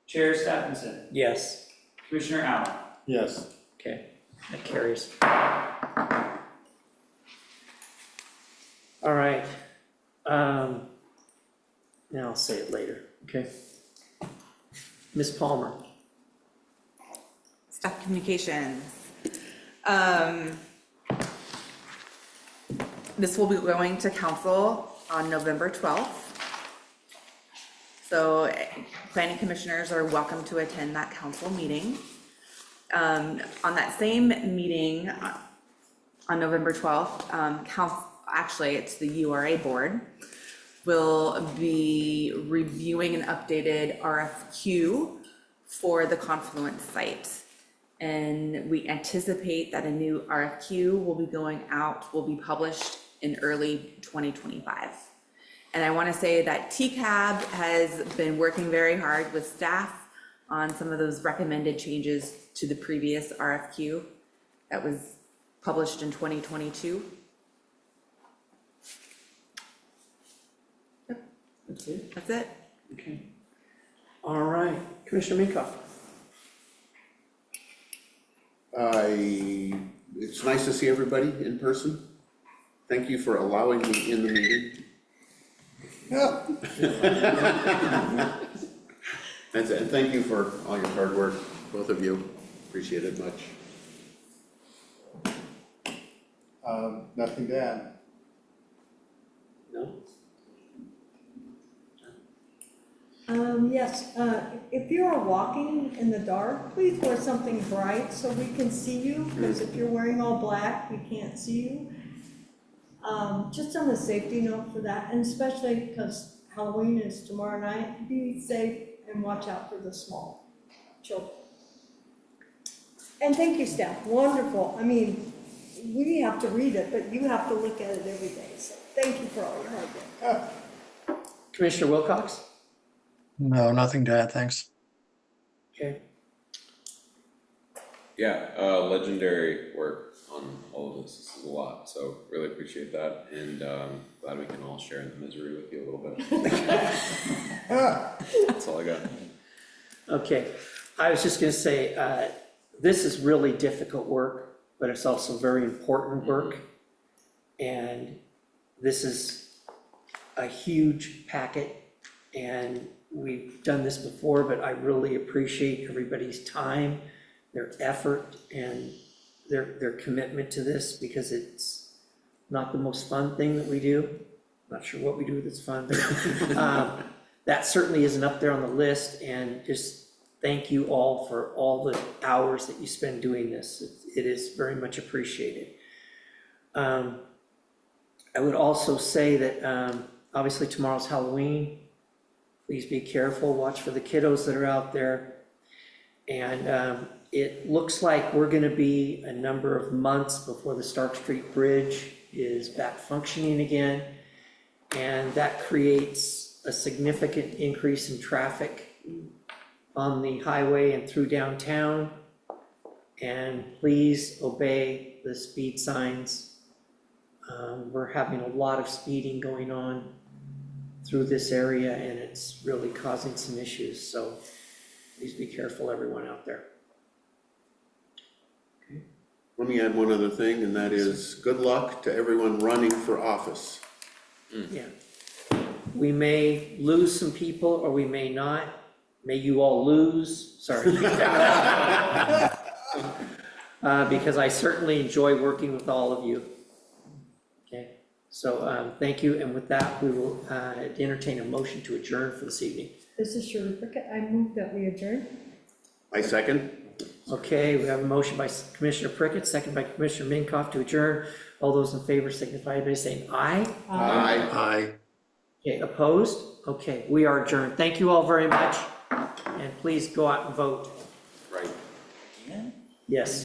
Chair Stephenson, Yes, Commissioner Allen. Yes, okay, that carries. All right, now I'll say it later, okay? Ms. Palmer, Staff communications. This will be going to council on November 12th. So planning commissioners are welcome to attend that council meeting. On that same meeting, on November 12th, actually, it's the URA board, will be reviewing an updated RFQ for the Confluence site. And we anticipate that a new RFQ will be going out, will be published in early 2025. And I want to say that TCAB has been working very hard with staff on some of those recommended changes to the previous RFQ that was published in 2022. Yep, That's it? that's it. Okay. All right, Commissioner Minkoff. It's nice to see everybody in person. Thank you for allowing me in the meeting. And thank you for all your hard work, both of you. Appreciate it much. Nothing to add. No? Yes, if you are walking in the dark, please wear something bright so we can see you, because if you're wearing all black, we can't see you. Just on a safety note for that, and especially because Halloween is tomorrow night, be safe and watch out for the small children. And thank you, staff, wonderful. I mean, we have to read it, but you have to look at it every day, so thank you for all your hard work. Commissioner Wilcox? No, nothing to add, thanks. Okay. Yeah, legendary work on all of this. This is a lot, so really appreciate that, and glad we can all share in the misery with you a little bit. That's all I got. Okay, I was just gonna say, this is really difficult work, but it's also very important work. And this is a huge packet, and we've done this before, but I really appreciate everybody's time, their effort, and their commitment to this, because it's not the most fun thing that we do. Not sure what we do that's fun, but that certainly isn't up there on the list, and just thank you all for all the hours that you spend doing this. It is very much appreciated. I would also say that obviously tomorrow's Halloween. Please be careful, watch for the kiddos that are out there. And it looks like we're gonna be a number of months before the Stark Street Bridge is back functioning again. And that creates a significant increase in traffic on the highway and through downtown. And please obey the speed signs. We're having a lot of speeding going on through this area, and it's really causing some issues, so please be careful, everyone out there. Let me add one other thing, and that is good luck to everyone running for office. Yeah. We may lose some people, or we may not. May you all lose, sorry. Because I certainly enjoy working with all of you. Okay, so thank you, and with that, we will entertain a motion to adjourn for this evening. This is Shirley Prickett, I move that we adjourn. I second. Okay, we have a motion by Commissioner Prickett, second by Commissioner Minkoff to adjourn. All those in favor signify by saying aye. Aye. Aye. Okay, opposed? Okay, we are adjourned. Thank you all very much, and please go out and vote. Right. Yes.